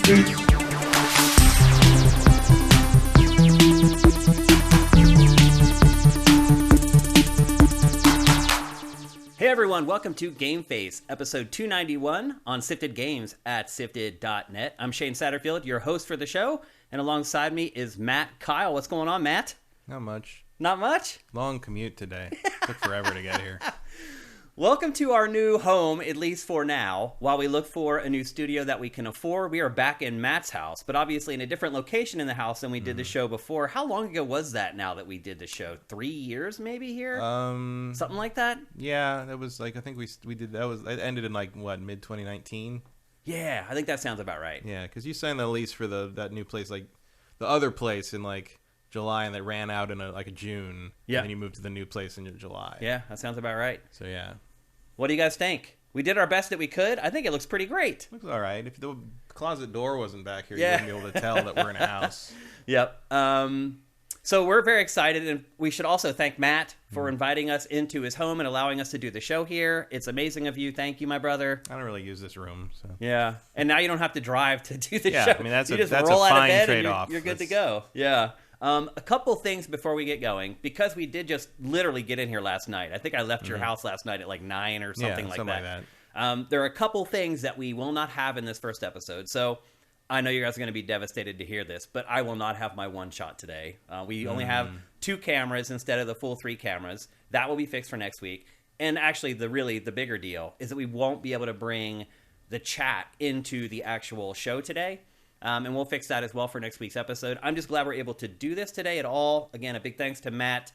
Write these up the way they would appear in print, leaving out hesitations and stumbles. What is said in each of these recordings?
Hey everyone, welcome to GameFace, episode 291 on Sifted Games at Sifted.net. I'm Shane Satterfield, your host for the show, and alongside me is Matt Kyle. What's going on, Matt? Not much. Not much? Long commute today. Took forever to get here. Welcome to our new home, at least for now. While we look for a new studio that we can afford, we are back in Matt's house, but obviously in a different location in the house than we did the show before. How long ago was that now that we did the show? 3 years maybe here? Something like that? Yeah, that was like, I think we did, it ended in like, what, mid-2019? Yeah, I think that sounds about right. Yeah, because you signed the lease for that new place, like, the other place in like July, and that ran out in a June. Yeah. And then you moved to the new place in July. Yeah, that sounds about right. So, yeah. What do you guys think? We did our best that we could. I think it looks pretty great. Looks all right. If the closet door wasn't back here, Yeah. you wouldn't be able to tell that we're in a house. Yep. So we're very excited, and we should also thank Matt for inviting us into his home and allowing us to do the show here. It's amazing of you. Thank you, my brother. I don't really use this room, so. Yeah. And now you don't have to drive to do the show. Yeah, I mean, that's you a just fine roll out of bed trade-off. And you're good to go. Yeah. A couple things before we get going, because we did just literally get in here last night. I think I left your house last night at like 9 or something like that. There are a couple things that we will not have in this first episode. So I know you guys are going to be devastated to hear this, but I will not have my one shot today. We only have 2 cameras instead of the full 3 cameras. That will be fixed for next week. And actually, the bigger deal is that we won't be able to bring the chat into the actual show today. And we'll fix that as well for next week's episode. I'm just glad we're able to do this today at all. Again, a big thanks to Matt.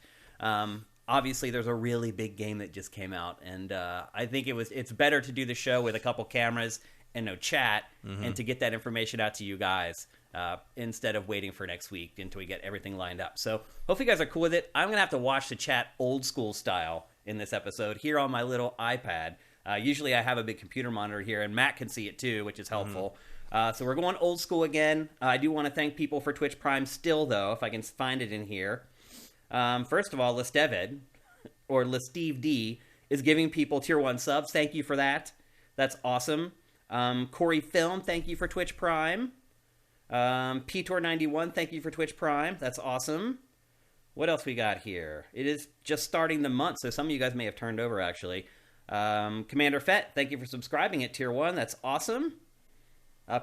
Obviously, there's a really big game that just came out, and I think it's better to do the show with a couple cameras and no chat, and to get that information out to you guys instead of waiting for next week until we get everything lined up. So hopefully you guys are cool with it. I'm going to have to watch the chat old school style in this episode here on my little iPad. Usually I have a big computer monitor here, and Matt can see it too, which is helpful. So we're going old school again. I do want to thank people for Twitch Prime still, though, if I can find it in here. First of all, Lestevid, or Lesteve D, is giving people Tier 1 subs. Thank you for that. That's awesome. Corey Film, thank you for Twitch Prime. Ptor91, thank you for Twitch Prime. That's awesome. What else we got here? It is just starting the month, so some of you guys may have turned over, actually. Commander Fett, thank you for subscribing at Tier 1. That's awesome.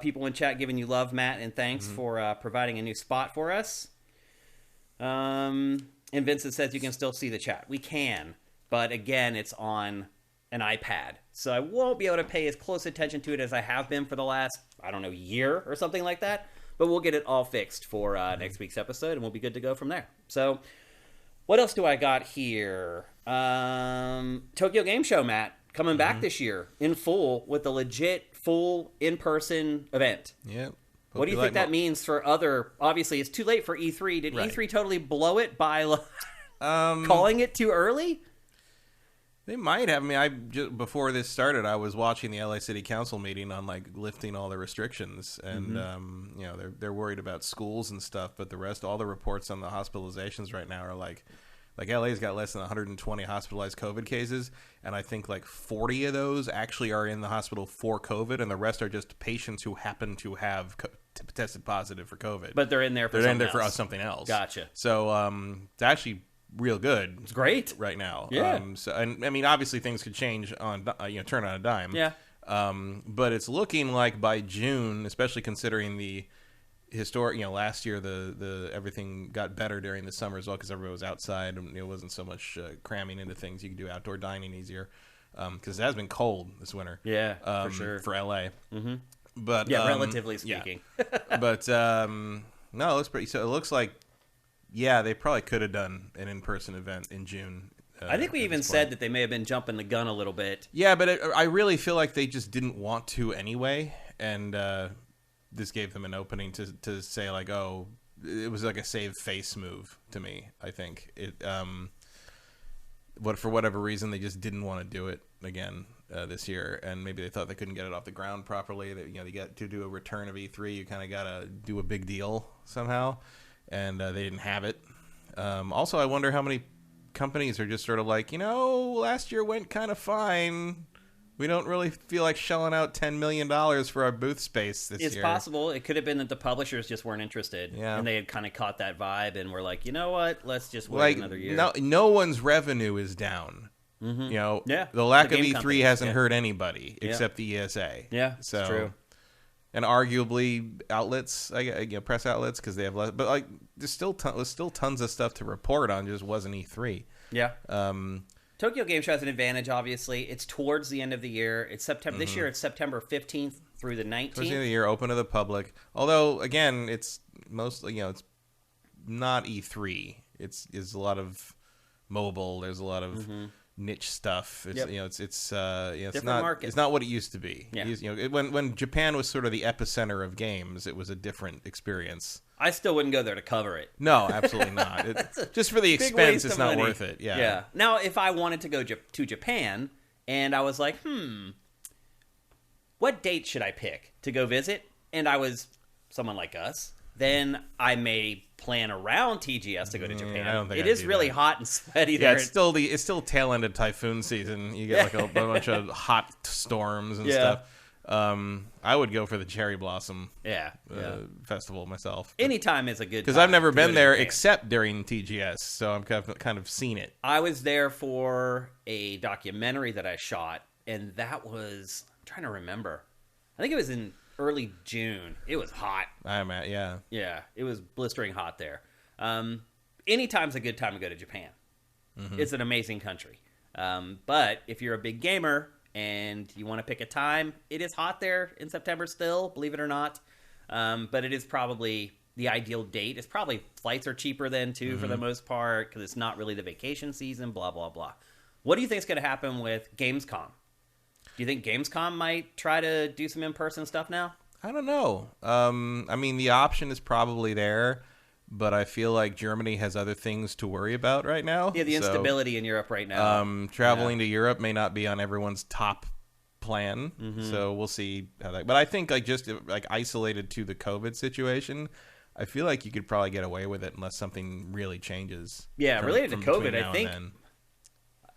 People in chat giving you love, Matt, and thanks for providing a new spot for us. And Vincent says you can still see the chat. We can, but again, it's on an iPad. So I won't be able to pay as close attention to it as I have been for the last, year or something like that. But we'll get it all fixed for next week's episode, and we'll be good to go from there. So what else do I got here? Tokyo Game Show, Matt. Coming back this year in full with a legit full in-person event. Yep. What do you think that means for other... Obviously, it's too late for E3. Did E3 totally blow it by calling it too early? They might have. I mean, before this started, I was watching the LA City Council meeting on lifting all the restrictions, and they're worried about schools and stuff. But all the reports on the hospitalizations right now are like LA's got less than 120 hospitalized COVID cases, and I think 40 of those actually are in the hospital for COVID, and the rest are just patients who happen to have tested positive for COVID. But they're in there for something else. Gotcha. So it's actually real good. It's great right now. Yeah. And I mean, obviously things could change on turn on a dime. Yeah. But it's looking like by June, especially considering the historic, last year the everything got better during the summer as well because everybody was outside and it wasn't so much cramming into things. You could do outdoor dining easier because it has been cold this winter. Yeah, for sure. For LA. Mm-hmm. But relatively speaking. Yeah. But no, it looks pretty. So it looks like they probably could have done an in-person event in June. I think we even said that they may have been jumping the gun a little bit. Yeah, but I really feel like they just didn't want to anyway, and this gave them an opening to say it was like a save face move to me. I think it. For whatever reason, they just didn't want to do it again this year, and maybe they thought they couldn't get it off the ground properly. That they got to do a return of E3, you kind of got to do a big deal somehow, and they didn't have it. Also, I wonder how many companies are just sort of last year went kind of fine. We don't really feel like shelling out $10 million for our booth space this year. It's possible. It could have been that the publishers just weren't interested. Yeah. And they had kind of caught that vibe and were like, you know what? Let's just wait another year. No one's revenue is down. Mm-hmm. You know, the lack of E3 hasn't hurt anybody except the ESA. Yeah, so, it's true. And arguably outlets, press outlets, because they have less. But like, there's still tons of stuff to report on. Just wasn't E3. Yeah. Tokyo Game Show has an advantage. Obviously, it's towards the end of the year. It's September. This year, it's September 15th through the 19th. Towards the end of the year, open to the public. Although, again, it's mostly it's not E3. It's a lot of mobile. There's a lot of niche stuff. It's it's not market. It's not what it used to be. Yeah. When Japan was sort of the epicenter of games, it was a different experience. I still wouldn't go there to cover it. No, absolutely not. Just for the expense, it's not worth it. Yeah. Yeah. Now, if I wanted to go to Japan and I was like, what date should I pick to go visit? And I was someone like us, then I may plan around TGS to go to Japan. I don't think it is really hot and sweaty there. Yeah, it's still tail end of typhoon season. You get like a bunch of hot storms and stuff. I would go for the Cherry Blossom festival myself. Anytime is a good time. Because I've never been there except during TGS, so I'm kind of seen it. I was there for a documentary that I shot, and that was, I'm trying to remember. I think it was in early June. It was hot. Yeah, it was blistering hot there. Anytime's a good time to go to Japan. Mm-hmm. It's an amazing country. But if you're a big gamer and you want to pick a time, it is hot there in September still, believe it or not. But it is probably the ideal date. It's probably flights are cheaper then too for the most part because it's not really the vacation season, blah, blah, blah. What do you think is going to happen with Gamescom? Do you think Gamescom might try to do some in-person stuff now? I don't know. I mean, the option is probably there, but I feel like Germany has other things to worry about right now. Yeah, the instability in Europe right now. Traveling to Europe may not be on everyone's top plan, so we'll see how that. But I think just isolated to the COVID situation, I feel like you could probably get away with it unless something really changes. Yeah, related to COVID, I think.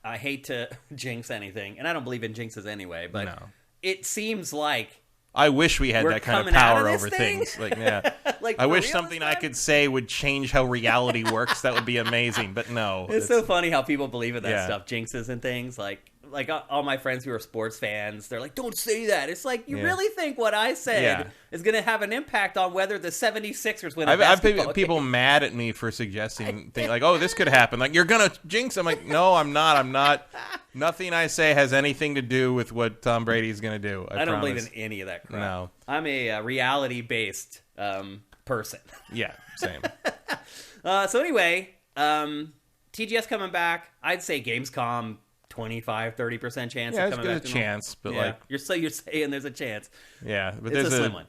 I hate to jinx anything, and I don't believe in jinxes anyway, but it seems like I wish we had that kind of power over things. I wish something I could say would change how reality works. That would be amazing, but no. It's so funny how people believe in that stuff, jinxes and things. Like all my friends who are sports fans, they're like, don't say that. It's like, you really think what I said is going to have an impact on whether the 76ers win a basketball game? People mad at me for suggesting things like, oh, this could happen. Like, you're going to jinx. I'm like, no, I'm not. Nothing I say has anything to do with what Tom Brady's going to do. I don't believe in any of that crap. No. I'm a reality-based person. Yeah, same. So anyway, TGS coming back. I'd say Gamescom 25-30% chance of coming back. There's a chance, but you're saying there's a chance. Yeah, but it's a slim one.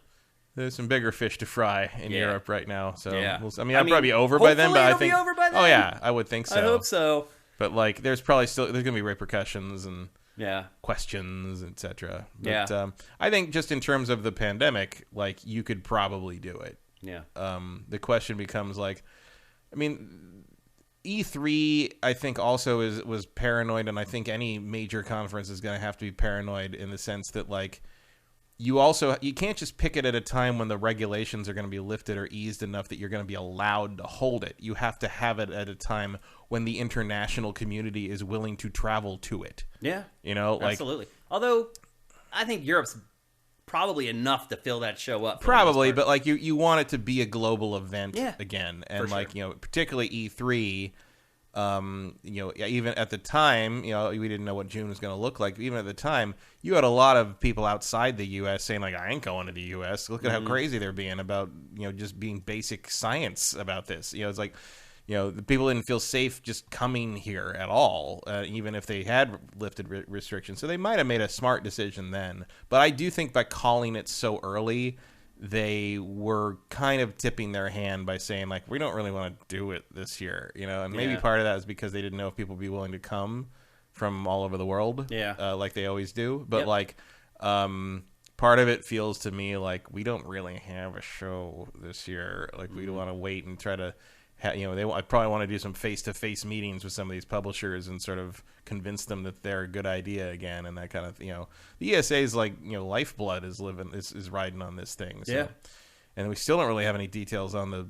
There's some bigger fish to fry in Europe right now. So I'll probably be over by then, but I think be over by then. Oh yeah, I would think so. I hope so. But there's probably there's going to be repercussions and questions, etc. But I think just in terms of the pandemic, you could probably do it. Yeah. The question becomes E3, I think, also was paranoid, and I think any major conference is going to have to be paranoid in the sense that you can't just pick it at a time when the regulations are going to be lifted or eased enough that you're going to be allowed to hold it. You have to have it at a time when the international community is willing to travel to it. Yeah. Absolutely. Although I think Europe's probably enough to fill that show up. Probably, but you want it to be a global event again, and particularly E3. Even at the time, we didn't know what June was going to look like. But even at the time, you had a lot of people outside the U.S. saying I ain't going to the U.S. Look at how crazy they're being about just being basic science about this. It's like. The people didn't feel safe just coming here at all, even if they had lifted restrictions. So they might have made a smart decision then. But I do think by calling it so early, they were kind of tipping their hand by saying, we don't really want to do it this year. And maybe part of that is because they didn't know if people would be willing to come from all over the world, like they always do. But, part of it feels to me like we don't really have a show this year. We don't want to wait and try to I probably want to do some face-to-face meetings with some of these publishers and sort of convince them that they're a good idea again, and that kind of, the ESA's like, lifeblood is riding on this thing. So. Yeah. And we still don't really have any details on the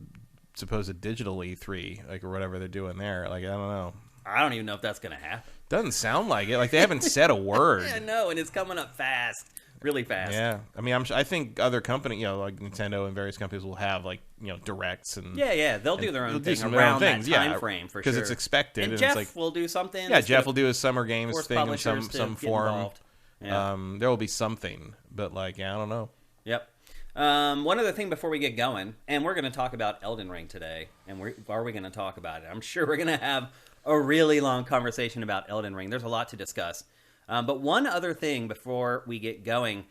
supposed digital E3, like, or whatever they're doing there. Like, I don't know. I don't even know if that's going to happen. Doesn't sound like it. Like, they haven't said a word. I know, and it's coming up fast. Really fast. Yeah. I mean, I think other companies, like Nintendo and various companies will have, like, directs and... Yeah. They'll do their own thing around that time frame, for sure. Because it's expected. And Jeff will do something. Yeah, Jeff will do his Summer Games thing in some form. Involved. Yeah. There will be something. But, like, I don't know. Yep. One other thing before we get going, and we're going to talk about Elden Ring today, and are we going to talk about it? I'm sure we're going to have a really long conversation about Elden Ring. There's a lot to discuss. But one other thing before we get going,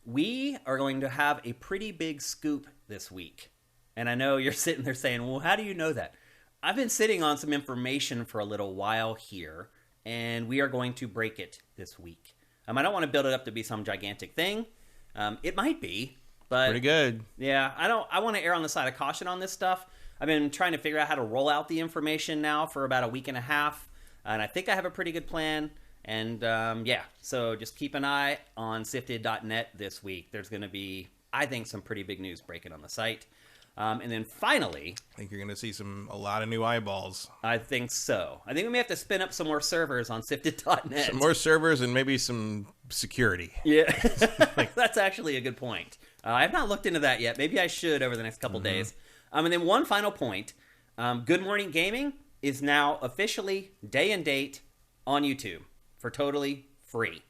we are going to have a pretty big scoop this week. And I know you're sitting there saying, well, how do you know that? I've been sitting on some information for a little while here, and we are going to break it this week. I don't want to build it up to be some gigantic thing. It might be. But, pretty good. Yeah, I want to err on the side of caution on this stuff. I've been trying to figure out how to roll out the information now for about a week and a half, and I think I have a pretty good plan. And so just keep an eye on sifted.net this week. There's going to be, I think, some pretty big news breaking on the site. And then finally, I think you're going to see a lot of new eyeballs. I think so. I think we may have to spin up some more servers on sifted.net. Some more servers and maybe some security. Yeah, that's actually a good point. I have not looked into that yet. Maybe I should over the next couple days. And then one final point. Good Morning Gaming is now officially day and date on YouTube for totally free.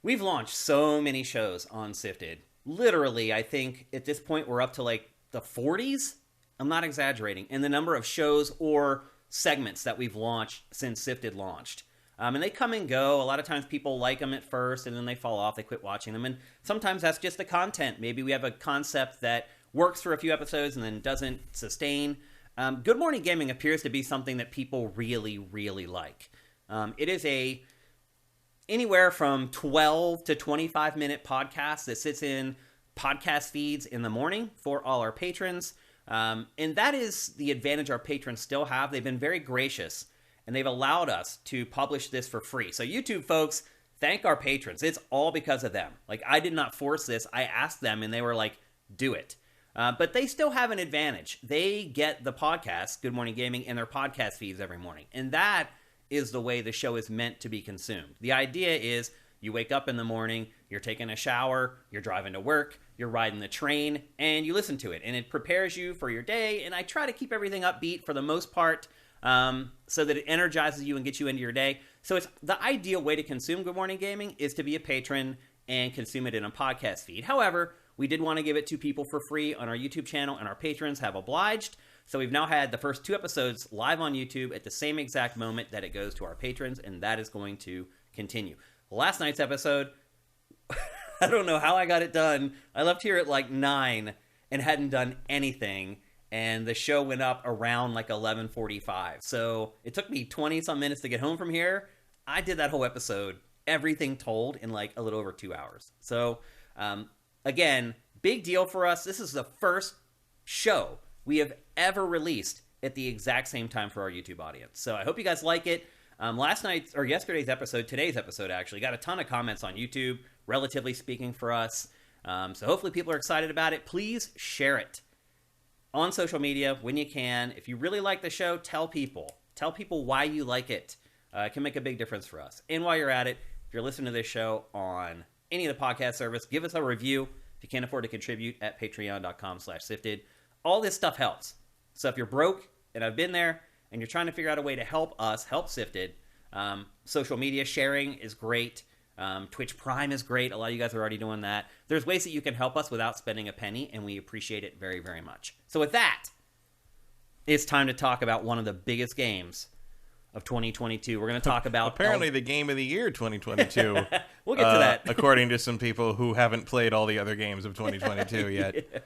We've launched so many shows on Sifted. Literally, I think at this point we're up to like the 40s. I'm not exaggerating. In the number of shows or segments that we've launched since Sifted launched. And they come and go. A lot of times people like them at first and then they fall off. They quit watching them. And sometimes that's just the content. Maybe we have a concept that works for a few episodes and then doesn't sustain. Good Morning Gaming appears to be something that people really, really like. It is a anywhere from 12 to 25-minute podcast that sits in podcast feeds in the morning for all our patrons. And that is the advantage our patrons still have. They've been very gracious, and they've allowed us to publish this for free. So YouTube folks, thank our patrons. It's all because of them. Like, I did not force this. I asked them, and they were like, do it. But they still have an advantage. They get the podcast, Good Morning Gaming, in their podcast feeds every morning. And that is the way the show is meant to be consumed. The idea is you wake up in the morning, you're taking a shower, you're driving to work, you're riding the train, and you listen to it. And it prepares you for your day. And I try to keep everything upbeat for the most part, so that it energizes you and gets you into your day. So it's the ideal way to consume Good Morning Gaming is to be a patron and consume it in a podcast feed. However, we did want to give it to people for free on our YouTube channel, and our patrons have obliged. So we've now had the first 2 episodes live on YouTube at the same exact moment that it goes to our patrons, and that is going to continue. Last night's episode, I don't know how I got it done. I left here at like 9 and hadn't done anything, and the show went up around like 11:45. So it took me 20-some minutes to get home from here. I did that whole episode, everything told, in like a little over 2 hours. So, again, big deal for us. This is the first show we have ever released at the exact same time for our YouTube audience. So I hope you guys like it. Yesterday's episode, today's episode actually, got a ton of comments on YouTube, relatively speaking for us. So hopefully people are excited about it. Please share it on social media when you can. If you really like the show, tell people. Tell people why you like it. It can make a big difference for us. And while you're at it, if you're listening to this show on any of the podcast service, give us a review. If you can't afford to contribute, at patreon.com/sifted. All this stuff helps. So if you're broke, and I've been there, and you're trying to figure out a way to help us, help Sifted, social media sharing is great. Twitch Prime is great. A lot of you guys are already doing that. There's ways that you can help us without spending a penny, and we appreciate it very, very much. So with that, it's time to talk about one of the biggest games of 2022. We're going to talk about... Apparently the game of the year 2022. We'll get to that. According to some people who haven't played all the other games of 2022 yet.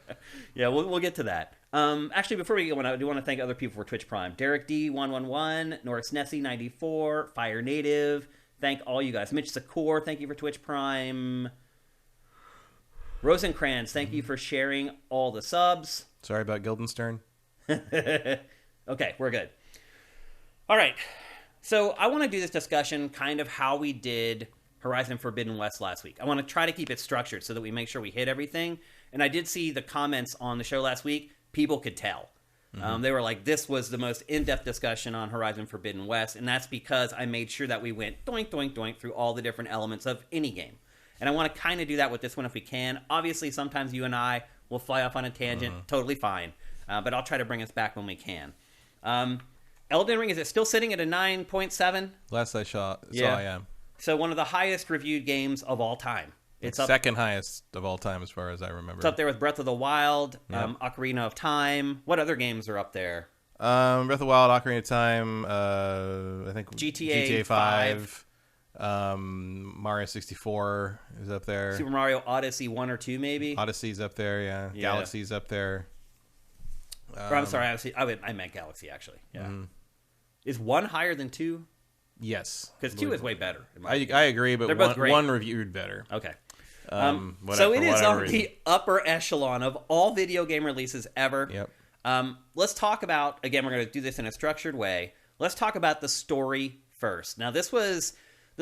Yeah, we'll get to that. Actually, before we go, I do want to thank other people for Twitch Prime. Derek D111, Norris Nessie 94, Fire Native. Thank all you guys. Mitch Sakor, thank you for Twitch Prime. Rosencrantz, thank you for sharing all the subs. Sorry about Guildenstern. Okay, we're good. All right. So I want to do this discussion kind of how we did Horizon Forbidden West last week. I want to try to keep it structured so that we make sure we hit everything. And I did see the comments on the show last week. People could tell. They were like, this was the most in-depth discussion on Horizon Forbidden West. And that's because I made sure that we went doink, doink, doink through all the different elements of any game. And I want to kind of do that with this one if we can. Obviously, sometimes you and I will fly off on a tangent. Totally fine. But I'll try to bring us back when we can. Elden Ring, is it still sitting at a 9.7? Last I saw, I am. So one of the highest reviewed games of all time. It's second highest of all time as far as I remember. It's up there with Breath of the Wild, Ocarina of Time. What other games are up there? Breath of the Wild, Ocarina of Time, I think GTA 5. Mario 64 is up there. Super Mario Odyssey 1 or 2 maybe? Odyssey's up there, yeah. Galaxy's up there. I'm sorry, I meant Galaxy actually. Yeah. Is 1 higher than 2? Yes. Because 2 is way better. I agree, but one reviewed better. Okay. So it is on the upper echelon of all video game releases ever. Yep. Let's talk about, again, we're going to do this in a structured way. Let's talk about the story first. Now, the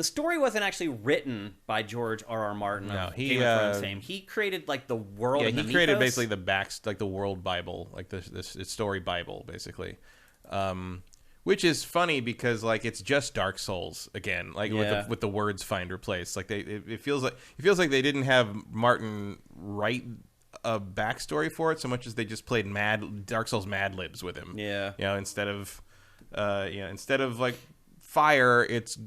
story wasn't actually written by George R.R. Martin. No, he created like the world. Yeah, he created basically the world Bible, like the story Bible, basically. Which is funny because like it's just Dark Souls again, like with the words find replace. Like it feels like they didn't have Martin write a backstory for it so much as they just played Dark Souls Mad Libs with him. Yeah, instead of like fire, it's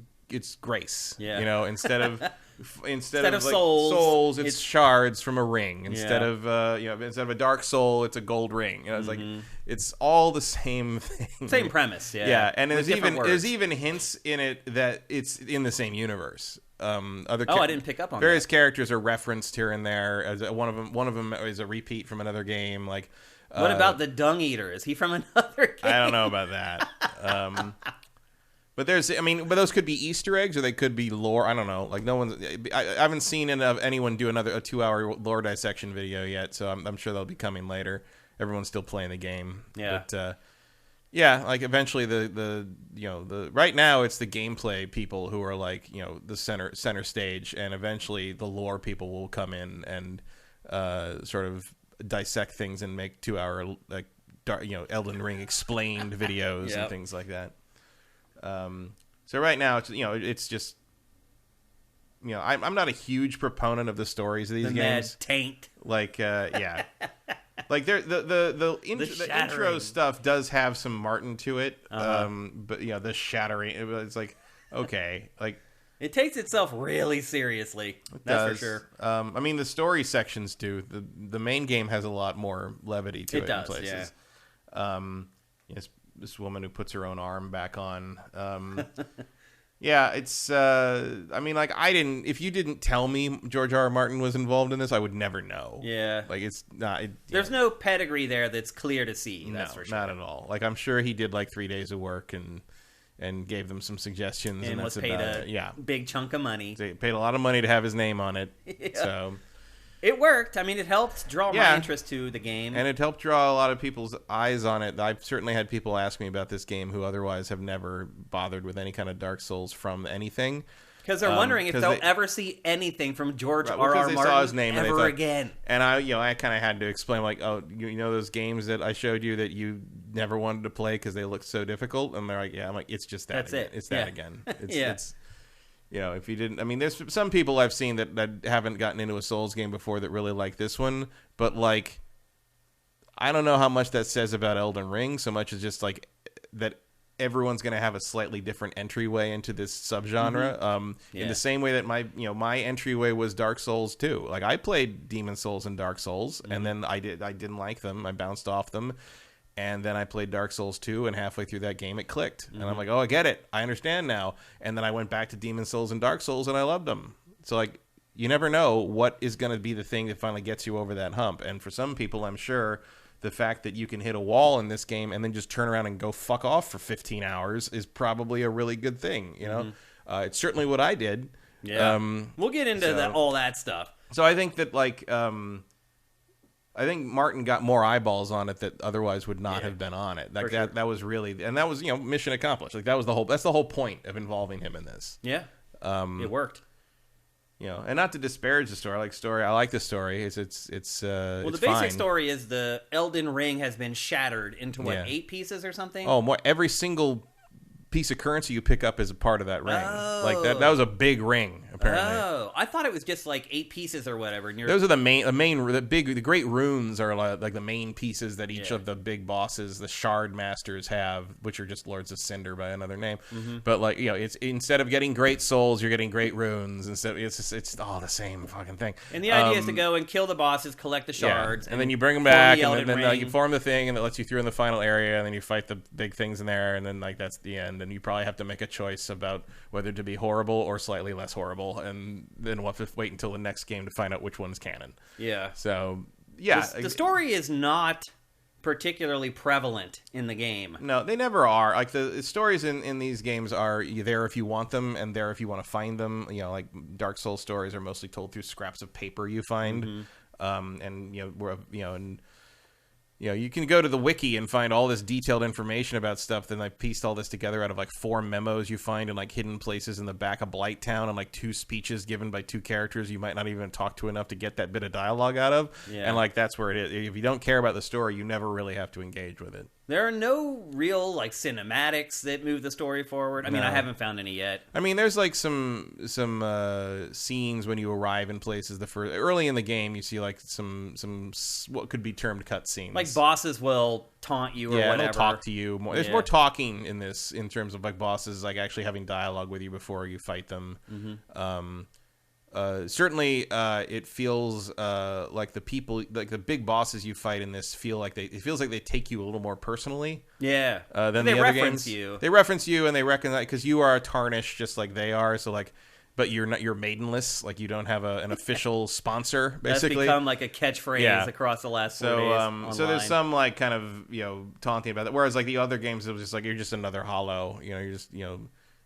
grace. Yeah, instead of like souls, it's shards from a ring. Instead of instead of a dark soul, it's a gold ring. It's like it's all the same thing. Same premise. Yeah, and there's even hints in it that it's in the same universe. I didn't pick up on various that. Characters are referenced here and there. As one of them is a repeat from another game. Like, what about the Dung Eater? Is he from another game? I don't know about that. But but those could be Easter eggs or they could be lore. I don't know. Like I haven't seen anyone do a 2-hour lore dissection video yet, so I'm sure they'll be coming later. Everyone's still playing the game. Yeah. But like eventually the right now it's the gameplay people who are like, the center stage, and eventually the lore people will come in and sort of dissect things and make 2-hour like Elden Ring explained videos and things like that. So right now it's just I'm not a huge proponent of the stories of these games. Mad taint. Like like the intro stuff does have some Martin to it. But the shattering, it's like okay, like it takes itself really seriously. That's for sure. The story sections do. The main game has a lot more levity to it in places. This woman who puts her own arm back on. It's if you didn't tell me George R.R. Martin was involved in this, I would never know. Yeah. Like it's not there's no pedigree there that's clear to see. That's for sure. Not at all. Like I'm sure he did like 3 days of work and gave them some suggestions and was that's paid about a big chunk of money. They paid a lot of money to have his name on it. So it worked. It helped draw my interest to the game. And it helped draw a lot of people's eyes on it. I've certainly had people ask me about this game who otherwise have never bothered with any kind of Dark Souls from anything. Because they're wondering if they'll ever see anything from George R.R. Martin saw his name ever again. And I kind of had to explain, like, those games that I showed you that you never wanted to play because they looked so difficult? And they're like, yeah. I'm like, it's just that. That's again. it. It's that again. It's if you didn't, there's some people I've seen that haven't gotten into a Souls game before that really like this one, but like, I don't know how much that says about Elden Ring so much as just like that everyone's going to have a slightly different entryway into this subgenre. In the same way that my entryway was Dark Souls too. Like I played Demon Souls and Dark Souls, and then I didn't like them. I bounced off them. And then I played Dark Souls 2, and halfway through that game, it clicked. And I'm like, oh, I get it. I understand now. And then I went back to Demon Souls and Dark Souls, and I loved them. So, like, you never know what is going to be the thing that finally gets you over that hump. And for some people, I'm sure the fact that you can hit a wall in this game and then just turn around and go fuck off for 15 hours is probably a really good thing, It's certainly what I did. Yeah. We'll get into all that stuff. So I think that, like... I think Martin got more eyeballs on it that otherwise would not have been on it. Like that was really, and that was mission accomplished. Like that's the whole point of involving him in this. Yeah, it worked. And not to disparage the story. I like the story. It's the basic fine. story is the Elden Ring has been shattered into 8 pieces or something. Oh, more every single piece of currency you pick up is a part of that ring. Like that was a big ring, apparently. Oh, I thought it was just like 8 pieces or whatever. Those are the great runes are like the main pieces that each of the big bosses, the Shard Masters, have, which are just Lords of Cinder by another name. Mm-hmm. But like it's instead of getting great souls, you're getting great runes. Instead, it's all the same fucking thing. And the idea is to go and kill the bosses, collect the shards, and then you bring them back, and then you form the thing, and it lets you through in the final area, and then you fight the big things in there, and then like that's the end. And you probably have to make a choice about whether to be horrible or slightly less horrible, and then we'll have to wait until the next game to find out which one's canon. Yeah. So, the story is not particularly prevalent in the game. No, they never are. Like the stories in these games are there if you want them and there if you want to find them. Like Dark Souls stories are mostly told through scraps of paper you find, and you can go to the wiki and find all this detailed information about stuff. Then I pieced all this together out of like 4 memos you find in like hidden places in the back of Blight Town, and like 2 speeches given by 2 characters you might not even talk to enough to get that bit of dialogue out of. Yeah. And like that's where it is. If you don't care about the story, you never really have to engage with it. There are no real like cinematics that move the story forward. I mean, I haven't found any yet. I mean, there's like some scenes when you arrive in places. Early in the game, you see like some what could be termed cutscenes. Like bosses will taunt you or whatever. They'll talk to you. There's more talking in this in terms of like bosses like actually having dialogue with you before you fight them. Mm-hmm. Certainly, it feels like the people, like the big bosses you fight in this, it feels like they take you a little more personally. Yeah, than they the other reference games. you. They reference you, and they recognize because you are tarnished just like they are. So like, but you're maidenless. Like you don't have an official sponsor. Basically, that's become like a catchphrase across the last 4 days. Online. So there's some like kind of taunting about that. Whereas like the other games, it was just like you're just another Hollow. You're just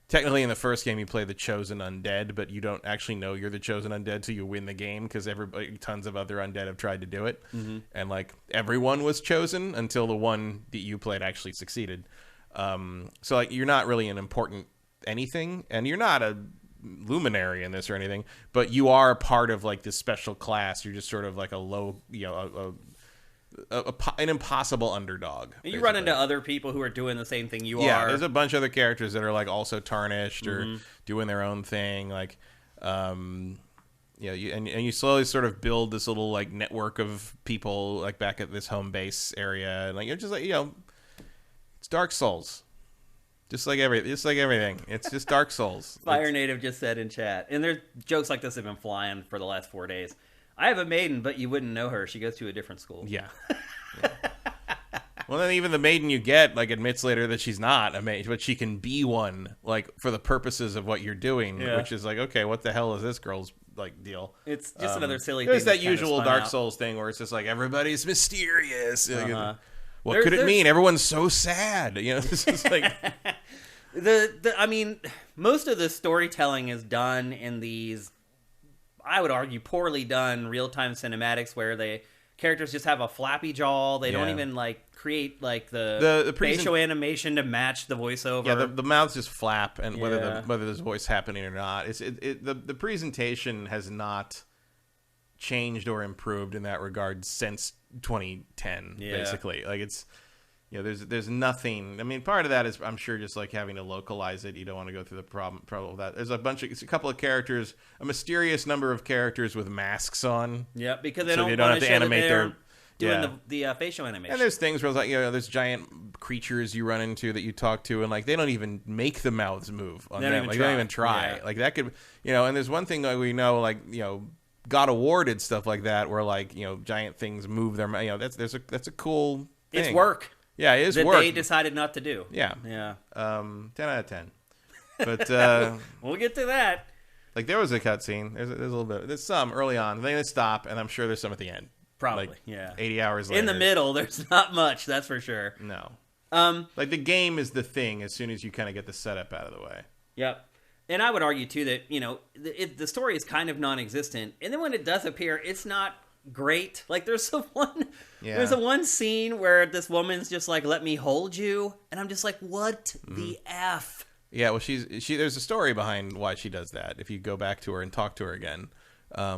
Technically, in the first game, you play the Chosen Undead, but you don't actually know you're the Chosen Undead till you win the game because tons of other undead have tried to do it, and like everyone was chosen until the one that you played actually succeeded. So like you're not really an important anything, and you're not a luminary in this or anything, but you are part of like this special class. You're just sort of like a low, an impossible underdog. You run into other people who are doing the same thing you are. Yeah, there's a bunch of other characters that are like also tarnished or doing their own thing. Like, you slowly sort of build this little like network of people like back at this home base area. And like it's just like it's Dark Souls. Just like everything. It's just Dark Souls. Fire Native just said in chat, and there's jokes like this have been flying for the last 4 days. I have a maiden, but you wouldn't know her. She goes to a different school. Yeah. Well, then even the maiden you get like admits later that she's not a maiden, but she can be one like for the purposes of what you're doing, which is like, okay, what the hell is this girl's like deal? It's just another silly thing. There's that kind usual of Dark Souls thing where it's just like everybody's mysterious. What could there's... it mean? Everyone's so sad. This is like I mean, most of the storytelling is done in these, I would argue, poorly done real-time cinematics where the characters just have a flappy jaw. They don't even like create like the facial animation to match the voiceover. Yeah, the mouths just flap, and whether there's voice happening or not, the presentation has not changed or improved in that regard since 2010. Basically, like it's. There's nothing. I mean, part of that is I'm sure just like having to localize it. You don't want to go through the problem of that. There's a couple of characters, a mysterious number of characters with masks on. Yeah, because they don't have to animate doing the facial animation. And there's things where it's like there's giant creatures you run into that you talk to, and like they don't even make the mouths move on them. Like they don't even try. Yeah. Like that could And there's one thing that we know, like God of War did stuff like that, where like giant things move their that's a cool thing. It's work. Yeah, it is that work. They decided not to do. Yeah. 10 out of 10. But we'll get to that. Like there was a cutscene. There's a little bit. There's some early on. Then they stop, and I'm sure there's some at the end. Probably. Like, yeah. 80 hours later. In the middle, there's not much. That's for sure. No. Like the game is the thing. As soon as you kind of get the setup out of the way. Yep. And I would argue too that the story is kind of non-existent, and then when it does appear, it's not great. Like there's a one scene where this woman's just like, let me hold you, and I'm just like, what the F? Yeah, well, there's a story behind why she does that. If you go back to her and talk to her again,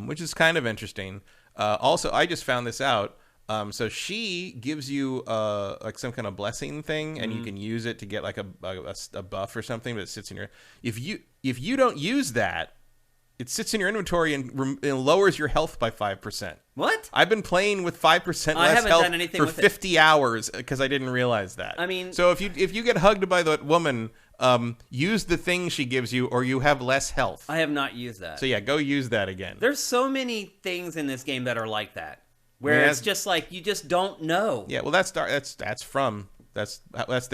which is kind of interesting. Also, I just found this out. So she gives you like some kind of blessing thing, and you can use it to get like a buff or something. But it sits in your if you don't use that, it sits in your inventory and lowers your health by 5%. What? I've been playing with 5% less health for 50 hours because I didn't realize that. I mean, so if you get hugged by that woman. Use the thing she gives you, or you have less health. I have not used that. So yeah, go use that again. There's so many things in this game that are like that, where it's just like you just don't know. Yeah, well, that's their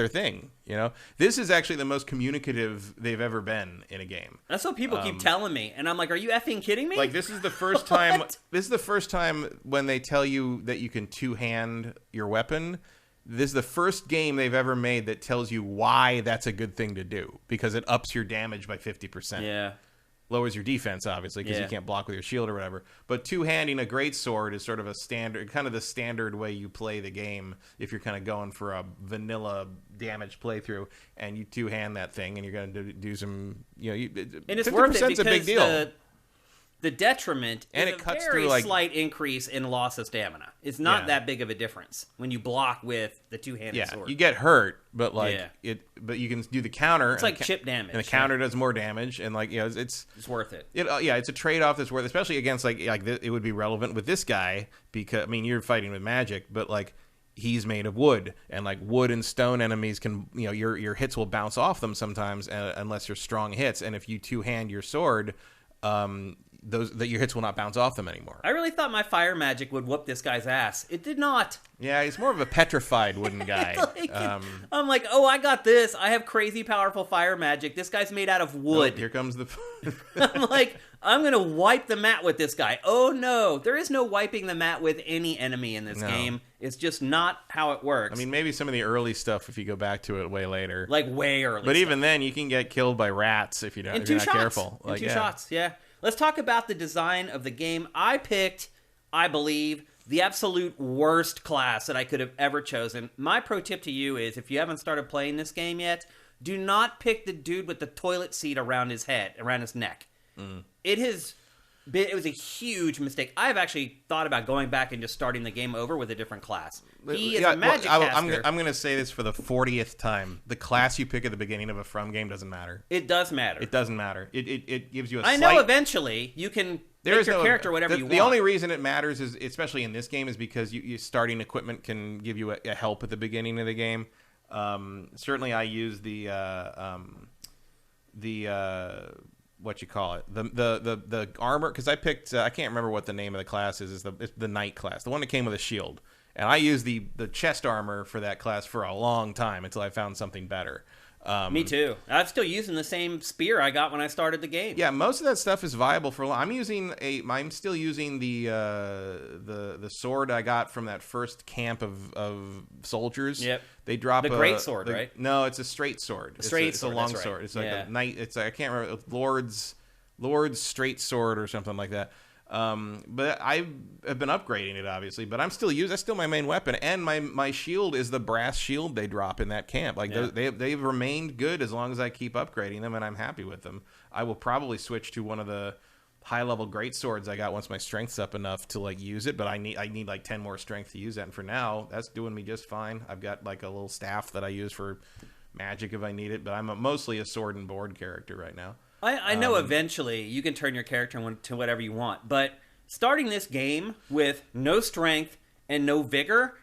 thing. You know, this is actually the most communicative they've ever been in a game. That's what people keep telling me, and I'm like, are you effing kidding me? Like this is the first time. This is the first time when they tell you that you can two-hand your weapon. This is the first game they've ever made that tells you why that's a good thing to do, because it ups your damage by 50%. Yeah. Lowers your defense, obviously, because you can't block with your shield or whatever. But two-handing a greatsword is sort of a standard, kind of the standard way you play the game if you're kind of going for a vanilla damage playthrough, and you two-hand that thing, and you're going to do some, and it's worth it because a big deal. The detriment and is it a cuts very through, like, slight increase in loss of stamina. It's not that big of a difference when you block with the two-handed sword. You get hurt, but but you can do the counter. It's like chip damage, and the counter does more damage, and it's worth it. It's a trade-off that's worth, especially against it would be relevant with this guy because I mean you're fighting with magic, but like he's made of wood, and like wood and stone enemies can your hits will bounce off them sometimes unless they're strong hits, and if you two-hand your sword. Your hits will not bounce off them anymore. I really thought my fire magic would whoop this guy's ass. It did not. Yeah, he's more of a petrified wooden guy. I'm like, oh, I got this. I have crazy powerful fire magic. This guy's made out of wood. Oh, here comes the... I'm like, I'm going to wipe the mat with this guy. Oh, no. There is no wiping the mat with any enemy in this game. It's just not how it works. I mean, maybe some of the early stuff if you go back to it way later. Like way early But even then, you can get killed by rats if you're not careful. In two shots, yeah. Let's talk about the design of the game. I picked, I believe, the absolute worst class that I could have ever chosen. My pro tip to you is, if you haven't started playing this game yet, do not pick the dude with the toilet seat around his head, around his neck. It was a huge mistake. I've actually thought about going back and just starting the game over with a different class. He is a magic caster. I'm going to say this for the 40th time. The class you pick at the beginning of a From game doesn't matter. It does matter. It doesn't matter. It gives you a I know eventually you can make your character whatever you want. The only reason it matters is, especially in this game, is because you starting equipment can give you a help at the beginning of the game. Certainly I use the what you call it, the armor, because I picked I can't remember what the name of the class is. It's the knight class, the one that came with a shield, and I used the chest armor for that class for a long time until I found something better. Me too. I'm still using the same spear I got when I started the game. Yeah, most of that stuff is viable for. I'm still using the sword I got from that first camp of soldiers. Yep. They drop the great sword, right? No, it's a straight sword. It's a long sword. It's like a knight. It's I can't remember, Lord's straight sword or something like that. But I have been upgrading it, obviously. But that's still my main weapon, and my shield is the brass shield they drop in that camp. Like they've remained good as long as I keep upgrading them, and I'm happy with them. I will probably switch to one of the high level great swords I got once my strength's up enough to like use it. But I need like 10 more strength to use that. And for now, that's doing me just fine. I've got like a little staff that I use for magic if I need it. But I'm mostly a sword and board character right now. I know eventually you can turn your character into whatever you want, but starting this game with no strength and no vigor,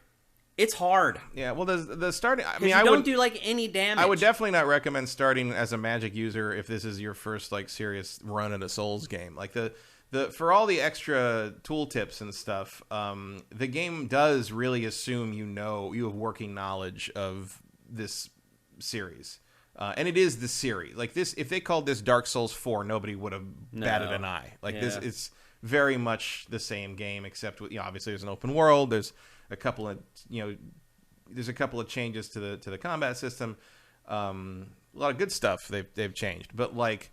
it's hard. Yeah, well, the starting... I mean, you don't do like any damage. I would definitely not recommend starting as a magic user if this is your first like serious run at a Souls game. Like for all the extra tooltips and stuff, the game does really assume you have working knowledge of this series. And it is the series. Like this, if they called this Dark Souls 4, nobody would have batted an eye. Like this, it's very much the same game, except with, obviously there's an open world. There's a couple of changes to the combat system. A lot of good stuff they've changed, but like,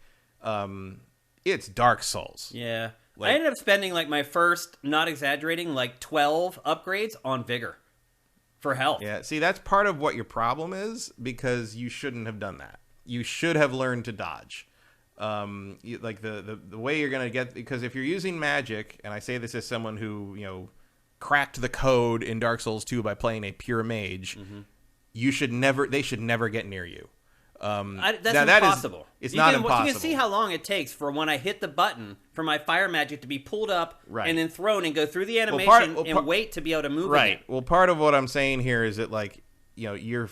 it's Dark Souls. Yeah. I ended up spending like my first, not exaggerating, like 12 upgrades on vigor for health. Yeah, see, that's part of what your problem is, because you shouldn't have done that. You should have learned to dodge. Like the way you're gonna get, because if you're using magic, and I say this as someone who cracked the code in Dark Souls 2 by playing a pure mage, they should never get near you. That's impossible. It's not impossible. You can see how long it takes for when I hit the button for my fire magic to be pulled up and then thrown and go through the animation and wait to be able to move again. Well, part of what I'm saying here is that, like, you're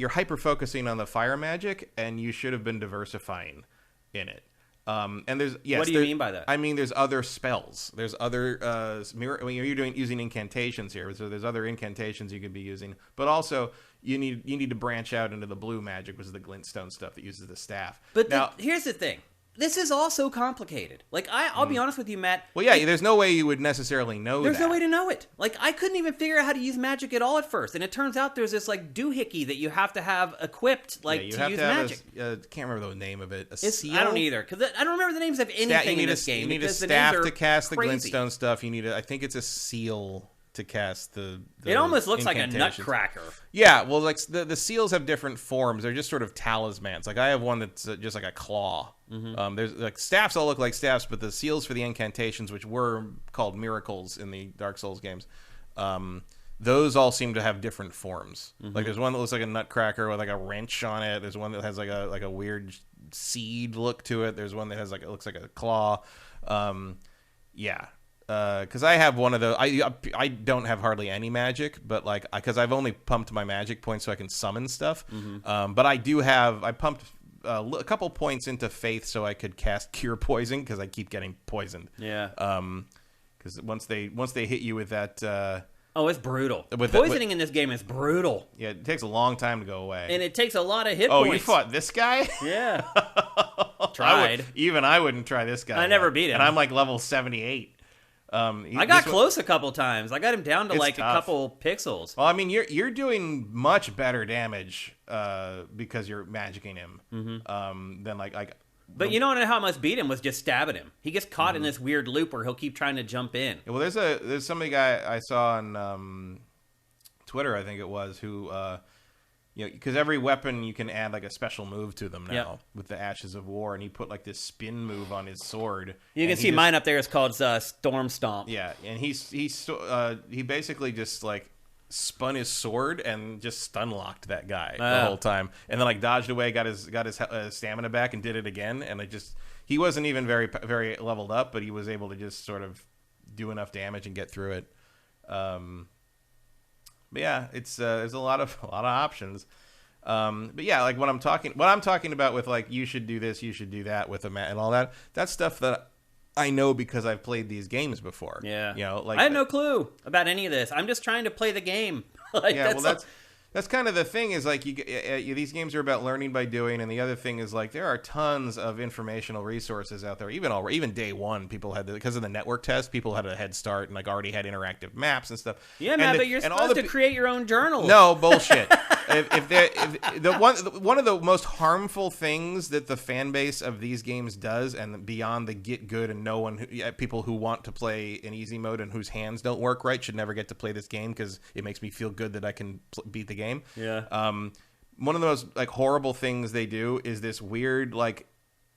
hyper focusing on the fire magic, and you should have been diversifying in it. And what do you mean by that? I mean, there's other spells. There's other you're using incantations here, so there's other incantations you could be using. But also, you need to branch out into the blue magic, which is the glintstone stuff that uses the staff. But here's the thing. This is all so complicated. Like, I'll be honest with you, Matt. Well, yeah, there's no way you would necessarily know There's no way to know it. Like, I couldn't even figure out how to use magic at all at first. And it turns out there's this, like, doohickey that you have to have equipped, like, to use magic. I can't remember the name of it. Seal? I don't either. Because I don't remember the names of anything in this game. You need a staff to cast the glintstone stuff. I think it's a seal to cast the it almost looks like a nutcracker. Yeah, well, like the seals have different forms. They're just sort of talismans. Like, I have one that's just like a claw. There's like staffs all look like staffs, but the seals for the incantations, which were called miracles in the Dark Souls games, those all seem to have different forms. Like, there's one that looks like a nutcracker with like a wrench on it. There's one that has like a weird seed look to it. There's one that has it looks like a claw. Because I have one of those. I don't have hardly any magic, but like, because I've only pumped my magic points so I can summon stuff. But I pumped a couple points into faith so I could cast cure poison, because I keep getting poisoned. Yeah. Because once they hit you with that. It's brutal. Poisoning in this game is brutal. Yeah, it takes a long time to go away, and it takes a lot of hit points. Oh, you fought this guy? Yeah. Tried. I wouldn't try this guy. I never beat him, and I'm like level 78. I got close a couple times. I got him down to like tough. A couple pixels. Well, I mean, you're doing much better damage because you're magicking him than like. But you know how I must beat him was just stabbing him. He gets caught in this weird loop where he'll keep trying to jump in. Well, there's some guy I saw on Twitter, I think it was, who because every weapon you can add like a special move to them now with the Ashes of War, and he put like this spin move on his sword. You can see mine up there is called Storm Stomp. Yeah, and he basically just like spun his sword and just stun locked that guy the whole time, and then like dodged away, got his stamina back, and did it again. And he wasn't even very very leveled up, but he was able to just sort of do enough damage and get through it. But yeah, it's there's a lot of options. But yeah, like what I'm talking about with like, you should do this, you should do that with a mat and all that. That's stuff that I know because I've played these games before. Yeah, like I had no clue about any of this. I'm just trying to play the game. That's kind of the thing, is like these games are about learning by doing, and the other thing is like there are tons of informational resources out there. Even day one, people had because of the network test, people had a head start and like already had interactive maps and stuff. Yeah, man, but you're supposed to create your own journal. No bullshit. One of the most harmful things that the fan base of these games does, and beyond the get good and people who want to play in easy mode and whose hands don't work right should never get to play this game, because it makes me feel good that I can beat the game. Yeah. One of the most like horrible things they do is this weird like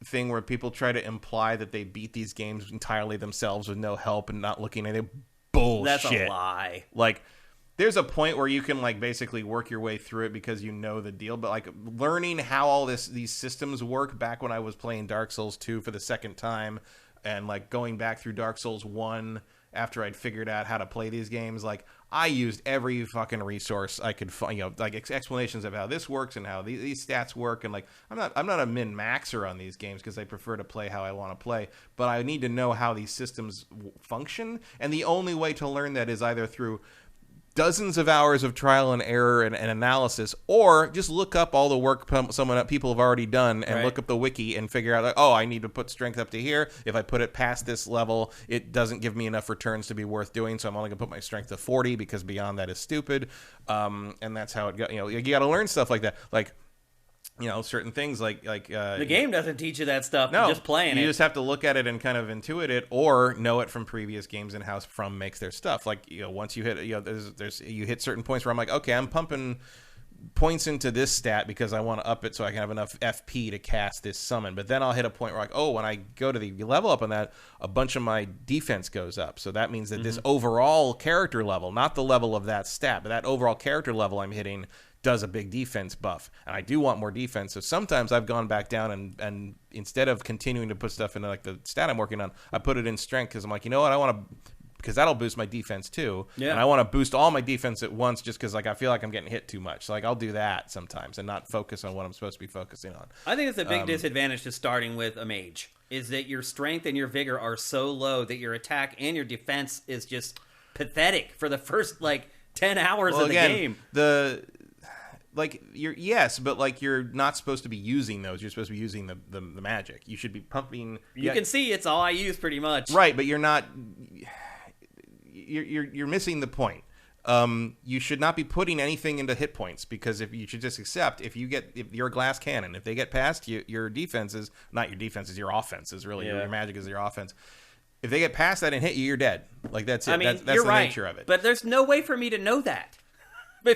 thing where people try to imply that they beat these games entirely themselves with no help and not looking at it. Bullshit. That's a lie. Like, there's a point where you can like basically work your way through it because you know the deal, but like learning how all these systems work back when I was playing Dark Souls 2 for the second time, and like going back through Dark Souls 1 after I'd figured out how to play these games, like I used every fucking resource I could find, like explanations of how this works and how these stats work. And like, I'm not a min-maxer on these games because I prefer to play how I want to play, but I need to know how these systems function. And the only way to learn that is either through dozens of hours of trial and error and analysis, or just look up all the work people have already done and look up the wiki and figure out, like, oh, I need to put strength up to here. If I put it past this level, it doesn't give me enough returns to be worth doing, so I'm only going to put my strength to 40 because beyond that is stupid. And that's how it goes. You got to learn stuff like that. Like, certain things like the game doesn't teach you that stuff. No, just playing you just have to look at it and kind of intuit it, or know it from previous games and how From makes their stuff. Like, once you hit, there's you hit certain points where I'm like, okay, I'm pumping points into this stat because I want to up it so I can have enough FP to cast this summon. But then I'll hit a point where like, when I go to the level up on that, a bunch of my defense goes up. So that means that this overall character level, not the level of that stat, but that overall character level I'm hitting does a big defense buff, and I do want more defense. So sometimes I've gone back down and instead of continuing to put stuff into like the stat I'm working on, I put it in strength because I'm like, what, I want to, because that'll boost my defense too. Yeah. And I want to boost all my defense at once just because like I feel like I'm getting hit too much. So like I'll do that sometimes and not focus on what I'm supposed to be focusing on. I think it's a big disadvantage to starting with a mage, is that your strength and your vigor are so low that your attack and your defense is just pathetic for the first like 10 hours of the game. But you're not supposed to be using those. You're supposed to be using the magic. You should be pumping. You can see it's all I use pretty much. Right, but you're not. You're missing the point. You should not be putting anything into hit points, because if you should just accept if you're a glass cannon, if they get past you, your defenses, not your defenses, your offenses really. Your magic is your offense. If they get past that and hit you, you're dead. Like that's it. I mean, that's the nature of it. But there's no way for me to know that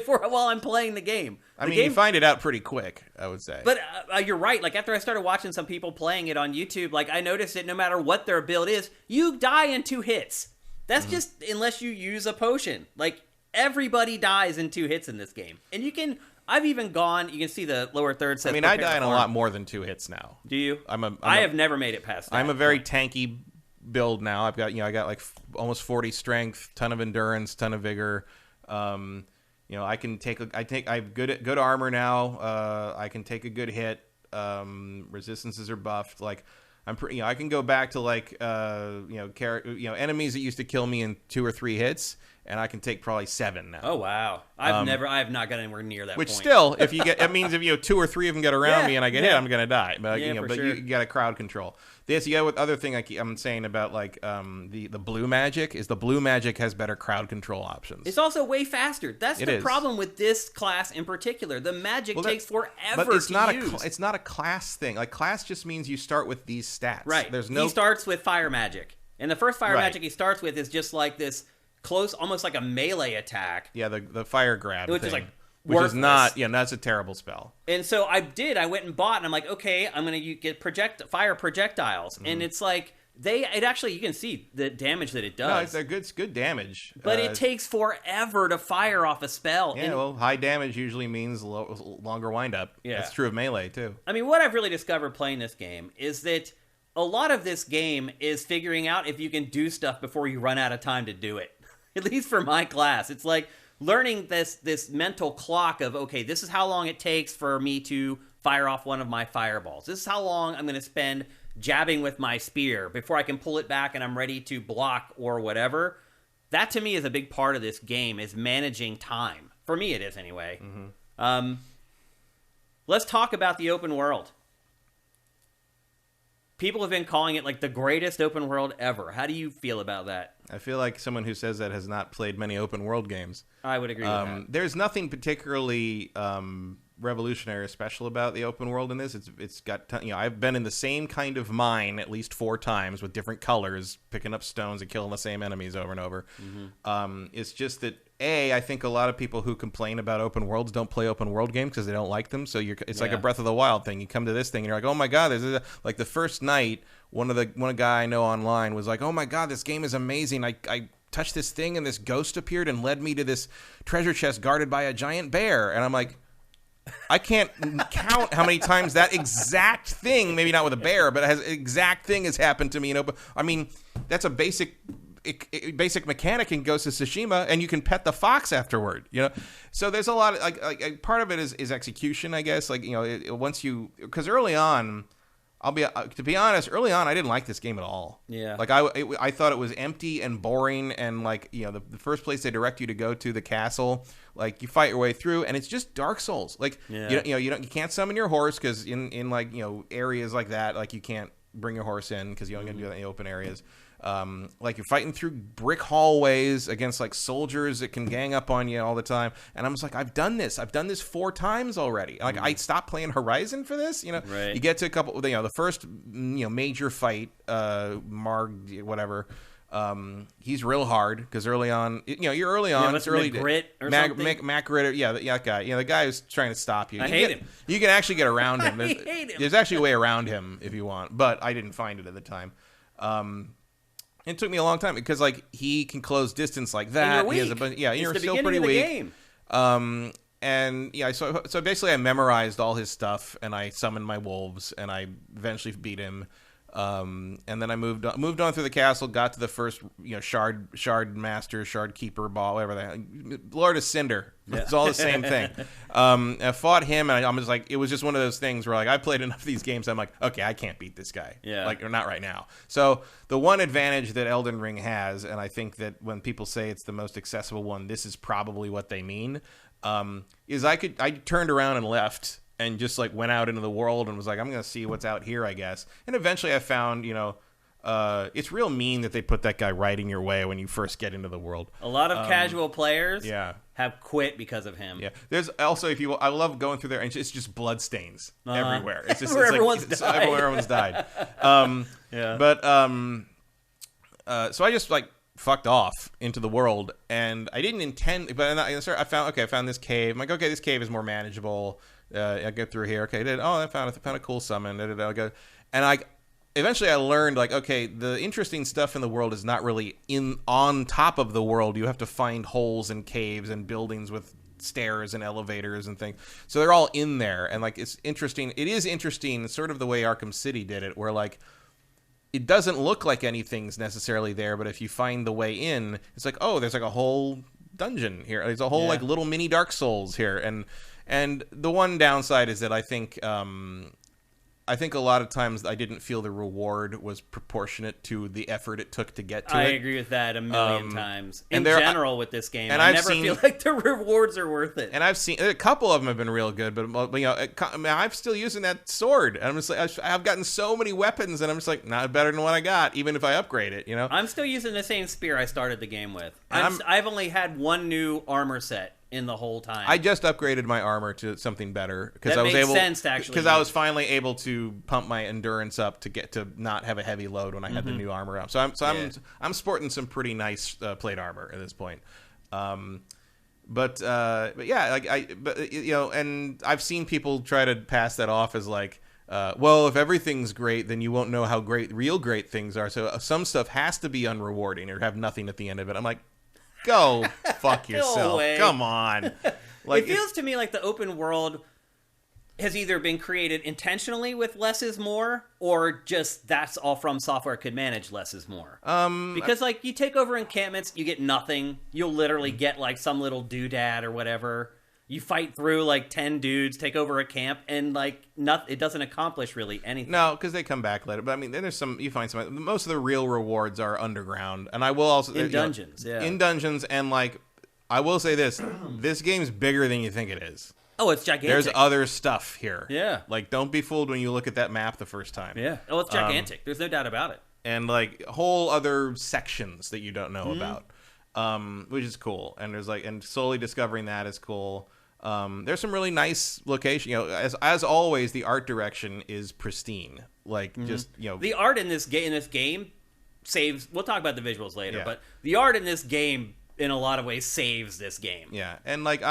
while I'm playing the game. You find it out pretty quick, I would say. But you're right. Like, after I started watching some people playing it on YouTube, like, I noticed that no matter what their build is, you die in 2 hits. That's just unless you use a potion. Like, everybody dies in 2 hits in this game. And I've even gone, you can see the lower third says, I die in a lot more than 2 hits now. Do you? I have never made it past that. I'm a very tanky build now. I've got, I got like almost 40 strength, ton of endurance, ton of vigor. I can I have good armor now. I can take a good hit. Resistances are buffed. Like I'm pretty. I can go back to like enemies that used to kill me in 2 or 3 hits, and I can take probably 7 now. Oh wow! I have not got anywhere near that. Which point. Still, if you get, it means if 2 or 3 of them get around me and I get hit, I'm gonna die. But sure. you got to crowd control. This, other thing I'm saying about like the blue magic is the blue magic has better crowd control options. It's also way faster. That's the problem with this class in particular. The magic takes forever but it's to not use. It's not a class thing. Like class just means you start with these stats. Right. He starts with fire magic, and the first fire magic he starts with is just like this close, almost like a melee attack. Yeah, the fire grab, which is like. Which is not, that's a terrible spell. And so I went and bought, and I'm like, okay, I'm going to get fire projectiles. And it's like, you can see the damage that it does. No, it's good damage. But it takes forever to fire off a spell. Yeah, high damage usually means longer windup. Yeah. That's true of melee, too. I mean, what I've really discovered playing this game is that a lot of this game is figuring out if you can do stuff before you run out of time to do it. At least for my class. It's like learning this mental clock of, okay, this is how long it takes for me to fire off one of my fireballs. This is how long I'm going to spend jabbing with my spear before I can pull it back and I'm ready to block or whatever. That, to me, is a big part of this game, is managing time. For me, it is, anyway. Mm-hmm. Let's talk about the open world. People have been calling it like the greatest open world ever. How do you feel about that? I feel like someone who says that has not played many open world games. I would agree with that. There's nothing particularly revolutionary or special about the open world in this. It's got I've been in the same kind of mine at least 4 times with different colors, picking up stones and killing the same enemies over and over. Mm-hmm. It's just that I think a lot of people who complain about open worlds don't play open world games because they don't like them. So it's like a Breath of the Wild thing. You come to this thing and you're like, oh my god, like the first night, one guy I know online was like, oh my god, this game is amazing. I touched this thing and this ghost appeared and led me to this treasure chest guarded by a giant bear. And I'm like, I can't count how many times that exact thing, maybe not with a bear, but exact thing has happened to me in open. I mean, that's a basic mechanic in Ghost of Tsushima, and you can pet the fox afterward. So there's a lot of like part of it is execution, I guess. Like because early on, to be honest, early on I didn't like this game at all. Yeah. Like I thought it was empty and boring, and like the first place they direct you to go to, the castle, like you fight your way through, and it's just Dark Souls. Like you can't summon your horse because in like areas like that, like you can't bring your horse in because you're only going to do that in the open areas. Like you're fighting through brick hallways against like soldiers that can gang up on you all the time. And I'm just like, I've done this 4 times already. Like I stopped playing Horizon for this, you know, you get to a couple, you know, the first, you know, major fight, Marg, whatever. He's real hard because early on, you know, you're early on. It's early Grit or something. Mac Ritter, that guy. You know, the guy who's trying to stop you. I hate him. You can actually get around him. I hate him. There's actually a way around him if you want, but I didn't find it at the time. It took me a long time because like he can close distance like that. And you're weak. You're still pretty weak. Game. And yeah, so basically I memorized all his stuff and I summoned my wolves and I eventually beat him. And then I moved on through the castle, got to the first, you know, shard master, shard keeper, ball, whatever the Lord of Cinder. Yeah. It's all the same thing. I fought him, and I'm just like, it was just one of those things where like I played enough of these games, I'm like, okay, I can't beat this guy. Yeah. Like, or not right now. So the one advantage that Elden Ring has, and I think that when people say it's the most accessible one, this is probably what they mean. Is I turned around and left. And just like went out into the world and was like, I'm going to see what's out here, I guess. And eventually I found, you know, it's real mean that they put that guy right in your way when you first get into the world. A lot of casual players have quit because of him. Yeah. There's also, I love going through there and it's just blood stains everywhere. It's just everyone's died. But so I just like fucked off into the world and I didn't intend, but I found this cave. I'm like, okay, this cave is more manageable. I get through here. Okay, I found a cool summon. I go, and eventually I learned like, okay, the interesting stuff in the world is not really on top of the world. You have to find holes and caves and buildings with stairs and elevators and things. So they're all in there, and like it's interesting. It is interesting, sort of the way Arkham City did it, where like it doesn't look like anything's necessarily there, but if you find the way in, it's like, oh, there's like a whole dungeon here. There's a whole like little mini Dark Souls here, and the one downside is that I think a lot of times I didn't feel the reward was proportionate to the effort it took to get to it. I agree with that a million times. In general with this game, I never feel like the rewards are worth it. And I've seen a couple of them have been real good, but you know, I'm still using that sword. And I'm just like, I've gotten so many weapons, and I'm just like, not better than what I got, even if I upgrade it. You know, I'm still using the same spear I started the game with. I've only had one new armor set in the whole time. I just upgraded my armor to something better because I was able sense to actually because I was finally able to pump my endurance up to get to not have a heavy load when I had the new armor up. So I'm sporting some pretty nice plate armor at this point. But yeah, like you know, and I've seen people try to pass that off as like, well, if everything's great, then you won't know how real great things are. So some stuff has to be unrewarding or have nothing at the end of it. I'm like, go fuck yourself. Come on. Like, it feels to me like the open world has either been created intentionally with less is more, or just that's all From Software could manage less is more. Because like you take over encampments, you get nothing. You'll literally get like some little doodad or whatever. You fight through like 10 dudes, take over a camp, and like it doesn't accomplish really anything. No, because they come back later. But I mean, then there's you find some. Most of the real rewards are underground, and I will also in dungeons, in dungeons, and like I will say this: this game's bigger than you think it is. Oh, it's gigantic. There's other stuff here. Yeah, like don't be fooled when you look at that map the first time. Yeah, oh, it's gigantic. There's no doubt about it. And like whole other sections that you don't know about, which is cool. And there's like, and slowly discovering that is cool. There's some really nice location. You know, as always, the art direction is pristine. Like just you know, the art in this game saves. We'll talk about the visuals later, but the art in this game, in a lot of ways, saves this game. Yeah, and like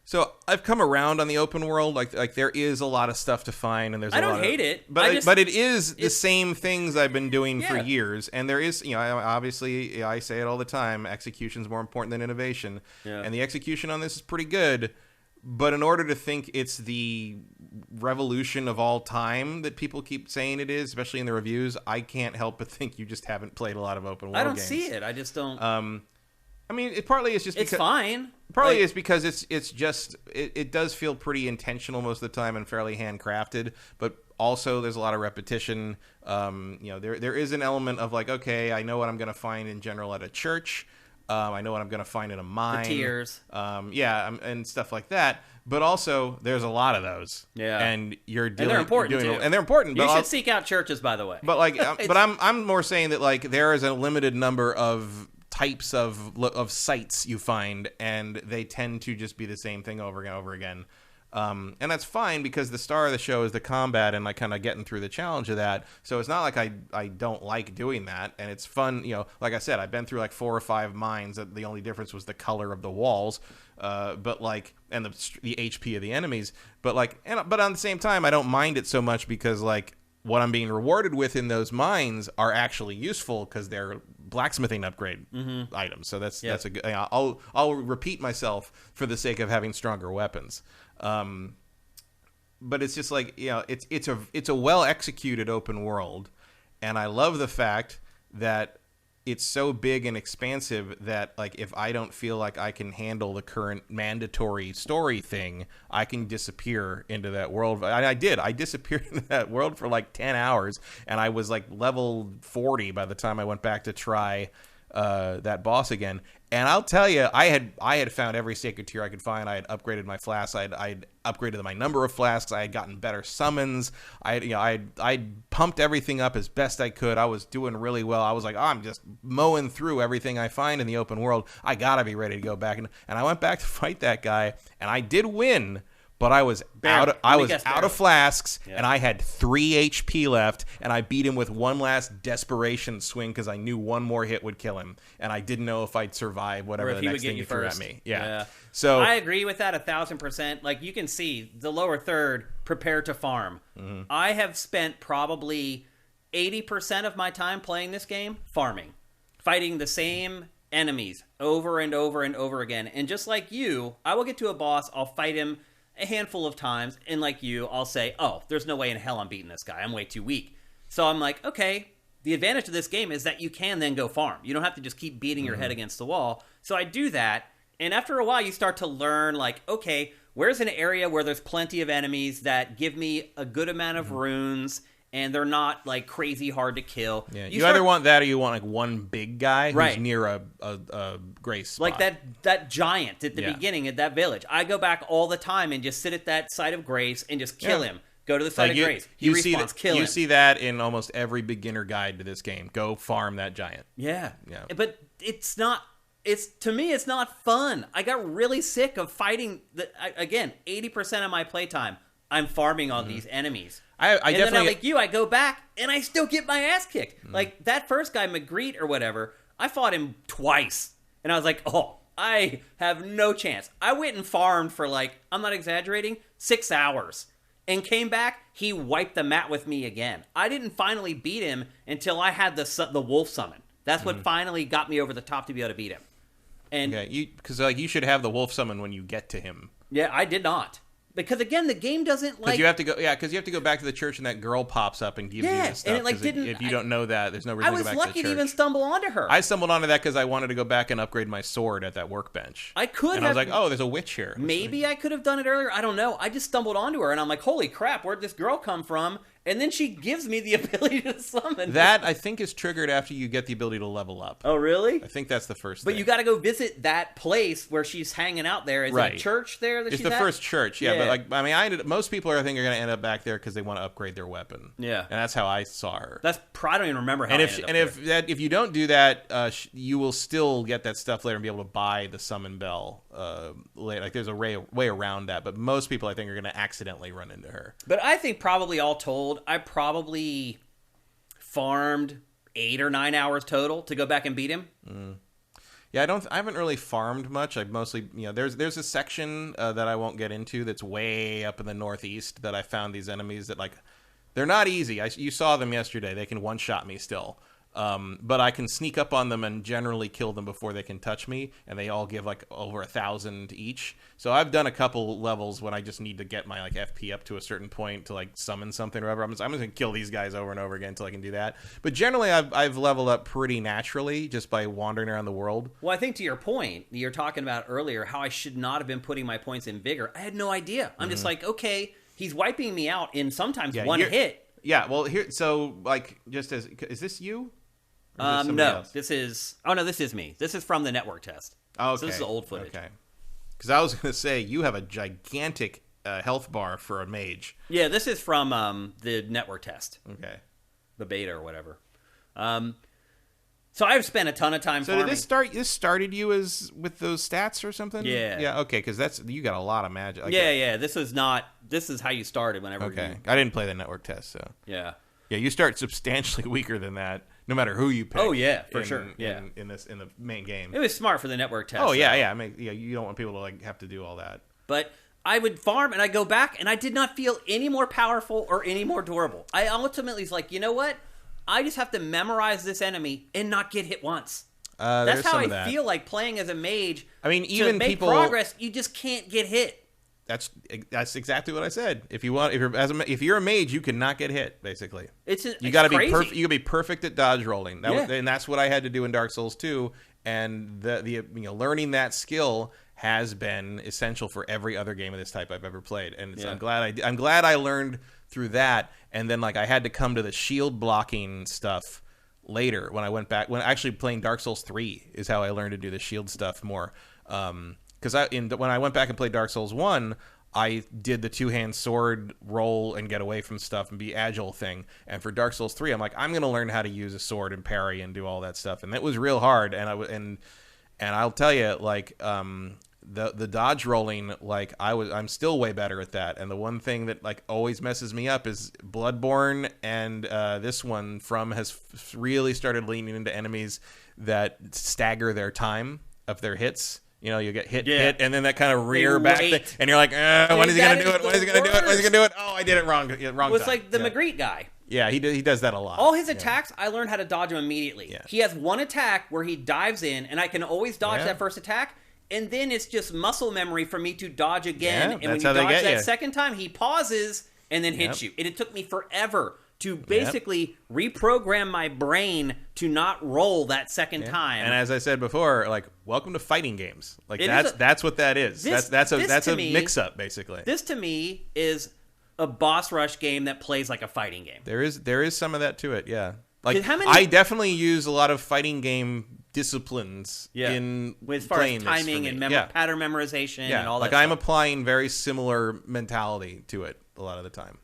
So I've come around on the open world. Like there is a lot of stuff to find, and there's I don't hate it, but it is the same things I've been doing for years. And there is, you know, obviously I say it all the time: execution's more important than innovation. Yeah. And the execution on this is pretty good. But in order to think it's the revolution of all time that people keep saying it is, especially in the reviews, I can't help but think you just haven't played a lot of open world games. I don't see it. I just don't. I mean, it partly is just because it's fine. Partly is because it's just it does feel pretty intentional most of the time and fairly handcrafted, but also there's a lot of repetition. You know, there is an element of like, okay, I know what I'm going to find in general at a church. I know what I'm going to find in a mine. The tears. And stuff like that. But also, there's a lot of those. Yeah. And you're doing, and they're important, too. And they're important. You should seek out churches, by the way. But like, but I'm more saying that like there is a limited number of types of sites you find, and they tend to just be the same thing over and over again. And that's fine because the star of the show is the combat and like kind of getting through the challenge of that. So it's not like I don't like doing that, and it's fun. Like I said, I've been through like 4 or 5 mines. That the only difference was the color of the walls, but like and the HP of the enemies. But like, but on the same time, I don't mind it so much because like what I'm being rewarded with in those mines are actually useful because they're blacksmithing upgrade items. So that's a good. I'll repeat myself for the sake of having stronger weapons. But it's just like it's a well executed open world, and I love the fact that it's so big and expansive that like if I don't feel like I can handle the current mandatory story thing, I can disappear into that world. I disappeared into that world for like 10 hours, and I was like level 40 by the time I went back to try that boss again. And I'll tell you, I had found every sacred tier I could find. I had upgraded my flasks. I'd upgraded my number of flasks. I had gotten better summons. I'd pumped everything up as best I could. I was doing really well. I was like, I'm just mowing through everything I find in the open world. I gotta be ready to go back. And I went back to fight that guy, and I did win. But I was out of flasks, and I had 3 HP left, and I beat him with one last desperation swing because I knew one more hit would kill him, and I didn't know if I'd survive whatever the next thing he threw at me. Yeah. So I agree with that 1,000%. Like you can see, the lower third, prepare to farm. Mm-hmm. I have spent probably 80% of my time playing this game farming, fighting the same enemies over and over and over again. And just like you, I will get to a boss, I'll fight him a handful of times, and like you, I'll say, oh, there's no way in hell I'm beating this guy. I'm way too weak. So I'm like, okay, the advantage of this game is that you can then go farm. You don't have to just keep beating your head against the wall. So I do that, and after a while, you start to learn, like, okay, where's an area where there's plenty of enemies that give me a good amount of runes, and they're not, like, crazy hard to kill. Yeah, you either want that or you want, like, one big guy who's near a grace spot. Like that giant at the beginning of that village. I go back all the time and just sit at that site of grace and just kill him. Go to the site of grace. He respawns, kill him. You see that in almost every beginner guide to this game. Go farm that giant. Yeah. But it's not... to me, it's not fun. I got really sick of fighting... Again, 80% of my playtime, I'm farming on these enemies. I definitely like you, I go back and I still get my ass kicked. Like that first guy, Magritte or whatever, I fought him twice, and I was like, oh, I have no chance. I went and farmed for like, I'm not exaggerating, 6 hours, and came back. He wiped the mat with me again. I didn't finally beat him until I had the wolf summon. That's what finally got me over the top to be able to beat him. And because you should have the wolf summon when you get to him. Yeah, I did not. Because again, the game doesn't like. Because you have to go back to the church, and that girl pops up and gives you this stuff. And it if you don't know that, there's no reason to go back to the church. I was lucky to even stumble onto her. I stumbled onto that because I wanted to go back and upgrade my sword at that workbench. I was like, oh, there's a witch here. Maybe I could have done it earlier. I don't know. I just stumbled onto her, and I'm like, holy crap, where'd this girl come from? And then she gives me the ability to summon. That, I think, is triggered after you get the ability to level up. Oh, really? I think that's the first thing. But you got to go visit that place where she's hanging out there. Is it a church there that it's she's the at? First church, yeah. But like, I mean, most people I think are going to end up back there because they want to upgrade their weapon. Yeah. And that's how I saw her. I don't even remember how if you don't do that, you will still get that stuff later and be able to buy the summon bell later. Like, there's a way around that. But most people, I think, are going to accidentally run into her. But I think probably all told, I probably farmed 8 or 9 hours total to go back and beat him. Yeah, I haven't really farmed much. I've mostly, there's a section that I won't get into that's way up in the northeast that I found these enemies that, like, they're not easy. You saw them yesterday. They can one-shot me still. But I can sneak up on them and generally kill them before they can touch me, and they all give like over 1,000 each. So I've done a couple levels when I just need to get my like FP up to a certain point to like summon something or whatever. I'm just gonna kill these guys over and over again until I can do that. But generally, I've leveled up pretty naturally just by wandering around the world. Well, I think to your point, you're talking about earlier how I should not have been putting my points in vigor. I had no idea. I'm just like, okay, he's wiping me out in sometimes one hit. Yeah. Well, so like, is this you? No, this is me. This is from the network test. Oh, okay. So this is old footage. Okay. Because I was going to say, you have a gigantic health bar for a mage. Yeah, this is from the network test. Okay. The beta or whatever. So I've spent a ton of time farming. So did this started you as with those stats or something? Yeah. Yeah, okay, because you got a lot of magic. Yeah. This is how you started whenever Okay. I didn't play the network test, so. Yeah. Yeah, you start substantially weaker than that, no matter who you pick. Oh yeah, for sure. Yeah. In the main game. It was smart for the network test. Oh yeah. I mean, you don't want people to like have to do all that. But I would farm and I go back and I did not feel any more powerful or any more durable. I ultimately was like, you know what? I just have to memorize this enemy and not get hit once. That's how I feel like playing as a mage. I mean, even to make people progress, you just can't get hit. That's exactly what I said. If you're a mage, you cannot get hit. Basically, you got to be perfect. You got to be perfect at dodge rolling. And that's what I had to do in Dark Souls 2. And the learning that skill has been essential for every other game of this type I've ever played. And I'm glad I learned through that. And then I had to come to the shield blocking stuff later when I went back. When actually playing Dark Souls 3 is how I learned to do the shield stuff more. Because when I went back and played Dark Souls 1, I did the two-hand sword roll and get away from stuff and be agile thing. And for Dark Souls 3, I'm like, I'm going to learn how to use a sword and parry and do all that stuff. And it was real hard. And I'll tell you, the dodge rolling, I'm still way better at that. And the one thing that always messes me up is Bloodborne, and this one has really started leaning into enemies that stagger their time of their hits. You get hit, and then that kind of rear back thing, and you're like, when is he going to do it? When is he going to do it? When is he going to do it? Oh, I did it wrong. Wrong. It's like the Magritte guy. Yeah, he does that a lot. All his attacks, I learned how to dodge them immediately. Yeah. He has one attack where he dives in, and I can always dodge that first attack, and then it's just muscle memory for me to dodge again. And when you dodge that second time, he pauses and then hits you. And it took me forever to basically reprogram my brain to not roll that second time. And as I said before, welcome to fighting games. That's what that is. That's a mix-up, basically. This to me is a boss rush game that plays like a fighting game. There is some of that to it, yeah. I definitely use a lot of fighting game disciplines in as far as timing and pattern memorization and all that I'm applying very similar mentality to it a lot of the time.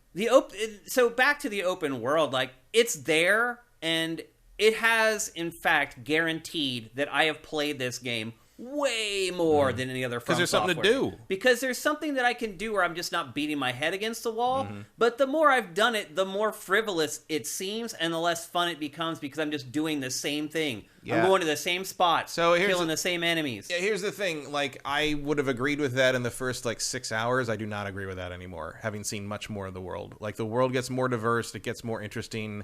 So back to the open world, it's there, and it has in fact guaranteed that I have played this game way more than any other From Because there's something to do. Because there's something that I can do where I'm just not beating my head against the wall. But the more I've done it, the more frivolous it seems and the less fun it becomes because I'm just doing the same thing. Yeah. I'm going to the same spot, killing the same enemies. Yeah, here's the thing. I would have agreed with that in the first 6 hours. I do not agree with that anymore, having seen much more of the world. The world gets more diverse. It gets more interesting.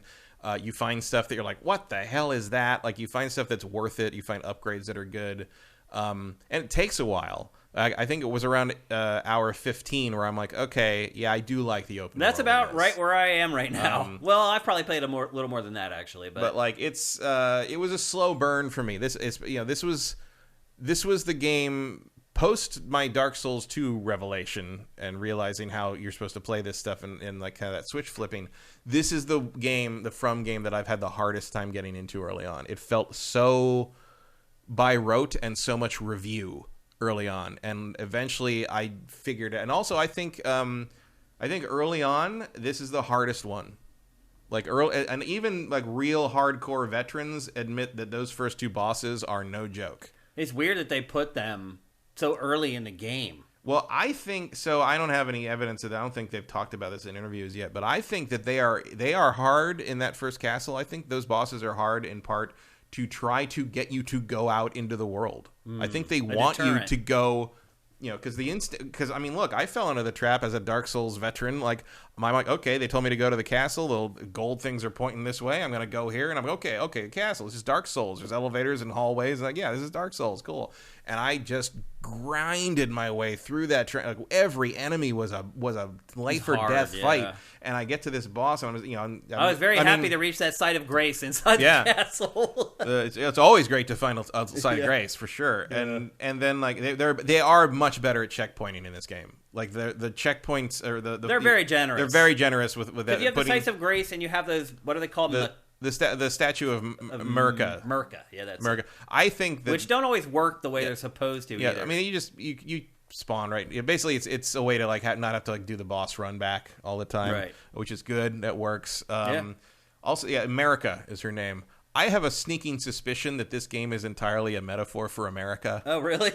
You find stuff that you're like, what the hell is that? You find stuff that's worth it. You find upgrades that are good. And it takes a while. I think it was around hour 15 where I'm like, okay, yeah, I do like the open world. That's about right where I am right now. Well, I've probably played little more than that actually, but it was a slow burn for me. This was the game post my Dark Souls 2 revelation and realizing how you're supposed to play this stuff and kind of that switch flipping. This is the From game that I've had the hardest time getting into early on. It felt so by rote and so much review early on, and eventually I figured it. And also I think early on this is the hardest one. And even real hardcore veterans admit that those first two bosses are no joke. It's weird that they put them so early in the game. Well, I think so. I don't have any evidence of that. I don't think they've talked about this in interviews yet, but I think that they are hard in that first castle. I think those bosses are hard in part to try to get you to go out into the world. I think they want you to go, because I mean, look, I fell into the trap as a Dark Souls veteran. I'm like, okay, they told me to go to the castle. The gold things are pointing this way. I'm going to go here. And I'm like, okay, castle. This is Dark Souls. There's elevators and hallways. And yeah, this is Dark Souls. Cool. And I just grinded my way through that. Every enemy was a life or death fight. And I get to this boss, and I was very happy to reach that site of grace inside the castle. It's always great to find a site of grace for sure. Yeah. And then they are much better at checkpointing in this game. The checkpoints or they're very generous. They're very generous with that. You have the sites of grace, and you have those. What are they called? The statue of Mirka. Mirka, yeah, that's Mirka. I think that, which don't always work the way they're supposed to. Yeah, either. I mean, you spawn right. Basically, it's a way to like not have to like do the boss run back all the time, right? Which is good. That works. Also, America is her name. I have a sneaking suspicion that this game is entirely a metaphor for America. Oh, really?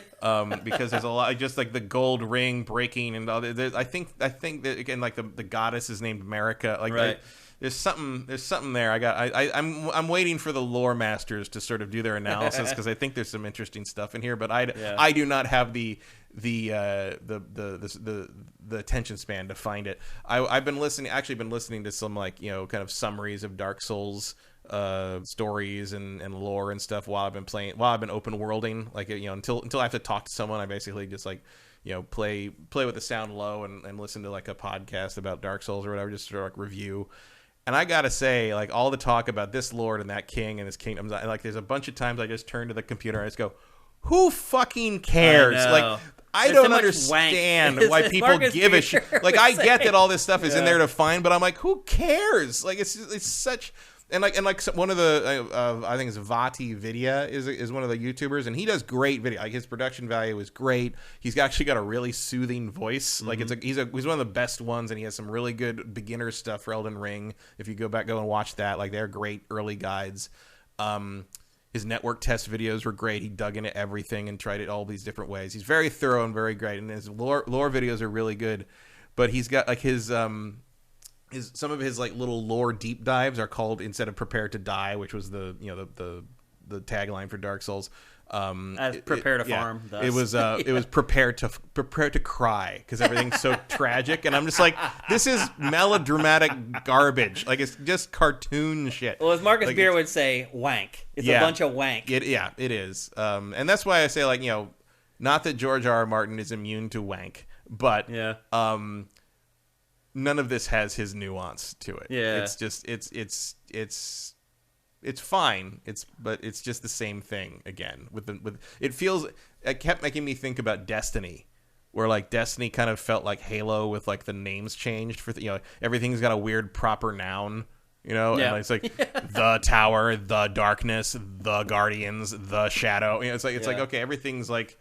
Because there's a lot, just like the gold ring breaking and all. I think that again, like the goddess is named America. Like, right. There's something there. I'm waiting for the lore masters to sort of do their analysis because I think there's some interesting stuff in here. But I do not have the attention span to find it. I've been listening to some like kind of summaries of Dark Souls stories and lore and stuff while I've been open worlding, like until I have to talk to someone. I basically just like play with the sound low and listen to like a podcast about Dark Souls or whatever, just sort of like review. And I gotta say, like, all the talk about this lord and that king and his kingdoms, like, there's a bunch of times I just turn to the computer and I just go, who fucking cares? I don't understand why people give a shit. Like, I get that all this stuff is in there to find, but I'm like, who cares? Like, it's such... And like one of the I think it's Vati Vidya is one of the YouTubers, and he does great video. Like, his production value is great. He's actually got a really soothing voice. Like, he's one of the best ones, and he has some really good beginner stuff for Elden Ring. If you go and watch that, like, they're great early guides. His network test videos were great. He dug into everything and tried it all these different ways. He's very thorough and very great, and his lore videos are really good. But he's got like some of his like little lore deep dives are called, instead of Prepare to Die, which was the tagline for Dark Souls, as Prepare to Farm. It was prepare to cry, because everything's so tragic, and I'm just like, this is melodramatic garbage. Like, it's just cartoon shit. Well, as Marcus Beer would say, wank. It's a bunch of wank. It is. And that's why I say, like, not that George R. R. Martin is immune to wank, but none of this has his nuance to it. Yeah, it's just it's fine. But it's just the same thing again. It kept making me think about Destiny, where like Destiny kind of felt like Halo with like the names changed for everything's got a weird proper noun. And it's like the Tower, the Darkness, the Guardians, the Shadow. It's like okay, everything's like.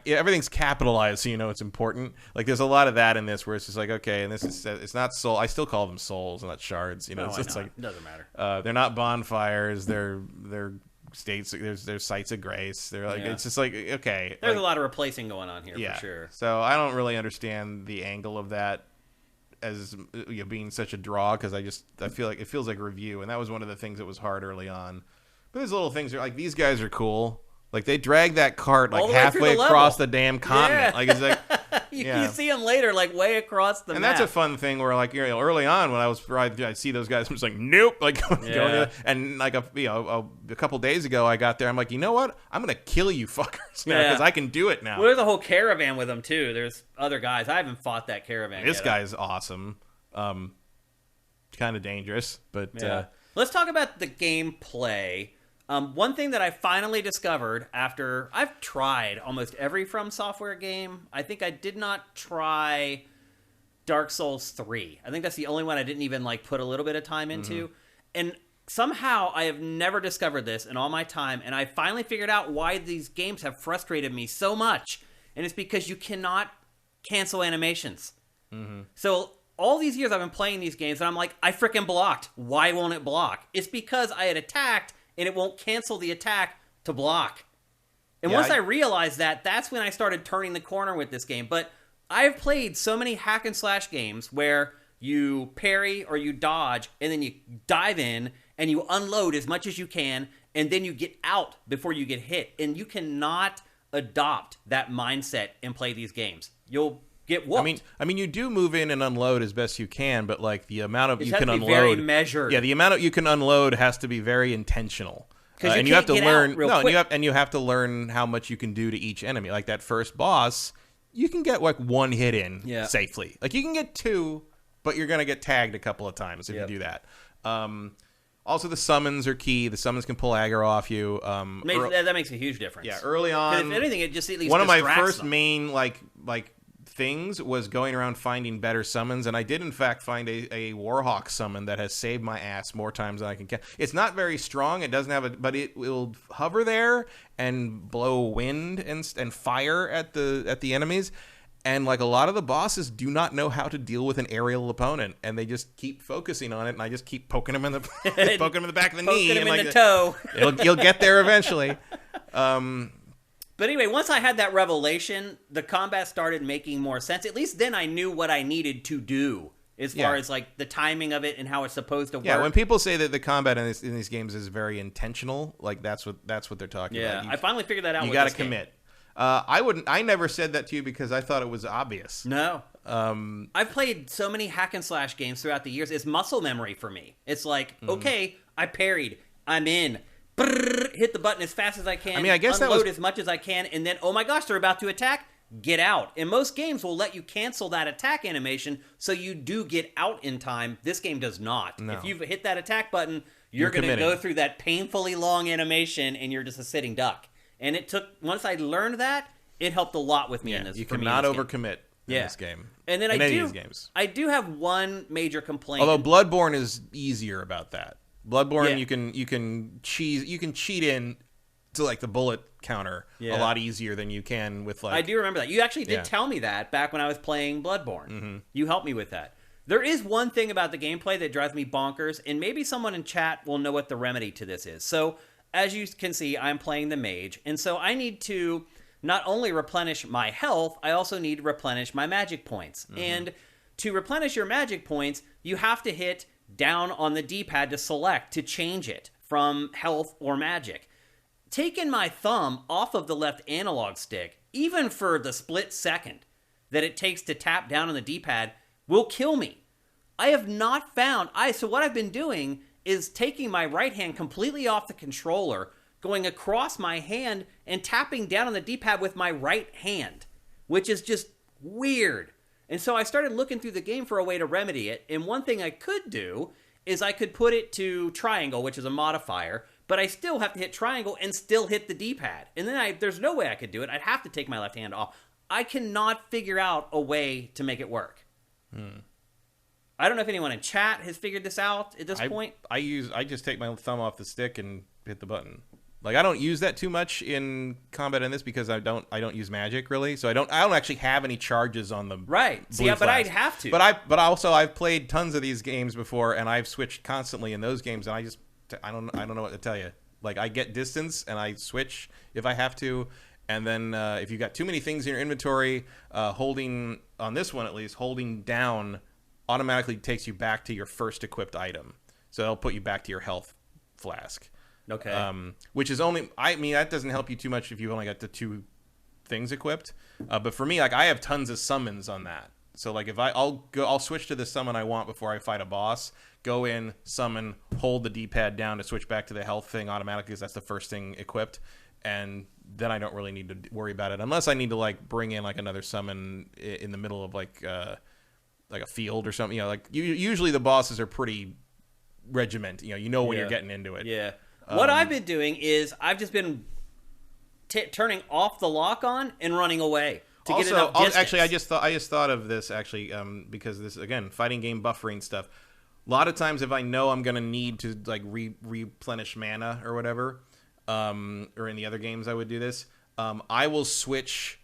Everything's capitalized, so it's important. Like, there's a lot of that in this where it's just like, okay, and it's not soul. I still call them souls, not shards. It's like, it doesn't matter. They're not bonfires. They're states. There's sites of grace. They're like, it's just like, okay. There's a lot of replacing going on here for sure. So I don't really understand the angle of that as being such a draw, because I feel like it feels like review, and that was one of the things that was hard early on. But there's little things like, these guys are cool. Like, they drag that cart like halfway across the damn continent. Yeah. Like, it's like you see them later, like way across the map. And that's a fun thing where, like, early on when I'd see those guys, I'm just like, nope. Like, and like a couple days ago, I got there. I'm like, you know what? I'm gonna kill you fuckers because I can do it now. Well, there's a whole caravan with them too. There's other guys. I haven't fought that caravan. This guy's awesome. Kind of dangerous, but let's talk about the gameplay. One thing that I finally discovered after I've tried almost every From Software game, I think I did not try Dark Souls 3. I think that's the only one I didn't even like put a little bit of time into. And somehow I have never discovered this in all my time, and I finally figured out why these games have frustrated me so much. And it's because you cannot cancel animations. So all these years I've been playing these games, and I'm like, I freaking blocked. Why won't it block? It's because I had attacked, and it won't cancel the attack to block. And once I realized that, that's when I started turning the corner with this game. But I've played so many hack and slash games where you parry or you dodge, and then you dive in, and you unload as much as you can, and then you get out before you get hit. And you cannot adopt that mindset and play these games. You'll get whooped. I mean, you do move in and unload as best you can, but like the amount of you can unload, very measured. Yeah, the amount you can unload has to be very intentional. And you have to learn. You have to learn how much you can do to each enemy. Like that first boss, you can get like one hit in safely. Like you can get two, but you're gonna get tagged a couple of times if you do that. Also, the summons are key. The summons can pull aggro off you. That makes a huge difference. Yeah, early on. If anything, it just at least one of my first them. main like things was going around finding better summons, and I did in fact find a Warhawk summon that has saved my ass more times than I can count. It's not very strong. It doesn't have but it will hover there and blow wind and fire at the enemies. And like a lot of the bosses do not know how to deal with an aerial opponent, and they just keep focusing on it, and I just keep poking them in the poking them in the back of the knee, poking him and in the toe. You'll get there eventually. But anyway, once I had that revelation, the combat started making more sense. At least then I knew what I needed to do as far as like the timing of it and how it's supposed to work. Yeah, when people say that the combat in these games is very intentional, like that's what they're talking about. Yeah, I finally figured that out. You got to commit. I never said that to you because I thought it was obvious. No. I've played so many hack and slash games throughout the years. It's muscle memory for me. It's like, okay, I parried. I'm in. Brrr, hit the button as fast as I can. I mean, I guess unload as much as I can, and then, oh my gosh, they're about to attack. Get out. And most games will let you cancel that attack animation so you do get out in time. This game does not. No. If you've hit that attack button, you're going to go through that painfully long animation, and you're just a sitting duck. And it took, once I learned that, it helped a lot with me in this. You cannot overcommit in this game. And then I do have one major complaint. Although Bloodborne is easier about that. Bloodborne, you can cheat in to like the bullet counter a lot easier than you can with like. I do remember that. You actually did tell me that back when I was playing Bloodborne. Mm-hmm. You helped me with that. There is one thing about the gameplay that drives me bonkers, and maybe someone in chat will know what the remedy to this is. So, as you can see, I'm playing the mage, and so I need to not only replenish my health, I also need to replenish my magic points. Mm-hmm. And to replenish your magic points, you have to hit down on the D-pad to select, to change it from health or magic. Taking my thumb off of the left analog stick, even for the split second that it takes to tap down on the D-pad, will kill me. I have not found... So what I've been doing is taking my right hand completely off the controller, going across my hand, and tapping down on the D-pad with my right hand, which is just weird. And so I started looking through the game for a way to remedy it, and one thing I could do is I could put it to triangle, which is a modifier, but I still have to hit triangle and still hit the D-pad. And then there's no way I could do it. I'd have to take my left hand off. I cannot figure out a way to make it work. I don't know if anyone in chat has figured this out at this point. I just take my thumb off the stick and hit the button. Like I don't use that too much in combat in this because I don't use magic really, so I don't actually have any charges on the but I'd have to. But also I've played tons of these games before, and I've switched constantly in those games, and I don't know what to tell you. Like I get distance and I switch if I have to, and then if you've got too many things in your inventory, holding on this one at least, holding down automatically takes you back to your first equipped item, so it'll put you back to your health flask. Okay. Which is only, I mean, that doesn't help you too much if you've only got the 2 things equipped. But for me, like I have tons of summons on that. So like if I'll switch to the summon I want before I fight a boss, go in, summon, hold the D-pad down to switch back to the health thing automatically because that's the first thing equipped. And then I don't really need to worry about it unless I need to like bring in like another summon in the middle of like a field or something. You know, like usually the bosses are pretty regiment. You know when you're getting into it. Yeah. What I've been doing is I've just been turning off the lock on and running away to get enough distance. Actually, I just thought of this actually because this again fighting game buffering stuff. A lot of times, if I know I'm gonna need to like replenish mana or whatever, or in the other games I would do this, I will switch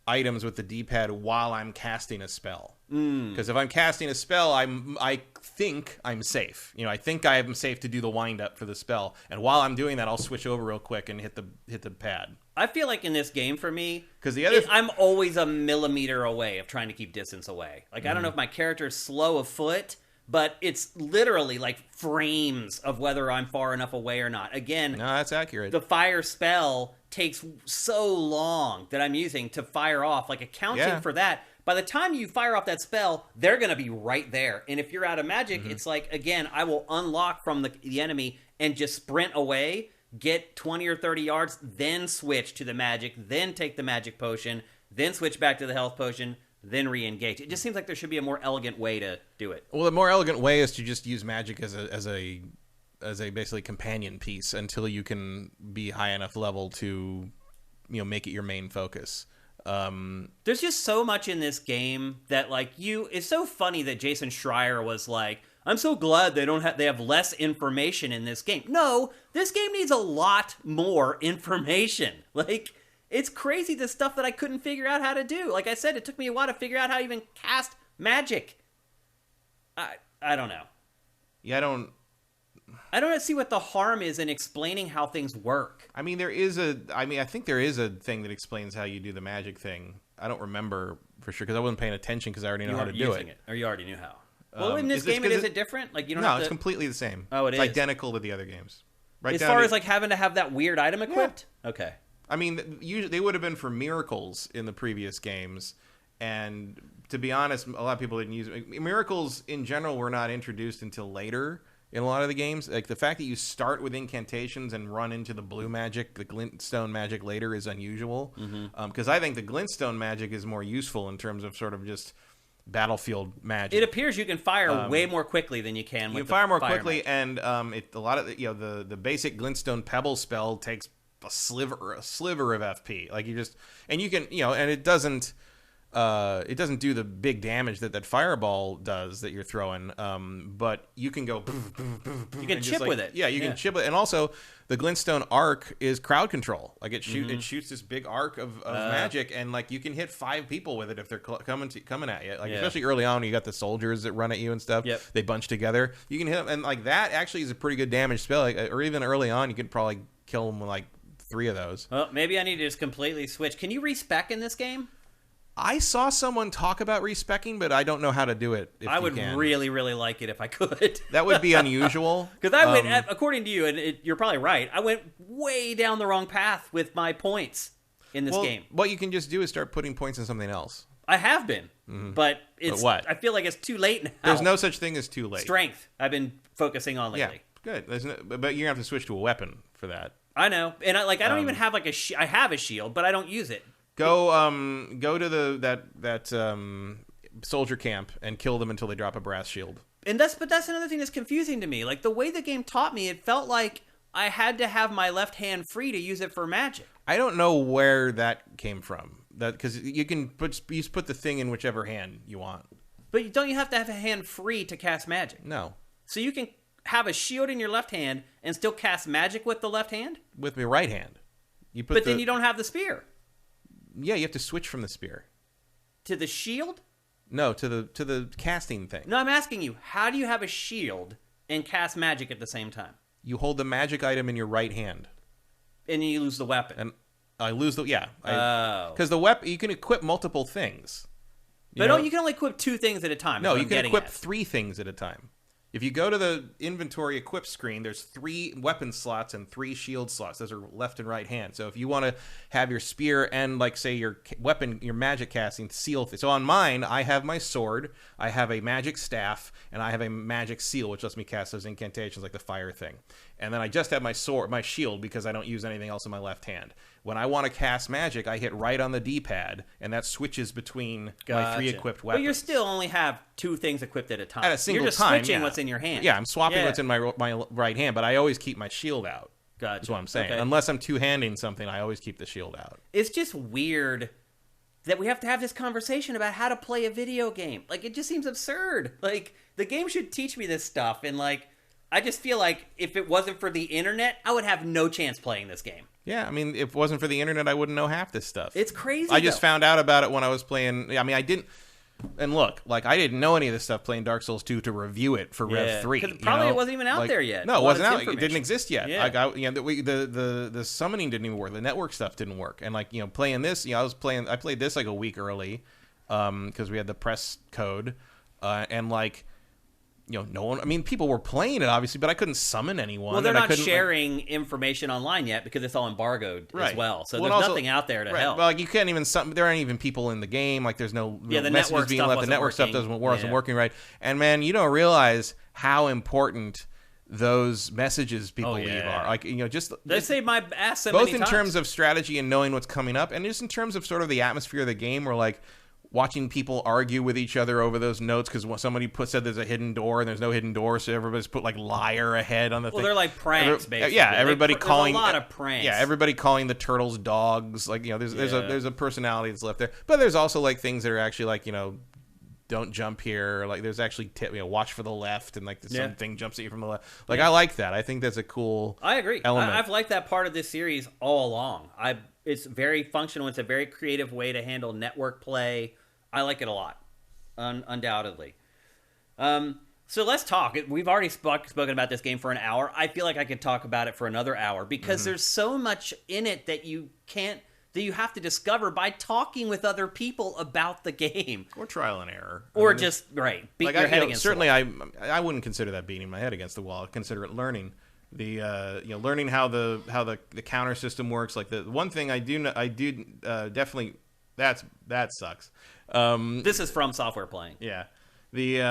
items with the D-pad while I'm casting a spell. Because if I'm casting a spell, I think I'm safe. I think I am safe to do the wind up for the spell. And while I'm doing that, I'll switch over real quick and hit the pad. I feel like in this game for me, because I'm always a millimeter away of trying to keep distance away. Like I don't know if my character is slow of foot, but it's literally like frames of whether I'm far enough away or not. Again, no, that's accurate. The fire spell takes so long that I'm using to fire off, like accounting for that. By the time you fire off that spell, they're going to be right there. And if you're out of magic, it's like, again, I will unlock from the enemy and just sprint away, get 20 or 30 yards, then switch to the magic, then take the magic potion, then switch back to the health potion, then re-engage. It just seems like there should be a more elegant way to do it. Well, the more elegant way is to just use magic as a basically companion piece until you can be high enough level to make it your main focus. There's just so much in this game that like it's so funny that Jason Schreier was like, I'm so glad they have less information in this game. No, this game needs a lot more information. Like, it's crazy the stuff that I couldn't figure out how to do. Like I said, it took me a while to figure out how to even cast magic. I don't know. Yeah, I don't see what the harm is in explaining how things work. I mean, I think there is a thing that explains how you do the magic thing. I don't remember for sure because I wasn't paying attention because I already know how to do it. Or you already knew how. Well, in this game, is it different? Like you don't. No, have to... it's completely the same. Oh, it's identical to the other games. Right. As far as like having to have that weird item equipped. Yeah. Okay. I mean, usually they would have been for miracles in the previous games, and to be honest, a lot of people didn't use it. Miracles in general were not introduced until later in a lot of the games. Like the fact that you start with incantations and run into the blue magic, the glintstone magic later is unusual. Because I think the glintstone magic is more useful in terms of sort of just battlefield magic. It appears you can fire way more quickly than you can. You can fire more quickly, and a lot of the basic glintstone pebble spell takes a sliver of FP. Like you can and it doesn't do the big damage that fireball does that you're throwing. But you can go. You can chip with it. Yeah, you can chip it, and also the glintstone arc is crowd control. Like it shoots this big arc of magic, and like you can hit 5 people with it if they're coming at you. Like especially early on, you got the soldiers that run at you and stuff. Yep. They bunch together. You can hit them, and like that actually is a pretty good damage spell. Like, or even early on, you could probably kill them with like 3 of those. Well, maybe I need to just completely switch. Can you respec in this game? I saw someone talk about respecking, but I don't know how to do it. I would really, really like it if I could. That would be unusual. Because I went, according to you, and you're probably right, I went way down the wrong path with my points in this game. What you can just do is start putting points in something else. I have been, but it's. But what? I feel like it's too late now. There's no such thing as too late. Strength. I've been focusing on lately. Yeah, good. But you're gonna have to switch to a weapon for that. I know, and I don't even have like I have a shield, but I don't use it. Go to that soldier camp and kill them until they drop a brass shield. And that's another thing that's confusing to me. Like the way the game taught me, it felt like I had to have my left hand free to use it for magic. I don't know where that came from. That because you can put the thing in whichever hand you want. But don't you have to have a hand free to cast magic? No. So you can have a shield in your left hand and still cast magic with the left hand? With your right hand. Then you don't have the spear. Yeah, you have to switch from the spear. To the shield? No, to the casting thing. No, I'm asking you, how do you have a shield and cast magic at the same time? You hold the magic item in your right hand. And you lose the weapon. And I lose the... Yeah. Oh. Because the weapon... You can equip multiple things. You can only equip 2 things at a time. No, you can equip 3 things at a time. If you go to the inventory equip screen, there's 3 weapon slots and 3 shield slots. Those are left and right hand. So if you want to have your spear and, like, say, your weapon, your magic casting seal. So on mine, I have my sword, I have a magic staff, and I have a magic seal, which lets me cast those incantations like the fire thing. And then I just have my sword, my shield, because I don't use anything else in my left hand. When I want to cast magic, I hit right on the D-pad, and that switches between my 3 equipped weapons. But you still only have 2 things equipped at a time. At a single time, You're just switching what's in your hand. Yeah, I'm swapping what's in my right hand, but I always keep my shield out. Gotcha. That's what I'm saying. Okay. Unless I'm two-handing something, I always keep the shield out. It's just weird that we have to have this conversation about how to play a video game. Like, it just seems absurd. Like, the game should teach me this stuff, and, like, I just feel like if it wasn't for the internet, I would have no chance playing this game. Yeah, I mean, if it wasn't for the internet, I wouldn't know half this stuff. It's crazy. I just found out about it when I was playing. I mean, I didn't. And look, like I didn't know any of this stuff playing Dark Souls 2 to review it for Rev 3. Probably it wasn't even out there yet. No, it wasn't out. It didn't exist yet. Yeah. The summoning didn't even work. The network stuff didn't work. And like playing this, I played this like a week early, because we had the press code, and like. No one. I mean, people were playing it obviously, but I couldn't summon anyone. Well, they're not sharing information online yet because it's all embargoed as well. So there's nothing out there to help. Well, like you can't even. There aren't even people in the game. Like there's no the messages being left. The network stuff wasn't working right. And man, you don't realize how important those messages people leave are. Like just they saved my ass so both many in times. Terms of strategy and knowing what's coming up, and just in terms of sort of the atmosphere of the game. Where like. watching people argue with each other over those notes because somebody said there's a hidden door and there's no hidden door, so everybody's put like liar ahead on the thing. Well, they're like pranks, basically. Yeah, everybody calling there's a lot of pranks. Yeah, everybody calling the turtles dogs. Like, you know, there's a personality that's left there, but there's also like things that are actually like, you know, don't jump here. Like there's actually watch for the left, and like something jumps at you from the left. Like I like that. I think that's a cool. I agree. Element. I've liked that part of this series all along. It's very functional. It's a very creative way to handle network play. I like it a lot, undoubtedly. So let's talk. We've already spoken about this game for an hour. I feel like I could talk about it for another hour because there's so much in it that you have to discover by talking with other people about the game, or trial and error, or just beat your head against certainly the wall. I wouldn't consider that beating my head against the wall. I consider it learning. Learning how the counter system works. Like the one thing I do definitely that sucks. This is From Software playing. Yeah. The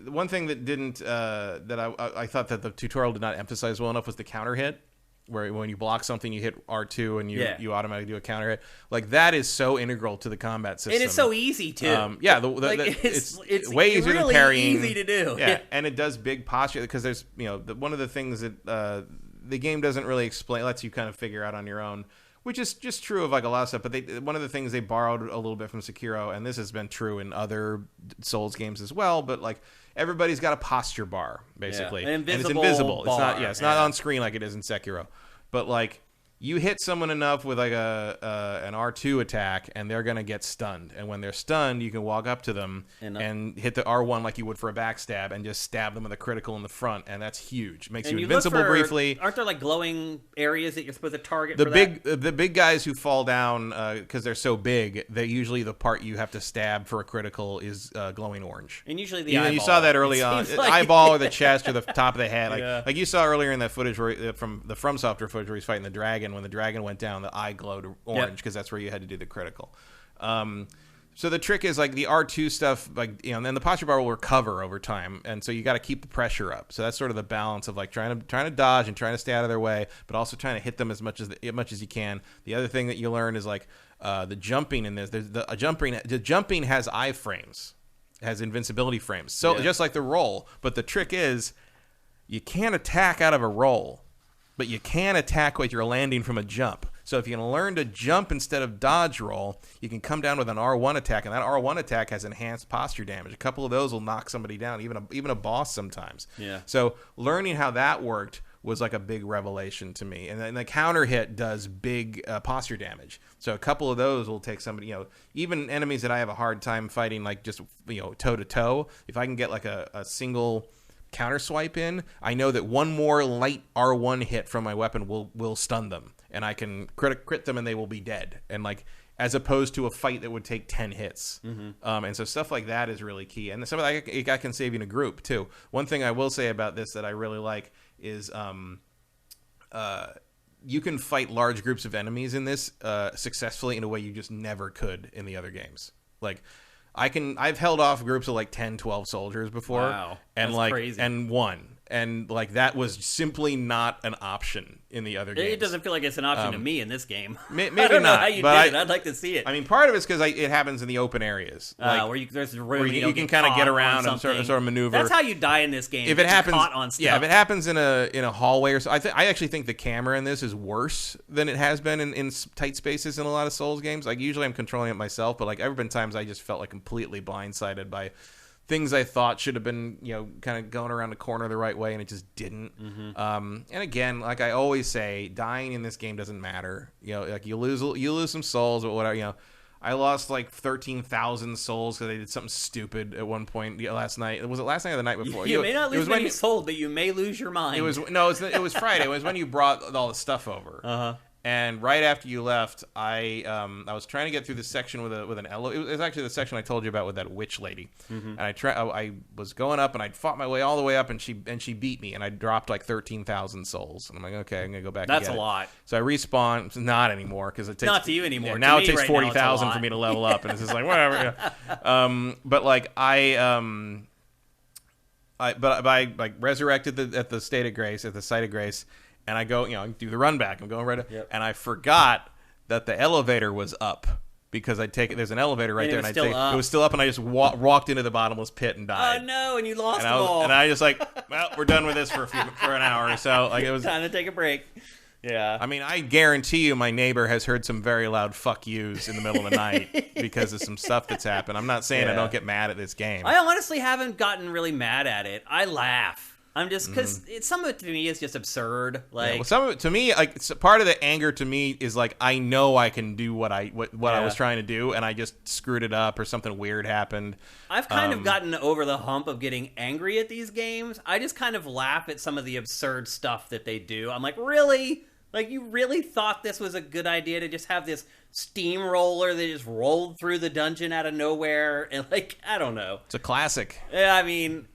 one thing that didn't that I thought that the tutorial did not emphasize well enough was the counter hit, where when you block something you hit R2 and you automatically do a counter hit. Like that is so integral to the combat system. And it's so easy too. It's way easier really than parrying. Easy to do. Yeah, and it does big posture because there's one of the things that the game doesn't really explain, lets you kind of figure out on your own. Which is just true of like a lot of stuff, but one of the things they borrowed a little bit from Sekiro, and this has been true in other Souls games as well, but like everybody's got a posture bar basically, and it's invisible. Bar. It's not on screen like it is in Sekiro, but like you hit someone enough with like an R2 attack, and they're gonna get stunned. And when they're stunned, you can walk up to them and hit the R1 like you would for a backstab, and just stab them with a critical in the front, and that's huge. Makes you invincible briefly. Aren't there like glowing areas that you're supposed to target? The big guys who fall down because they're so big, they usually the part you have to stab for a critical is glowing orange. And usually the eyeball. You saw that early on, eyeball or the chest or the top of the head. Like you saw earlier in that footage from Software footage where he's fighting the dragon. When the dragon went down, the eye glowed orange because that's where you had to do the critical. So the trick is like the R2 stuff, like and then the posture bar will recover over time, and so you got to keep the pressure up. So that's sort of the balance of like trying to dodge and trying to stay out of their way, but also trying to hit them as much as you can. The other thing that you learn is like the jumping in this. The jumping has iframes, has invincibility frames. So just like the roll, but the trick is you can't attack out of a roll. But you can attack with your landing from a jump. So if you can learn to jump instead of dodge roll, you can come down with an R1 attack, and that R1 attack has enhanced posture damage. A couple of those will knock somebody down, even a boss sometimes. Yeah. So learning how that worked was like a big revelation to me. And then the counter hit does big posture damage. So a couple of those will take somebody, even enemies that I have a hard time fighting, like just toe to toe. If I can get like a single counter swipe in, I know that one more light R1 hit from my weapon will stun them, and I can crit them and they will be dead. And like as opposed to a fight that would take 10 hits. And so stuff like that is really key. And some of that I can save you in a group too. One thing I will say about this that I really like is you can fight large groups of enemies in this successfully in a way you just never could in the other games. Like I've held off groups of like 10, 12 soldiers before. Wow. That's crazy. And won. And like that was simply not an option in the other games. It doesn't feel like it's an option to me in this game. Maybe I don't not, know how you did it. I'd like to see it. I mean, part of it's because it happens in the open areas, where there's room where you can kind of get around and sort of maneuver. That's how you die in this game. If it happens, caught on stuff. If it happens in a hallway or so, I actually think the camera in this is worse than it has been in tight spaces in a lot of Souls games. Like usually I'm controlling it myself, but like there have been times I just felt like completely blindsided by things I thought should have been, kind of going around the corner the right way, and it just didn't. And again, like I always say, dying in this game doesn't matter. Like you lose some souls, but whatever. I lost like 13,000 souls because I did something stupid at one point last night. Was it last night or the night before? You may not lose many souls, but you may lose your mind. It was Friday. It was when you brought all the stuff over. And right after you left, I was trying to get through this section with an elevator. It was actually the section I told you about with that witch lady. And I was going up, and I fought my way all the way up, and she beat me, and I dropped like 13,000 souls. And I'm like, okay, I'm gonna go back. That's a lot. So I respawn. Not anymore because it takes not to you anymore. Yeah, now it takes 40,000 for me to level up, and it's just like whatever. But like I resurrected at the state of grace, at the site of grace. And I go, do the run back. I'm going right up. And I forgot that the elevator was up. because there's an elevator right there, and it was still up, and I just walked into the bottomless pit and died. Oh no, and you lost them all. And I just like, well, we're done with this for an hour or so. Like, it was time to take a break. Yeah. I mean, I guarantee you my neighbor has heard some very loud fuck yous in the middle of the night because of some stuff that's happened. I'm not saying I don't get mad at this game. I honestly haven't gotten really mad at it. I laugh. I'm just, because some of it to me is just absurd. Like, well, some of it to me, like, part of the anger to me is like, I know I can do what I was trying to do, and I just screwed it up, or something weird happened. I've kind of gotten over the hump of getting angry at these games. I just kind of laugh at some of the absurd stuff that they do. I'm like, really? Like, you really thought this was a good idea to just have this steamroller that just rolled through the dungeon out of nowhere? And, like, I don't know. It's a classic. Yeah, I mean,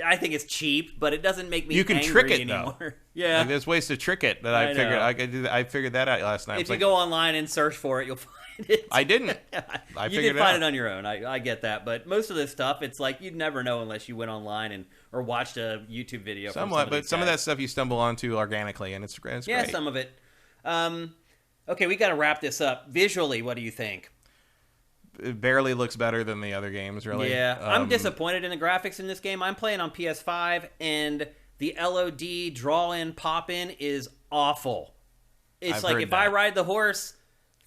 I think it's cheap, but it doesn't make me angry trick it anymore. Though. Yeah, like, there's ways to trick it that I figured that out last night. If you go online and search for it, you'll find it. I didn't. You can find it on your own. I get that, but most of this stuff, it's like you'd never know unless you went online or watched a YouTube video. Somewhat, but some of that stuff you stumble onto organically, and it's great. Yeah, some of it. Okay, we got to wrap this up. Visually, what do you think? It barely looks better than the other games, really. Yeah, I'm disappointed in the graphics in this game. I'm playing on PS5, and the LOD draw-in, pop-in is awful. It's like if I ride the horse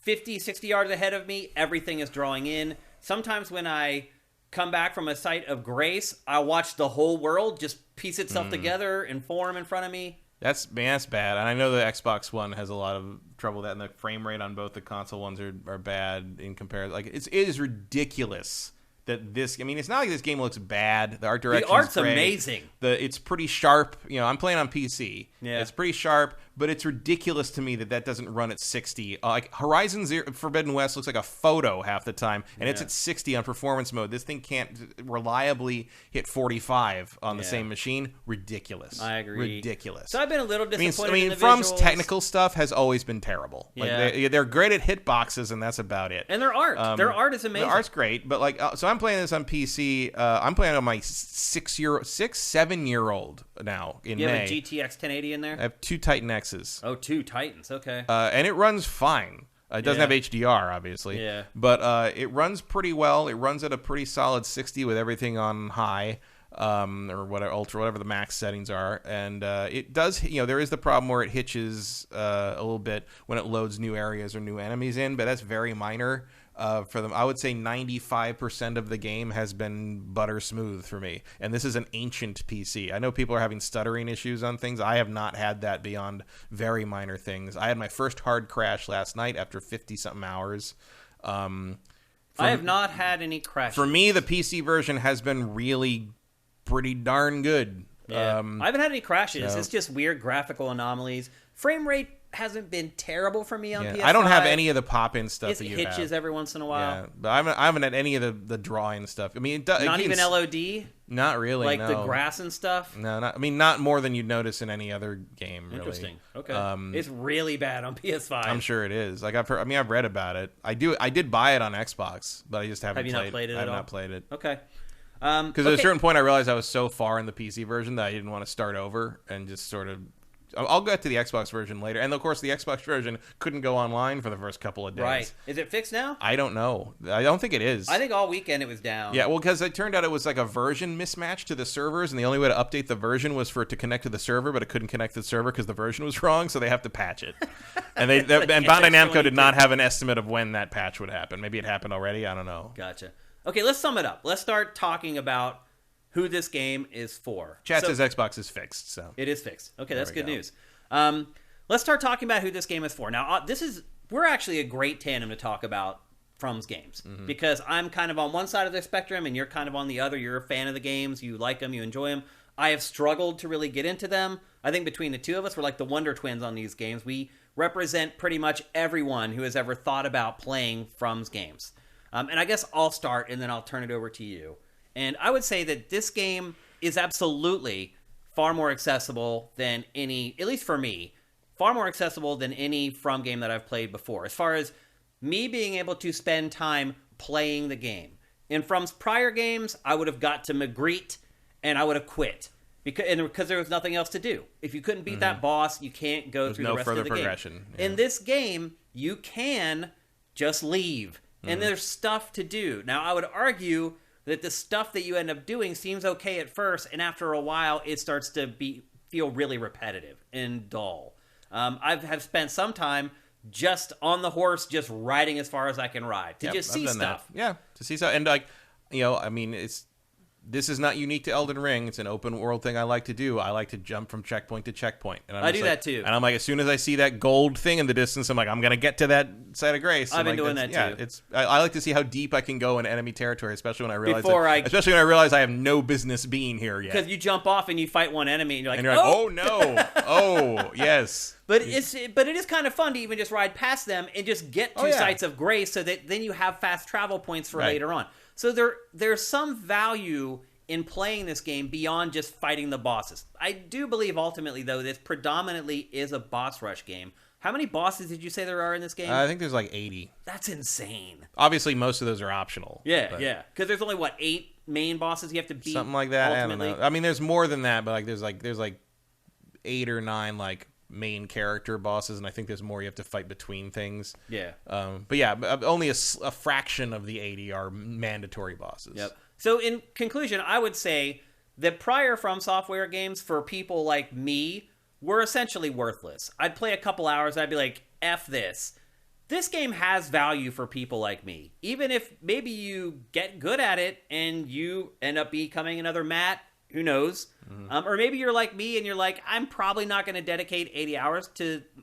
50, 60 yards ahead of me, everything is drawing in. Sometimes when I come back from a site of grace, I watch the whole world just piece itself together and form in front of me. That's bad, and I know the Xbox One has a lot of trouble with that, and the frame rate on both the console ones are bad in comparison. Like, it is ridiculous that this. I mean, it's not like this game looks bad. The art direction, the art's amazing. It's pretty sharp. You know, I'm playing on PC. Yeah, it's pretty sharp, but it's ridiculous to me that doesn't run at 60. Like, Horizon Forbidden West looks like a photo half the time, and it's at 60 on performance mode. This thing can't reliably hit 45 on the same machine. Ridiculous. I agree. Ridiculous. So I've been a little disappointed. I mean, From's technical stuff has always been terrible. Like, they're great at hitboxes, and that's about it. And their art is amazing. The art's great, but like, so I'm playing this on PC. I'm playing on my 7-year-old now in May. You have a GTX 1080 in there? I have 2 Titan X's. Oh, 2 Titans. Okay. And it runs fine. It doesn't have HDR, obviously. Yeah. But it runs pretty well. It runs at a pretty solid 60 with everything on high, or whatever, ultra, whatever the max settings are. And it does, there is the problem where it hitches a little bit when it loads new areas or new enemies in, but that's very minor. For them, I would say 95% of the game has been butter smooth for me. And this is an ancient PC. I know people are having stuttering issues on things. I have not had that beyond very minor things. I had my first hard crash last night after 50-something hours. I have not had any crashes. For me, the PC version has been really pretty darn good. Yeah. I haven't had any crashes. It's just weird graphical anomalies. Frame rate hasn't been terrible for me on PS5. I don't have any of the pop-in stuff that you have. It hitches every once in a while. Yeah, but I haven't had any of the drawing stuff. I mean, not even LOD? Not really, like the grass and stuff? No, not more than you'd notice in any other game, really. Interesting. Okay. It's really bad on PS5. I'm sure it is. Like, I've read about it. I did buy it on Xbox, but I just haven't played it. Have you not played it at all? I have not played it. Okay. Because at a certain point I realized I was so far in the PC version that I didn't want to start over and just sort of... I'll get to the Xbox version later. And, of course, the Xbox version couldn't go online for the first couple of days. Right. Is it fixed now? I don't know. I don't think it is. I think all weekend it was down. Yeah, well, because it turned out it was like a version mismatch to the servers, and the only way to update the version was for it to connect to the server, but it couldn't connect to the server because the version was wrong, so they have to patch it. And and Bandai Namco did not have an estimate of when that patch would happen. Maybe it happened already. I don't know. Gotcha. Okay, let's sum it up. Let's start talking about who this game is for. Chat says Xbox is fixed, so. It is fixed. Okay, that's good news. Let's start talking about who this game is for. Now, we're actually a great tandem to talk about From's games, because I'm kind of on one side of the spectrum and you're kind of on the other. You're a fan of the games. You like them. You enjoy them. I have struggled to really get into them. I think between the two of us, we're like the Wonder Twins on these games. We represent pretty much everyone who has ever thought about playing From's games. And I guess I'll start and then I'll turn it over to you. And I would say that this game is absolutely far more accessible than any, at least for me, far more accessible than any From game that I've played before. As far as me being able to spend time playing the game. In From's prior games, I would have got to Magritte and I would have quit. Because there was nothing else to do. If you couldn't beat that boss, you can't go through the rest of the game. There's no further progression. Yeah. In this game, you can just leave. And there's stuff to do. Now, I would argue that the stuff that you end up doing seems okay at first, and after a while, it starts to feel really repetitive and dull. I have spent some time just on the horse, just riding as far as I can ride, to just see stuff. That. Yeah, to see stuff. And, like, you know, I mean, this is not unique to Elden Ring. It's an open world thing I like to do. I like to jump from checkpoint to checkpoint. And I do that too. And I'm like, as soon as I see that gold thing in the distance, I'm like, I'm going to get to that site of grace. I've been doing that too. I like to see how deep I can go in enemy territory, especially when I realize I have no business being here yet. Because you jump off and you fight one enemy and you're like, oh no, oh yes. But it is kind of fun to even just ride past them and just get to sites of grace, so that then you have fast travel points for later on. So there's some value in playing this game beyond just fighting the bosses. I do believe ultimately, though, this predominantly is a boss rush game. How many bosses did you say there are in this game? I think there's like 80. That's insane. Obviously, most of those are optional. Yeah. Because there's only, 8 main bosses you have to beat? Something like that. Ultimately? I don't know. I mean, there's more than that, but there's 8 or 9 main character bosses, and I think there's more you have to fight between things. Yeah. But yeah, only a fraction of the 80 are mandatory bosses. Yep. So in conclusion, I would say that prior From Software games for people like me were essentially worthless. I'd play a couple hours, I'd be like, F this. This game has value for people like me. Even if maybe you get good at it and you end up becoming another Matt, who knows? Or maybe you're like me and you're like, I'm probably not going to dedicate 80 hours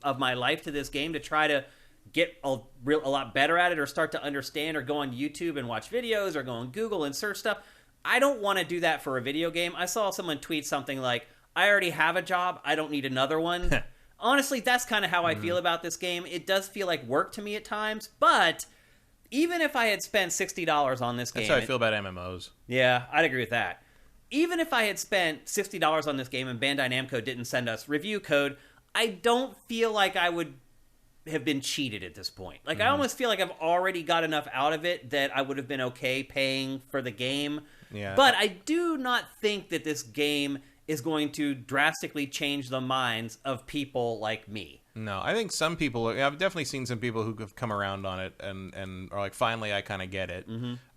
of my life to this game to try to get a lot better at it, or start to understand, or go on YouTube and watch videos, or go on Google and search stuff. I don't want to do that for a video game. I saw someone tweet something like, I already have a job, I don't need another one. Honestly, that's kind of how I feel about this game. It does feel like work to me at times, but even if I had spent $60 on this game... That's how I feel about MMOs. Yeah, I'd agree with that. Even if I had spent $60 on this game and Bandai Namco didn't send us review code, I don't feel like I would have been cheated at this point. I almost feel like I've already got enough out of it that I would have been okay paying for the game. Yeah. But I do not think that this game is going to drastically change the minds of people like me. No, I think some people... I've definitely seen some people who have come around on it and are like, finally, I kind of get it.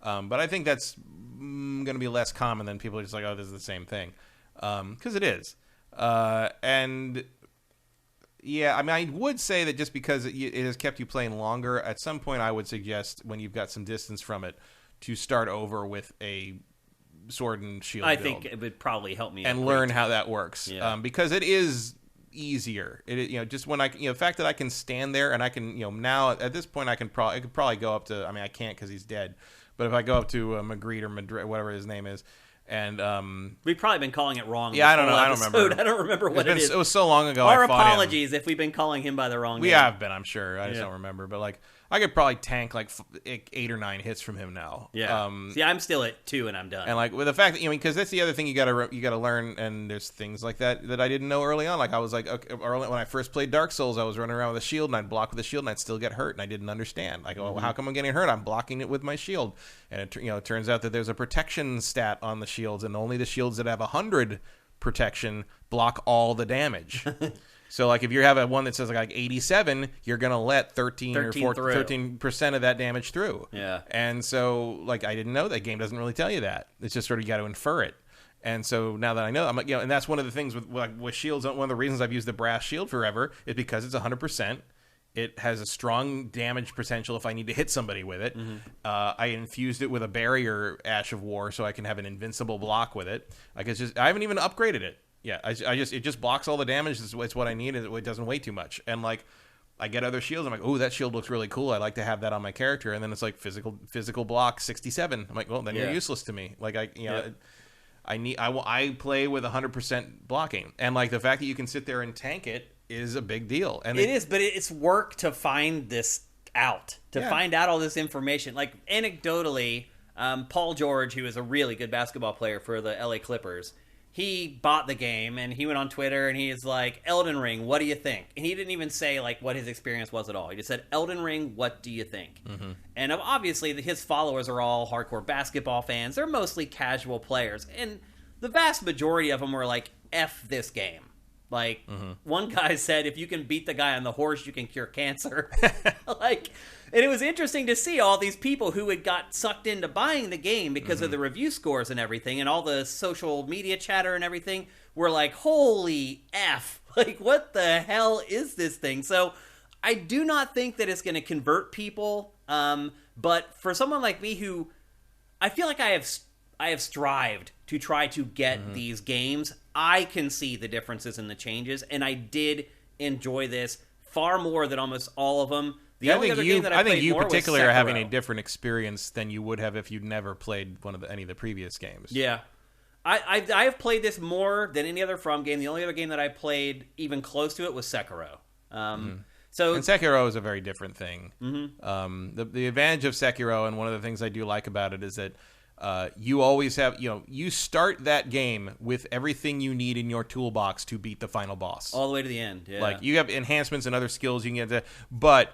But I think that's going to be less common than people are just like, oh, this is the same thing. Because it is. And... yeah, I mean, I would say that just because it has kept you playing longer, at some point I would suggest, when you've got some distance from it, to start over with a sword and shield build. I think it would probably help me and learn how that works. Yeah. Because it is easier. Just when the fact that I can stand there and I can, now at this point I could probably go up to, I mean, I can't because he's dead, but if I go up to Magritte or Madrid, whatever his name is, and we've probably been calling it wrong. Yeah, I don't know. I don't remember. I don't rember what it is. It was so long ago. Our apologies if we've been calling him by the wrong name. We have been, I'm sure. I just don't remember. But I could probably tank 8 or 9 hits from him now. Yeah. See, I'm still at 2 and I'm done. And with the fact that because that's the other thing you got to learn. And there's things like that I didn't know early on. I was okay, early, when I first played Dark Souls, I was running around with a shield and I'd block with a shield and I'd still get hurt and I didn't understand. Oh, how come I'm getting hurt? I'm blocking it with my shield. And it turns out that there's a protection stat on the shields, and only the shields that have 100 protection block all the damage. So if you have one that says 87, you're gonna let 13% of that damage through. Yeah. And so I didn't know that. Game doesn't really tell you that. It's just sort of you got to infer it. And so now that I know, I'm and that's one of the things with shields. One of the reasons I've used the brass shield forever is because it's 100%. It has a strong damage potential if I need to hit somebody with it. I infused it with a barrier Ash of War so I can have an invincible block with it. I haven't even upgraded it. Yeah, it just blocks all the damage. It's what I need. It doesn't weigh too much. And I get other shields. I'm like, oh, that shield looks really cool. I'd like to have that on my character. And then it's physical block 67. I'm like, well, then you're useless to me. I play with 100% blocking, and the fact that you can sit there and tank it is a big deal. And it is, but it's work to find this out, find out all this information. Anecdotally, Paul George, who is a really good basketball player for the LA Clippers, he bought the game and he went on Twitter and he is like, Elden Ring, what do you think? And he didn't even say what his experience was at all. He just said, Elden Ring, what do you think? And obviously his followers are all hardcore basketball fans. They're mostly casual players. And the vast majority of them were like, F this game. Like, one guy said, if you can beat the guy on the horse, you can cure cancer. Like, and it was interesting to see all these people who had got sucked into buying the game because of the review scores and everything, and all the social media chatter and everything were like, holy F, like, what the hell is this thing? So I do not think that it's going to convert people, but for someone like me who, I feel like I have strived to try to get these games, I can see the differences in the changes, and I did enjoy this far more than almost all of them. The only other game that I think you particularly are having a different experience than you would have if you'd never played any of the previous games. Yeah. I have played this more than any other From game. The only other game that I played even close to it was Sekiro. So, and Sekiro is a very different thing. The advantage of Sekiro, and one of the things I do like about it, is that you always have, you start that game with everything you need in your toolbox to beat the final boss. All the way to the end, yeah. Like, you have enhancements and other skills you can get to, but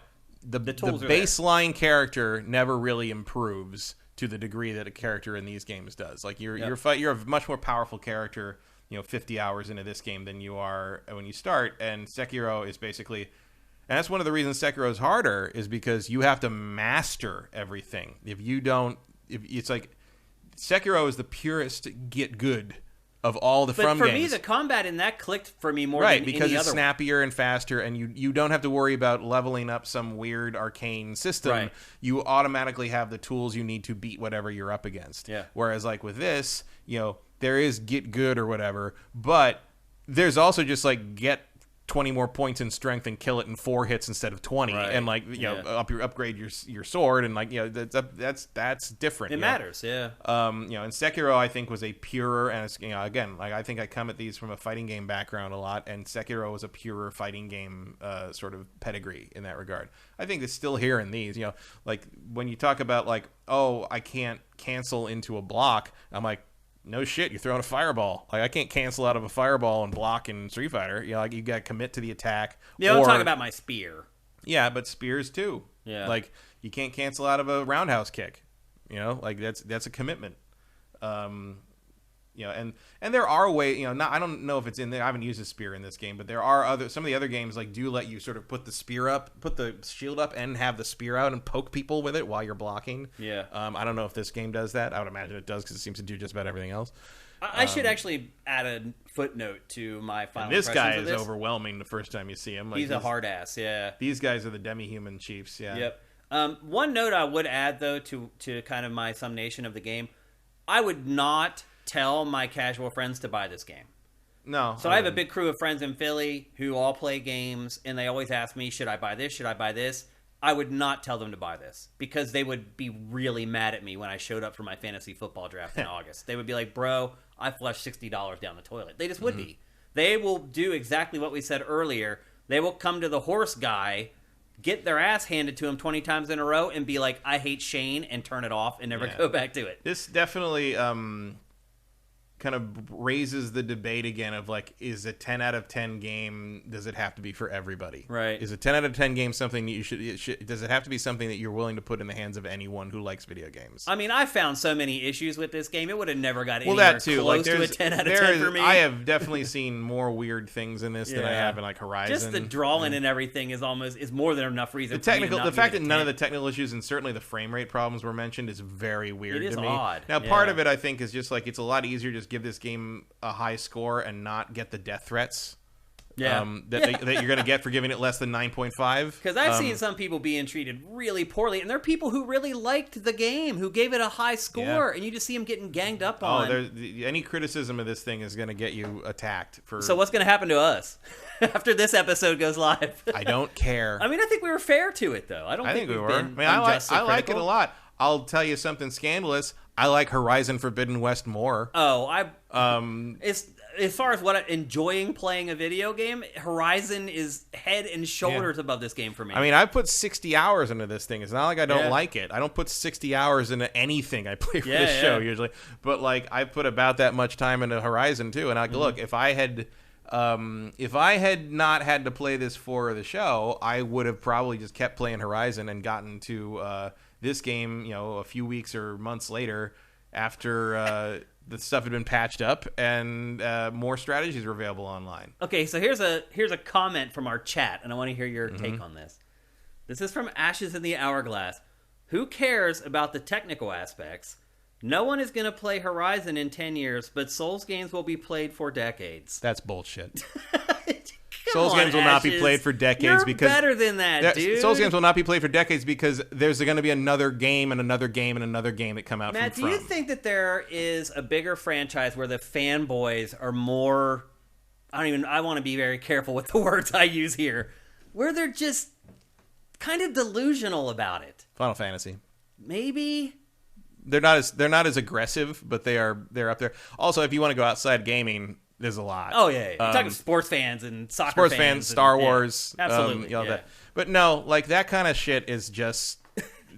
the baseline character never really improves to the degree that a character in these games does. Like, you're a much more powerful character, 50 hours into this game than you are when you start, and Sekiro is basically... And that's one of the reasons Sekiro is harder, is because you have to master everything. If it's like... Sekiro is the purest get good of all the From games. But for me, the combat in that clicked for me more than any other. Right, because it's snappier and faster, and you don't have to worry about leveling up some weird arcane system. Right. You automatically have the tools you need to beat whatever you're up against. Yeah. Whereas, like, with this, there is get good or whatever, but there's also just, like, get 20 more points in strength and kill it in 4 hits instead of 20, right. and upgrade your sword, and that's different. It matters, yeah. And Sekiro, I think, was a purer, and it's, again, like, I think I come at these from a fighting game background a lot, and Sekiro was a purer fighting game sort of pedigree in that regard. I think it's still here in these. Like, when you talk about, like, oh, I can't cancel into a block, I'm like, no shit, you're throwing a fireball. Like, I can't cancel out of a fireball and block in Street Fighter. Like, you got to commit to the attack. Yeah, I'm talking about my spear. Yeah, but spears too. Yeah. Like, you can't cancel out of a roundhouse kick. Like, that's a commitment. And there are ways, I don't know if it's in there. I haven't used a spear in this game, but there are some of the other games, like, do let you sort of put the shield up and have the spear out and poke people with it while you're blocking. Yeah. I don't know if this game does that. I would imagine it does, because it seems to do just about everything else. I should actually add a footnote to my final impressions. This guy is overwhelming the first time you see him. Like, he's a hard ass, yeah. These guys are the demi-human chiefs, yeah. Yep. One note I would add, though, to kind of my summation of the game, I would not tell my casual friends to buy this game. No. So I have a big crew of friends in Philly who all play games, and they always ask me, should I buy this? Should I buy this? I would not tell them to buy this, because they would be really mad at me when I showed up for my fantasy football draft in August. They would be like, bro, I flushed $60 down the toilet. They just would be. They will do exactly what we said earlier. They will come to the horse guy, get their ass handed to him 20 times in a row, and be like, I hate Shane, and turn it off and never go back to it. This definitely kind of raises the debate again of, like, is a 10 out of 10 game, does it have to be for everybody? Right. Is a 10 out of 10 game something that does it have to be something that you're willing to put in the hands of anyone who likes video games? I mean, I found so many issues with this game, it would have never got anywhere close to a 10 out of 10 for me. I have definitely seen more weird things in this than I have in, like, Horizon. Just the drawing and everything is more than enough reason for me to not the fact that none of the technical issues and certainly the frame rate problems were mentioned is very weird to me. It is odd. Now, part of it, I think, is just, like, it's a lot easier to just give this game a high score and not get the death threats that you're going to get for giving it less than 9.5. Because I've seen some people being treated really poorly, and there are people who really liked the game, who gave it a high score, and you just see them getting ganged up on. Any criticism of this thing is going to get you attacked. So what's going to happen to us after this episode goes live? I don't care. I mean, I think we were fair to it, though. I think we were. I mean, I like it a lot. I'll tell you something scandalous. I like Horizon Forbidden West more. It's as far as enjoying playing a video game, Horizon is head and shoulders above this game for me. I mean, I put 60 hours into this thing. It's not like I don't like it. I don't put 60 hours into anything I play for this show usually. But, like, I put about that much time into Horizon too. And look, if I had not had to play this for the show, I would have probably just kept playing Horizon and gotten to this game, a few weeks or months later, after the stuff had been patched up and more strategies were available online. Okay, so here's a comment from our chat, and I want to hear your take on this. This is from Ashes in the Hourglass. Who cares about the technical aspects? No one is going to play Horizon in 10 years, but Souls games will be played for decades. That's bullshit. Souls games will not be played for decades. You're better than that, dude. Souls games will not be played for decades because there's going to be another game and another game and another game that come out Matt, from do you think that there is a bigger franchise where the fanboys are more... I want to be very careful with the words I use here. Where they're just kind of delusional about it. Final Fantasy. Maybe... They're not as aggressive, but they're up there. Also, if you want to go outside gaming, there's a lot. Oh yeah, you're talking sports fans and soccer sports fans, Star Wars, absolutely. That. But no, like that kind of shit is just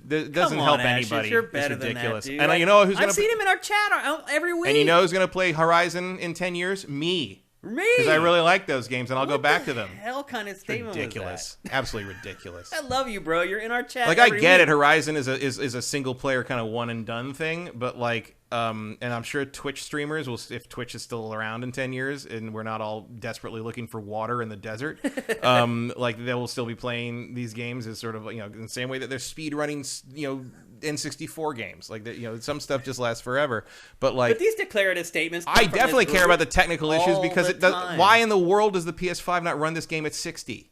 doesn't help anybody. You're better it's ridiculous. Than that, dude. And you know who's gonna? I've seen him in our chat every week. And you know who's gonna play Horizon in 10 years? Me. Because I really like those games, and I'll go back to them. Hell, kind of statement ridiculous. Was that? Absolutely ridiculous. I love you, bro. You're in our chat. Like I get it. Horizon is a single player kind of one and done thing, but like, and I'm sure Twitch streamers will, if Twitch is still around in 10 years, and we're not all desperately looking for water in the desert, like they will still be playing these games as sort of in the same way that they're speed running, N64 games. Like that, some stuff just lasts forever. But these declarative statements. I definitely care about the technical issues because it does. Why in the world does the PS5 not run this game at 60?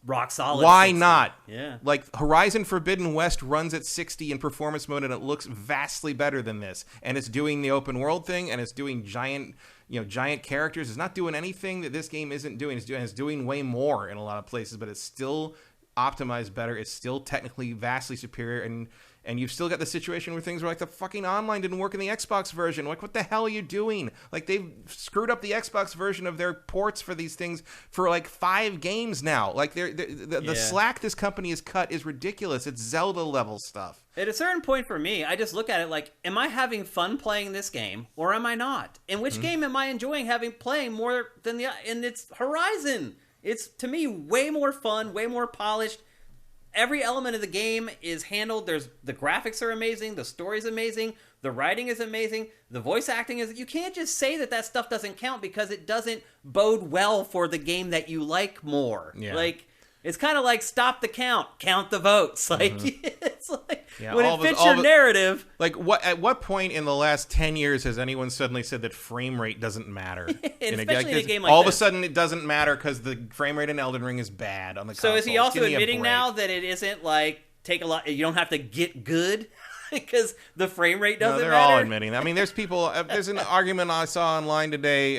Rock solid. Why 60. not? Yeah. Like Horizon Forbidden West runs at 60 in performance mode, and it looks vastly better than this. And it's doing the open world thing, and it's doing giant characters. It's not doing anything that this game isn't doing. It's doing way more in a lot of places, but it's still optimized better. It's still technically vastly superior, and you've still got the situation where things were like the fucking online didn't work in the Xbox version. Like, what the hell are you doing? Like, they've screwed up the Xbox version of their ports for these things for like 5 games now. Like, the slack this company has cut is ridiculous. It's Zelda level stuff. At a certain point for me, I just look at it like, am I having fun playing this game or am I not? And which game am I enjoying playing more than and it's Horizon. It's, to me, way more fun, way more polished. Every element of the game is handled. The graphics are amazing. The story's amazing. The writing is amazing. The voice acting is... You can't just say that stuff doesn't count because it doesn't bode well for the game that you like more. Yeah. Like, it's kind of like stop the count the votes. Like, it's like when it fits your narrative. Like, at what point in the last 10 years has anyone suddenly said that frame rate doesn't matter? Especially in a game like all this. of a sudden it doesn't matter because the frame rate in Elden Ring is bad on the console. So is he also admitting now that it isn't like you don't have to get good? Because the frame rate doesn't matter. They're all admitting that. I mean, there's people. There's an argument I saw online today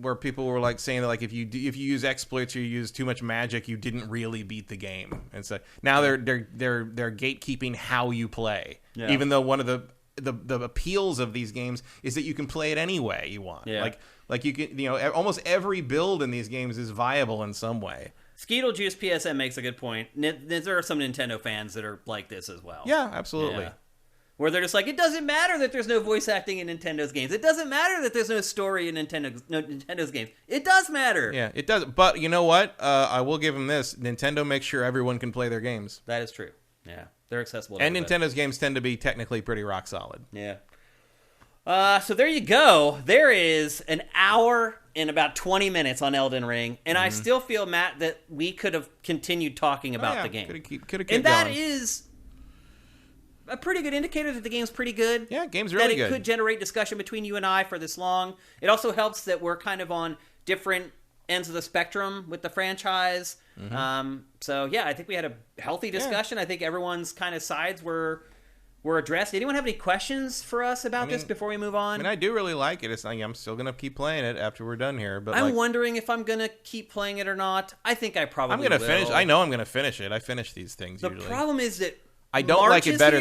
where people were like saying that like if you use exploits or you use too much magic, you didn't really beat the game. And so now they're gatekeeping how you play, even though one of the appeals of these games is that you can play it any way you want. Yeah. Like you can almost every build in these games is viable in some way. Skeetle Juice PSM makes a good point. There are some Nintendo fans that are like this as well. Yeah, absolutely. Yeah. Where they're just like, it doesn't matter that there's no voice acting in Nintendo's games. It doesn't matter that there's no story in Nintendo's games. It does matter. Yeah, it does. But you know what? I will give them this. Nintendo makes sure everyone can play their games. That is true. Yeah, they're accessible to and Nintendo's games tend to be technically pretty rock solid. Yeah. So there you go. There is an hour and about 20 minutes on Elden Ring. And I still feel, Matt, that we could have continued talking about the game. Could have kept and that is... a pretty good indicator that the game's pretty good. Yeah, game's really good. That it could generate discussion between you and I for this long. It also helps that we're kind of on different ends of the spectrum with the franchise. So, yeah, I think we had a healthy discussion. I think everyone's kind of sides were addressed. Anyone have any questions for us about this before we move on? I mean, I do really like it. It's like I'm still going to keep playing it after we're done here. But I'm wondering if I'm going to keep playing it or not. I think I probably I'm going to finish. I know I'm going to finish it. I finish these things usually. The problem is that I don't like it better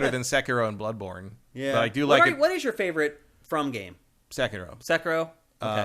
than Sekiro and Bloodborne. Yeah, but I do like it. What is your favorite From game? Sekiro. Okay.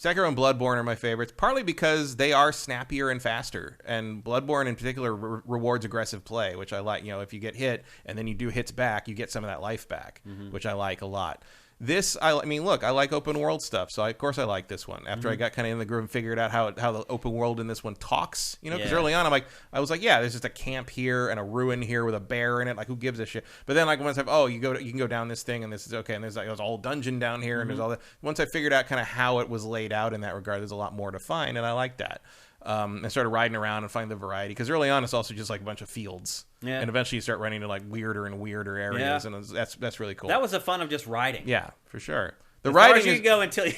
Sekiro and Bloodborne are my favorites, partly because they are snappier and faster, and Bloodborne in particular rewards aggressive play, which I like. If you get hit and then you do hits back, you get some of that life back, which I like a lot. This, I mean, look, I like open world stuff, so of course I like this one. After I got kind of in the groove and figured out how the open world in this one talks, because early on I was like, yeah, there's just a camp here and a ruin here with a bear in it. Like, who gives a shit? But then, like, once you can go down this thing and this is okay, and there's like there's a whole dungeon down here and there's all that. Once I figured out kind of how it was laid out in that regard, there's a lot more to find, and I like that. I started riding around and finding the variety, because early on it's also just like a bunch of fields, and eventually you start running to like weirder and weirder areas, and that's really cool. That was the fun of just riding. Yeah, for sure. The riding you go until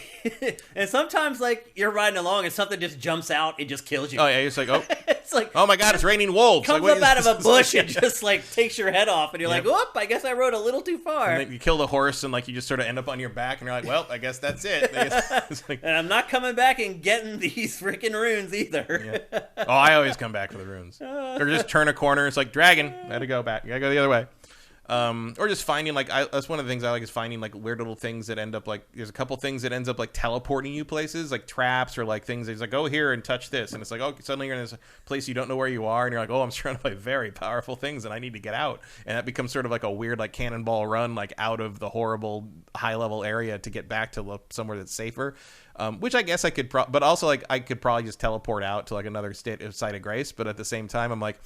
and sometimes like you're riding along and something just jumps out and just kills you. Oh yeah, it's like it's like, oh my god, it's raining wolves. Comes up out of a bush and just like takes your head off, and you're like, whoop, I guess I rode a little too far. And then you kill the horse and like you just sort of end up on your back, and you're like, well, I guess that's it. It's like, and I'm not coming back and getting these freaking runes either. Oh, I always come back for the runes, or just turn a corner. It's like dragon. I had to go back. You gotta go the other way. Or just finding that's one of the things I like, is finding like weird little things that end up like, there's a couple things that ends up like teleporting you places, like traps or like things. It's like, go here and touch this, and it's like, oh, suddenly you're in this place you don't know where you are, and you're like, oh, I'm surrounded by very powerful things and I need to get out, and that becomes sort of like a weird like cannonball run like out of the horrible high level area to get back to somewhere that's safer. Which I guess I could, but also like I could probably just teleport out to like another site of grace. But at the same time, I'm like,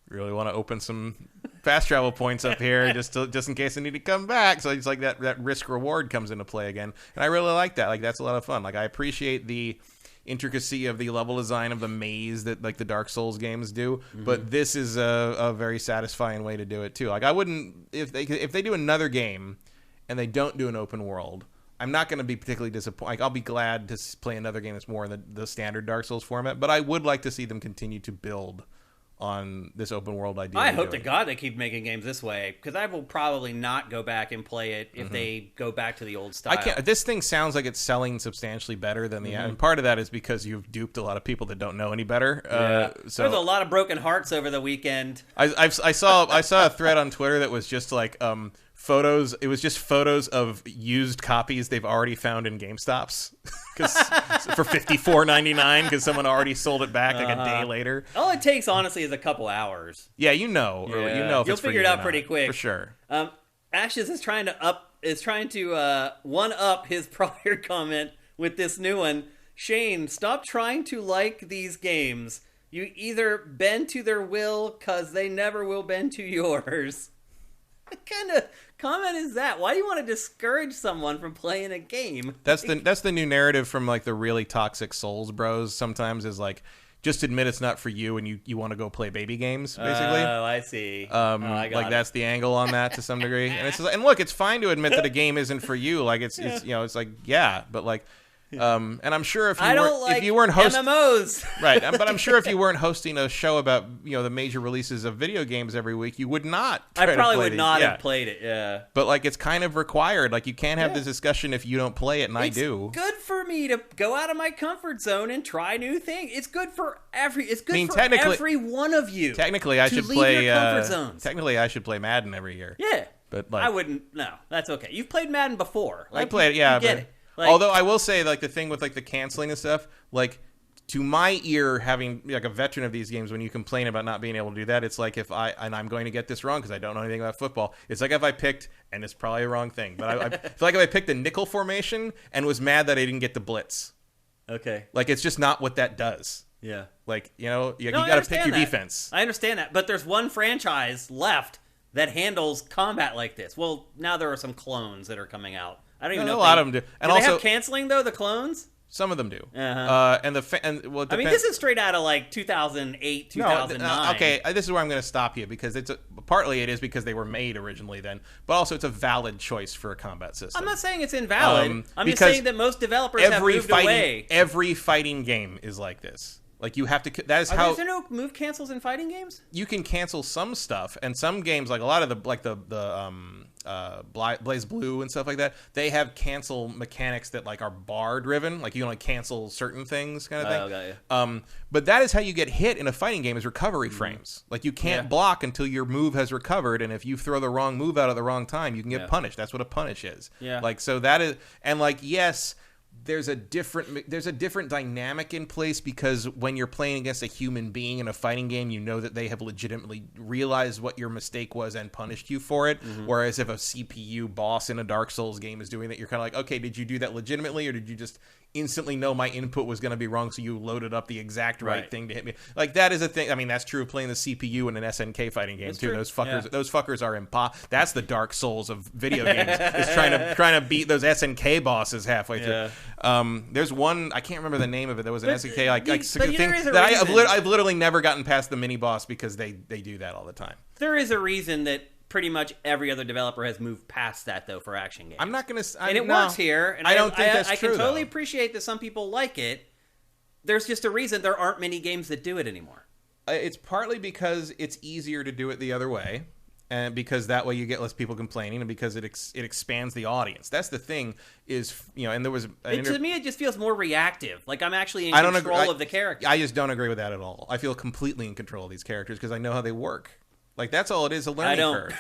really want to open some fast travel points up here just in case I need to come back. So it's like that risk reward comes into play again, and I really like that. Like, that's a lot of fun. Like, I appreciate the intricacy of the level design of the maze that like the Dark Souls games do, but this is a very satisfying way to do it too. Like, I wouldn't, if they do another game and they don't do an open world, I'm not going to be particularly disappointed. Like, I'll be glad to play another game that's more in the standard Dark Souls format, but I would like to see them continue to build on this open world idea. I hope to God they keep making games this way, because I will probably not go back and play it if they go back to the old style. This thing sounds like it's selling substantially better than and part of that is because you've duped a lot of people that don't know any better. So there's a lot of broken hearts over the weekend. I saw a thread on Twitter that was just like photos. It was just photos of used copies they've already found in GameStops for $54.99 because someone already sold it back like a day later. All it takes, honestly, is a couple hours. Yeah, you know, if you'll figure it out pretty quick for sure. Ashes is trying to one up his prior comment with this new one. Shane, stop trying to like these games. You either bend to their will, cause they never will bend to yours. What kind of comment is that? Why do you want to discourage someone from playing a game? That's the new narrative from like the really toxic Souls bros. Sometimes is like, just admit it's not for you, and you want to go play baby games, basically. Oh, I see. That's the angle on that to some degree. And it's just, and look, it's fine to admit that a game isn't for you. Like it's like, yeah, but like. And I'm sure if you weren't hosting MMOs, right? But I'm sure if you weren't hosting a show about the major releases of video games every week, you would not. I probably would not have played it. Yeah, but like it's kind of required. Like you can't have this discussion if you don't play it, and I do. It's good for me to go out of my comfort zone and try new things. It's good for every one of you. Technically, I should play. Your comfort zones. Technically, I should play Madden every year. Yeah, but like, I wouldn't. No, that's okay. You've played Madden before. I played. Yeah, you get it. Like, although I will say, like, the thing with like the canceling and stuff, like, to my ear, having like a veteran of these games, when you complain about not being able to do that, it's like I'm going to get this wrong because I don't know anything about football. It's like if I picked, and it's probably a wrong thing, but I feel like if I picked a nickel formation and was mad that I didn't get the blitz. Okay. Like, it's just not what that does. Yeah. Like, you got to pick your defense. I understand that, but there's one franchise left that handles combat like this. Well, now there are some clones that are coming out. I don't even know. A lot of them do. And also, they have canceling though, the clones? Some of them do. Uh-huh. I mean, this is straight out of like 2008, 2009. Okay, this is where I'm going to stop you because partly it is because they were made originally then, but also it's a valid choice for a combat system. I'm not saying it's invalid. I'm just saying that most developers have moved away. Every fighting game is like this. Like you have to. That is how. Is there no move cancels in fighting games? You can cancel some stuff, and some games, like a lot of the Blaze Blue and stuff like that, they have cancel mechanics that like are bar driven. Like you can only cancel certain things, kind of thing. Oh, got you. But that is how you get hit in a fighting game: is recovery frames. Like you can't block until your move has recovered, and if you throw the wrong move out at the wrong time, you can get punished. That's what a punish is. Yeah. Like so that is, and like yes. there's a different dynamic in place, because when you're playing against a human being in a fighting game, you know that they have legitimately realized what your mistake was and punished you for it. Whereas if a CPU boss in a Dark Souls game is doing that, you're kind of like, okay, did you do that legitimately, or did you just instantly know my input was going to be wrong, so you loaded up the exact right thing to hit me? Like, that is a thing. I mean, that's true of playing the CPU in an SNK fighting game too. Those fuckers are that's the Dark Souls of video games, is trying to beat those SNK bosses halfway through. There's one, I can't remember the name of it. There was an SNK thing that I've literally never gotten past the mini boss, because they do that all the time. There is a reason that pretty much every other developer has moved past that, though, for action games. I'm not going to... And it works here. And I don't think that's true, I can totally appreciate that some people like it. There's just a reason there aren't many games that do it anymore. It's partly because it's easier to do it the other way, and because that way you get less people complaining, and because it expands the audience. That's the thing, is, and there was... To me, it just feels more reactive. Like I'm actually in control of the character. I just don't agree with that at all. I feel completely in control of these characters, because I know how they work. Like, that's all it is, a learning curve.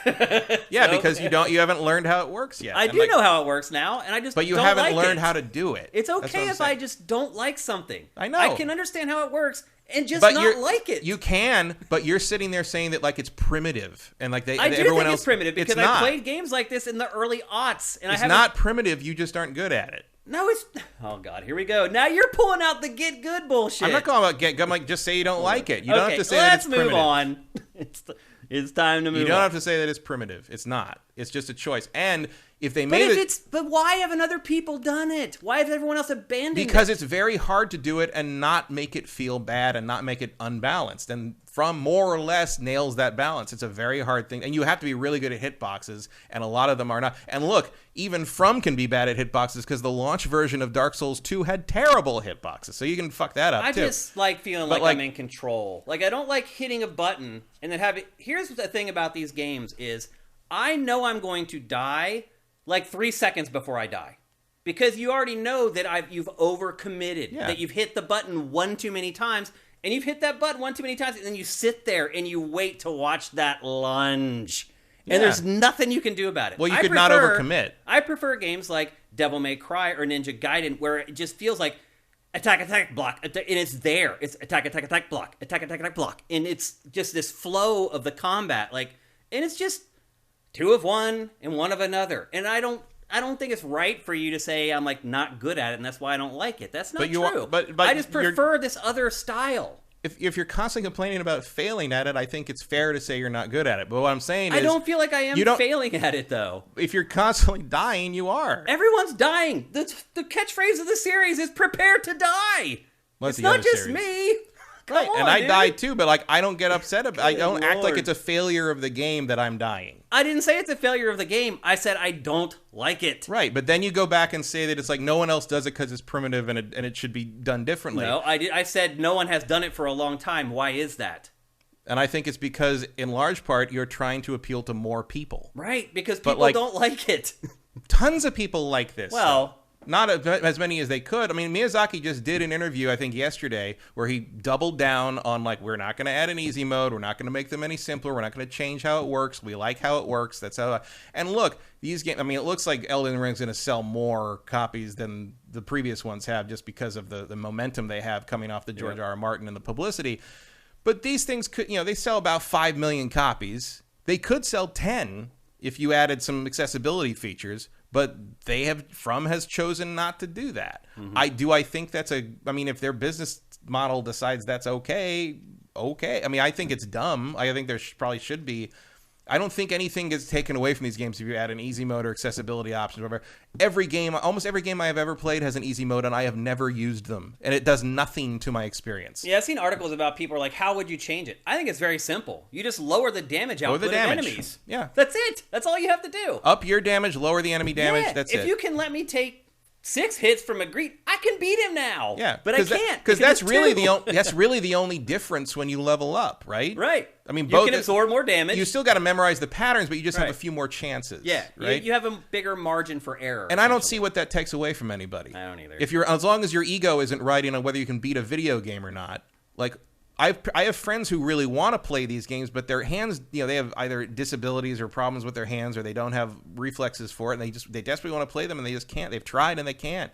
Yeah, because you haven't learned how it works yet. I do know how it works now, and I just But you don't haven't like learned how to do it. It's okay if I just don't like something. I know. I can understand how it works and just not like it. You can, but you're sitting there saying that, like, it's primitive, and like I do everyone think else, it's primitive, because I played games like this in the early aughts, and it's not primitive. You just aren't good at it. No, it's... Oh, God, here we go. Now you're pulling out the get good bullshit. I'm not calling about get good. I'm like, just say you don't like it. You don't have to say that it's primitive. Let's move on. It's time to move on. You don't have to say that it's primitive. It's not. It's just a choice. And if they But why haven't other people done it? Why has everyone else abandoned it? Because it's very hard to do it and not make it feel bad and not make it unbalanced. And From more or less nails that balance. It's a very hard thing. And you have to be really good at hitboxes, and a lot of them are not. And look, even From can be bad at hitboxes, because the launch version of Dark Souls 2 had terrible hitboxes. So you can fuck that up, too. I just like feeling like I'm in control. Like, I don't like hitting a button and then having... Here's the thing about these games is, I know I'm going to die like 3 seconds before I die. Because you already know that you've overcommitted. Yeah. That you've hit the button one too many times. And you've hit that button one too many times, and then you sit there and you wait to watch that lunge. And there's nothing you can do about it. Well, you could not overcommit. I prefer games like Devil May Cry or Ninja Gaiden, where it just feels like attack, attack, block, and it's there. It's attack, attack, attack, block, attack, attack, attack, block. And it's just this flow of the combat. And it's just 2 of one and 1 of another. And I don't think it's right for you to say I'm not good at it, and that's why I don't like it. That's not true. But I just prefer this other style. If you're constantly complaining about failing at it, I think it's fair to say you're not good at it. But what I'm saying is... I don't feel like I am failing at it, though. If you're constantly dying, you are. Everyone's dying. The catchphrase of the series is prepare to die. Well, it's not just me. Right, and I died too, but I don't get upset about it. I don't act like it's a failure of the game that I'm dying. I didn't say it's a failure of the game. I said I don't like it. Right, but then you go back and say that it's like no one else does it because it's primitive and it should be done differently. No, I said no one has done it for a long time. Why is that? And I think it's because, in large part, you're trying to appeal to more people. Right, because people don't like it. Tons of people like this. Well... Not as many as they could. I mean, Miyazaki just did an interview, I think, yesterday, where he doubled down on, we're not going to add an easy mode. We're not going to make them any simpler. We're not going to change how it works. We like how it works. That's how... And look, these games... I mean, it looks like Elden Ring's going to sell more copies than the previous ones have, just because of the momentum they have coming off the George R.R. Martin and the publicity. But these things could... they sell about 5 million copies. They could sell 10 if you added some accessibility features. But From has chosen not to do that. Mm-hmm. I think that's if their business model decides that's okay. I mean, I think it's dumb. I think there probably should be. I don't think anything gets taken away from these games if you add an easy mode or accessibility option or whatever. Almost every game I have ever played has an easy mode, and I have never used them. And it does nothing to my experience. Yeah, I've seen articles about people are like, how would you change it? I think it's very simple. You just lower the damage output of enemies. Yeah. That's it. That's all you have to do. Up your damage, lower the enemy damage. Yeah. That's it. If you can let me take 6 hits from a greet, I can beat him now. Yeah, but I can't because that's really the only difference when you level up, right? Right. I mean, you can absorb more damage. You still got to memorize the patterns, but you just have a few more chances. Yeah, right. You have a bigger margin for error. And I don't see what that takes away from anybody. I don't either. As long as your ego isn't riding on whether you can beat a video game or not, I have friends who really want to play these games, but their hands, they have either disabilities or problems with their hands, or they don't have reflexes for it, and they desperately want to play them, and they just can't. They've tried and they can't.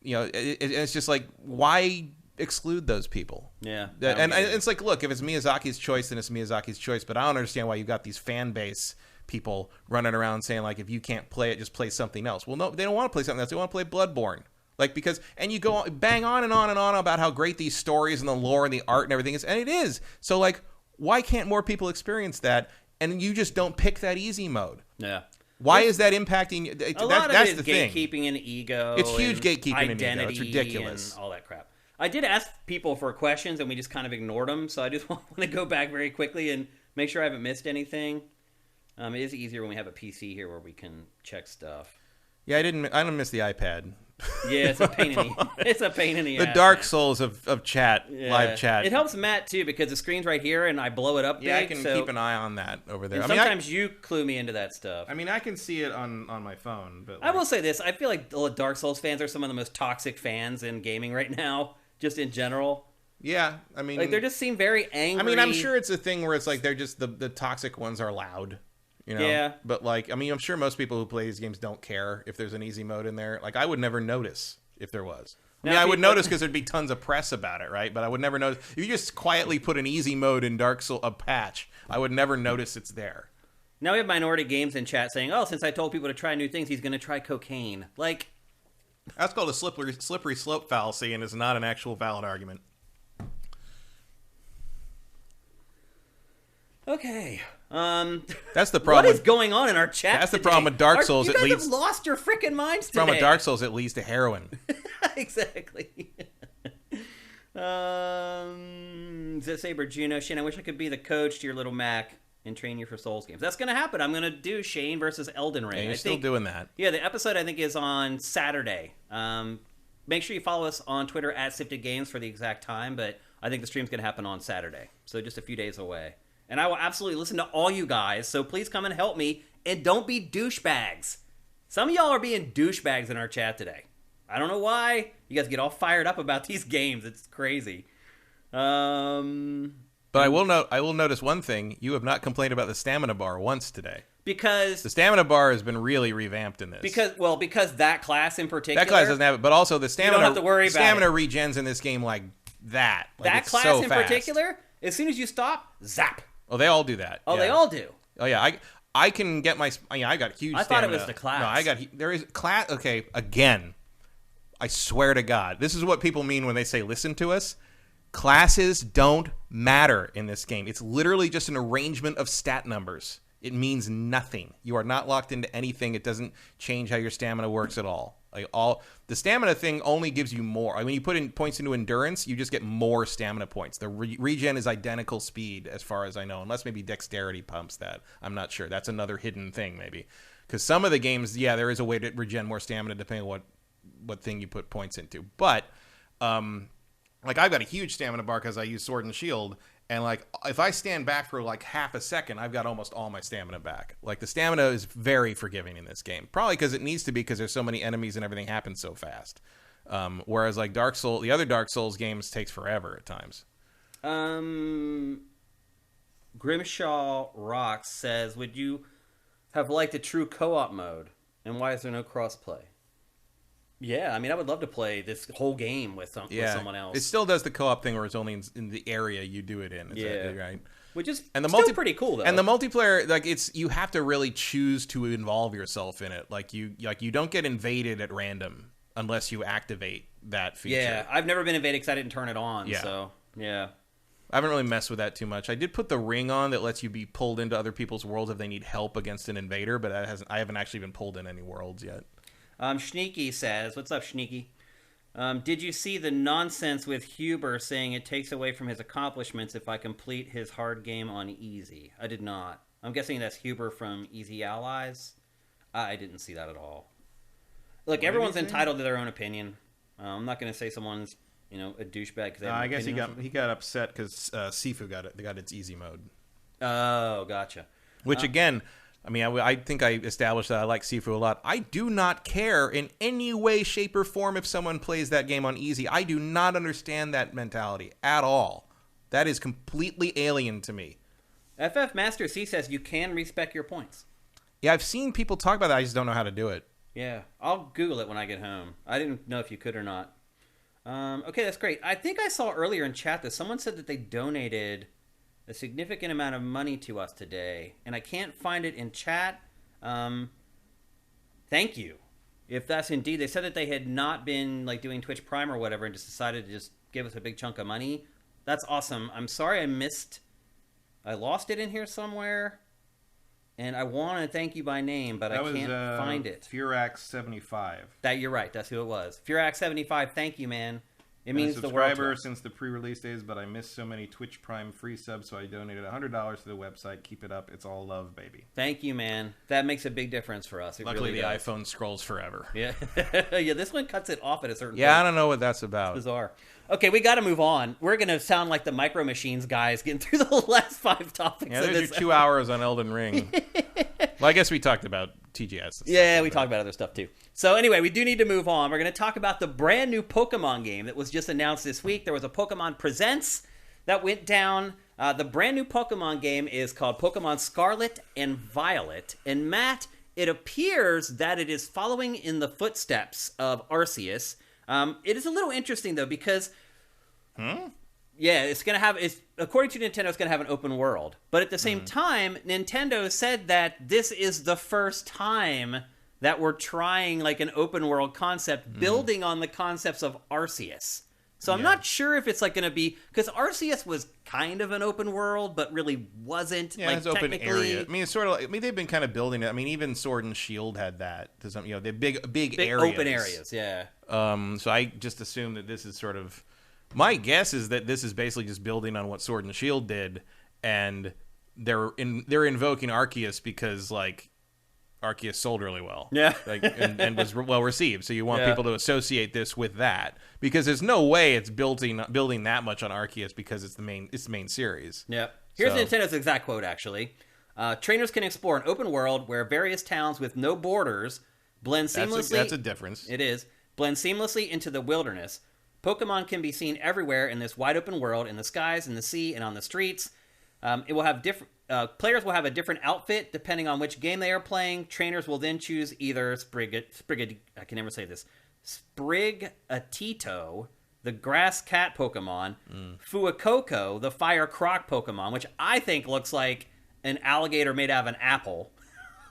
It's just like, why exclude those people? Yeah, and it's like, look, if it's Miyazaki's choice, then it's Miyazaki's choice. But I don't understand why you've got these fan base people running around saying, like, if you can't play it, just play something else. Well, no, they don't want to play something else. They want to play Bloodborne. Like, and you go bang on and on and on about how great these stories and the lore and the art and everything is, and it is. So, like, why can't more people experience that? And you just don't pick that easy mode. Yeah. Why is that impacting? That's the gatekeeping and ego. It's huge and gatekeeping identity and ego. It's ridiculous. And all that crap. I did ask people for questions, and we just kind of ignored them. So I just want to go back very quickly and make sure I haven't missed anything. It is easier when we have a PC here where we can check stuff. Yeah, I don't miss the iPad. Yeah, it's a pain in the the ass, Dark man. Souls of chat, live chat. It helps Matt too because the screen's right here and I blow it up. Yeah, big, I can keep an eye on that over there. Sometimes you clue me into that stuff. I mean, I can see it on my phone, but I will say this: I feel like the Dark Souls fans are some of the most toxic fans in gaming right now, just in general. Yeah, I mean, like they just seem very angry. I mean, I'm sure it's a thing where it's like they're just the toxic ones are loud. Yeah. But like, I mean, I'm sure most people who play these games don't care if there's an easy mode in there. Like, I would never notice if there was. I would notice because there'd be tons of press about it, right? But I would never notice. If you just quietly put an easy mode in Dark Souls, a patch, I would never notice it's there. Now we have Minority Games in chat saying, "Oh, since I told people to try new things, he's going to try cocaine." Like, that's called a slippery slope fallacy, and is not an actual valid argument. Okay. That's the problem. What is going on in our chat? That's the today? problem with Dark Souls. You guys have lost your freaking minds today. The problem with Dark Souls, it leads to heroin. Exactly. Saber Juno, Shane, I wish I could be the coach to your little Mac and train you for Souls games. That's going to happen. I'm going to do Shane versus Elden Ring. Yeah, you're still doing that. Yeah, the episode I think is on Saturday. Make sure you follow us on Twitter at Sifted Games for the exact time, but I think the stream's going to happen on Saturday. So just a few days away. And I will absolutely listen to all you guys, so please come and help me. And don't be douchebags. Some of y'all are being douchebags in our chat today. I don't know why. You guys get all fired up about these games. It's crazy. But I will notice one thing. You have not complained about the stamina bar once today. Because the stamina bar has been really revamped in this. Because that class in particular. That class doesn't have it, but also the stamina. You don't have to worry about stamina regens in this game like that. Like, that class so in fast. Particular, as soon as you stop, zap. Oh, they all do that. Oh, yeah. They all do. Oh yeah, I can get my. Yeah, I got huge. I stamina. thought it was the class. No, there is class. Okay, again, I swear to God, this is what people mean when they say listen to us. Classes don't matter in this game. It's literally just an arrangement of stat numbers. It means nothing. You are not locked into anything. It doesn't change how your stamina works at all. The stamina thing only gives you more. I mean, you put in points into endurance, you just get more stamina points. The regen is identical speed, as far as I know, unless maybe dexterity pumps that. I'm not sure. That's another hidden thing, maybe. Because some of the games, yeah, there is a way to regen more stamina depending on what thing you put points into. But like, I've got a huge stamina bar because I use Sword and Shield. And, like, if I stand back for, like, half a second, I've got almost all my stamina back. Like, the stamina is very forgiving in this game. Probably because it needs to be because there's so many enemies and everything happens so fast. Whereas, like, the other Dark Souls games takes forever at times. Grimshaw Rocks says, would you have liked a true co-op mode? And why is there no cross-play? Yeah, I mean, I would love to play this whole game with someone else. It still does the co-op thing where it's only in the area you do it in. Right? Which is still pretty cool, though. And the multiplayer, like, you have to really choose to involve yourself in it. Like you don't get invaded at random unless you activate that feature. Yeah, I've never been invaded because I didn't turn it on. Yeah. So, yeah. I haven't really messed with that too much. I did put the ring on that lets you be pulled into other people's worlds if they need help against an invader, but I haven't actually been pulled in any worlds yet. Schneeky says, what's up, Schneeky? Did you see the nonsense with Huber saying it takes away from his accomplishments if I complete his hard game on easy? I did not. I'm guessing that's Huber from Easy Allies. I didn't see that at all. Look, everyone's entitled to their own opinion. I'm not going to say someone's, a douchebag. I guess he got upset because Sifu got its easy mode. Oh, gotcha. Which again, I mean, I think I established that I like Sifu a lot. I do not care in any way, shape, or form if someone plays that game on easy. I do not understand that mentality at all. That is completely alien to me. FF Master C says you can respec your points. Yeah, I've seen people talk about that. I just don't know how to do it. Yeah, I'll Google it when I get home. I didn't know if you could or not. Okay, that's great. I think I saw earlier in chat that someone said that they donated a significant amount of money to us today, and I can't find it in chat. Thank you. If that's indeed, they said that they had not been like doing Twitch Prime or whatever and just decided to just give us a big chunk of money. That's awesome. I'm sorry I lost it in here somewhere, and I want to thank you by name, but I can't find it. Furax75. That you're right. That's who it was. Furax75. Thank you, man. It means the world. Subscriber since the pre-release days, but I missed so many Twitch Prime free subs, so I donated $100 to the website. Keep it up. It's all love, baby. Thank you, man. That makes a big difference for us. Luckily, the iPhone scrolls forever. Yeah, yeah. This one cuts it off at a certain point. Yeah, I don't know what that's about. It's bizarre. Okay, we got to move on. We're going to sound like the Micro Machines guys getting through the last 5 topics. Yeah, there's your 2 hours on Elden Ring. Well, I guess we talked about TGS. Yeah, we talked about other stuff too. So anyway, we do need to move on. We're going to talk about the brand new Pokemon game that was just announced this week. There was a Pokemon Presents that went down. The brand new Pokemon game is called Pokemon Scarlet and Violet. And Matt, it appears that it is following in the footsteps of Arceus. It is a little interesting though because yeah, it's going to have, according to Nintendo, it's going to have an open world. But at the same time, Nintendo said that this is the first time that we're trying like an open world concept, building on the concepts of Arceus. So I'm not sure if it's like going to be, because Arceus was kind of an open world, but really wasn't. Yeah, like, it's open area. I mean, it's sort of. I mean, they've been kind of building it. I mean, even Sword and Shield had that. To some, the big areas. Open areas, yeah. So I just assume that this is sort of. My guess is that this is basically just building on what Sword and Shield did, and they're invoking Arceus because like Arceus sold really well, and was well received. So you want people to associate this with that because there's no way it's building that much on Arceus because it's the main series. Yeah. Here's Nintendo's exact quote. Actually, trainers can explore an open world where various towns with no borders blend seamlessly. That's a difference. It is blend seamlessly into the wilderness. Pokemon can be seen everywhere in this wide open world, in the skies, in the sea, and on the streets. It will have different. Players will have a different outfit depending on which game they are playing. Trainers will then choose either I can never say this. Sprigatito, the grass cat Pokemon, Fuecoco, the fire croc Pokemon, which I think looks like an alligator made out of an apple,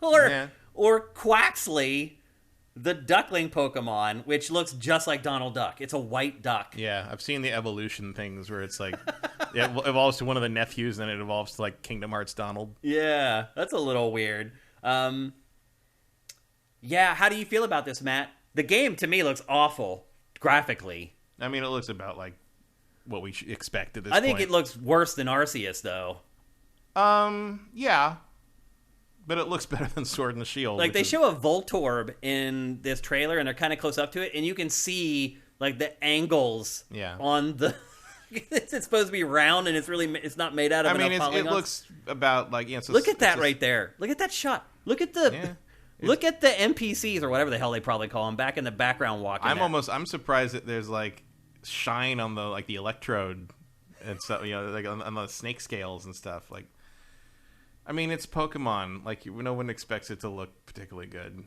or Quaxley, the duckling Pokemon, which looks just like Donald Duck. It's a white duck. Yeah, I've seen the evolution things where it's like it evolves to one of the nephews, and then it evolves to like Kingdom Hearts Donald. Yeah, that's a little weird. Yeah, how do you feel about this, Matt? The game to me looks awful graphically. I mean, it looks about like what we expect at this point. I think it looks worse than Arceus, though. Yeah. But it looks better than Sword and the Shield. Like, they show a Voltorb in this trailer, and they're kind of close up to it, and you can see, like, the angles on the... It's supposed to be round, and it's not made out of enough polygons. It looks about, like... Look at that right there. Look at that shot. Look at the... Look at the NPCs, or whatever the hell they probably call them, back in the background walking. I'm surprised that there's, like, shine on the, like, the electrode and stuff, like, on the snake scales and stuff, like... I mean, it's Pokemon. Like, no one expects it to look particularly good.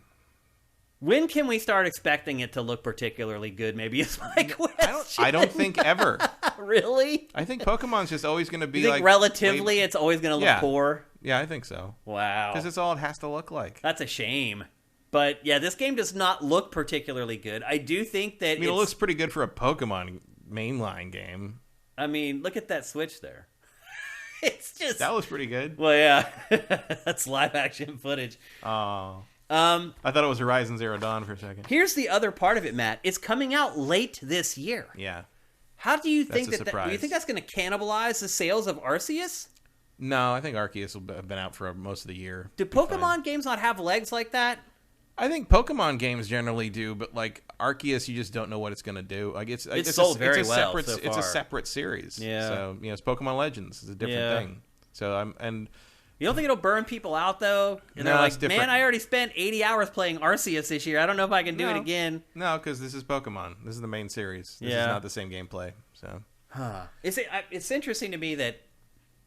When can we start expecting it to look particularly good, maybe is my question. I don't think ever. Really? I think Pokemon's just always going to be like... relatively, it's always going to look poor? Yeah, I think so. Wow. Because it's all it has to look like. That's a shame. But, yeah, this game does not look particularly good. I do think that it looks pretty good for a Pokemon mainline game. I mean, look at that Switch there. It's just... That was pretty good. Well, yeah. That's live action footage. Oh. I thought it was Horizon Zero Dawn for a second. Here's the other part of it, Matt. It's coming out late this year. Yeah. How do you think do you think that's going to cannibalize the sales of Arceus? No, I think Arceus will have been out for most of the year. Do Pokemon games not have legs like that? I think Pokemon games generally do, but like Arceus, you just don't know what it's going to do. Like it's sold very well. It's a separate series. Yeah. So it's Pokemon Legends. It's a different thing. So You don't think it'll burn people out, though? And they're like, man, I already spent 80 hours playing Arceus this year. I don't know if I can do it again. No, because this is Pokemon. This is the main series. This is not the same gameplay. So, It's interesting to me that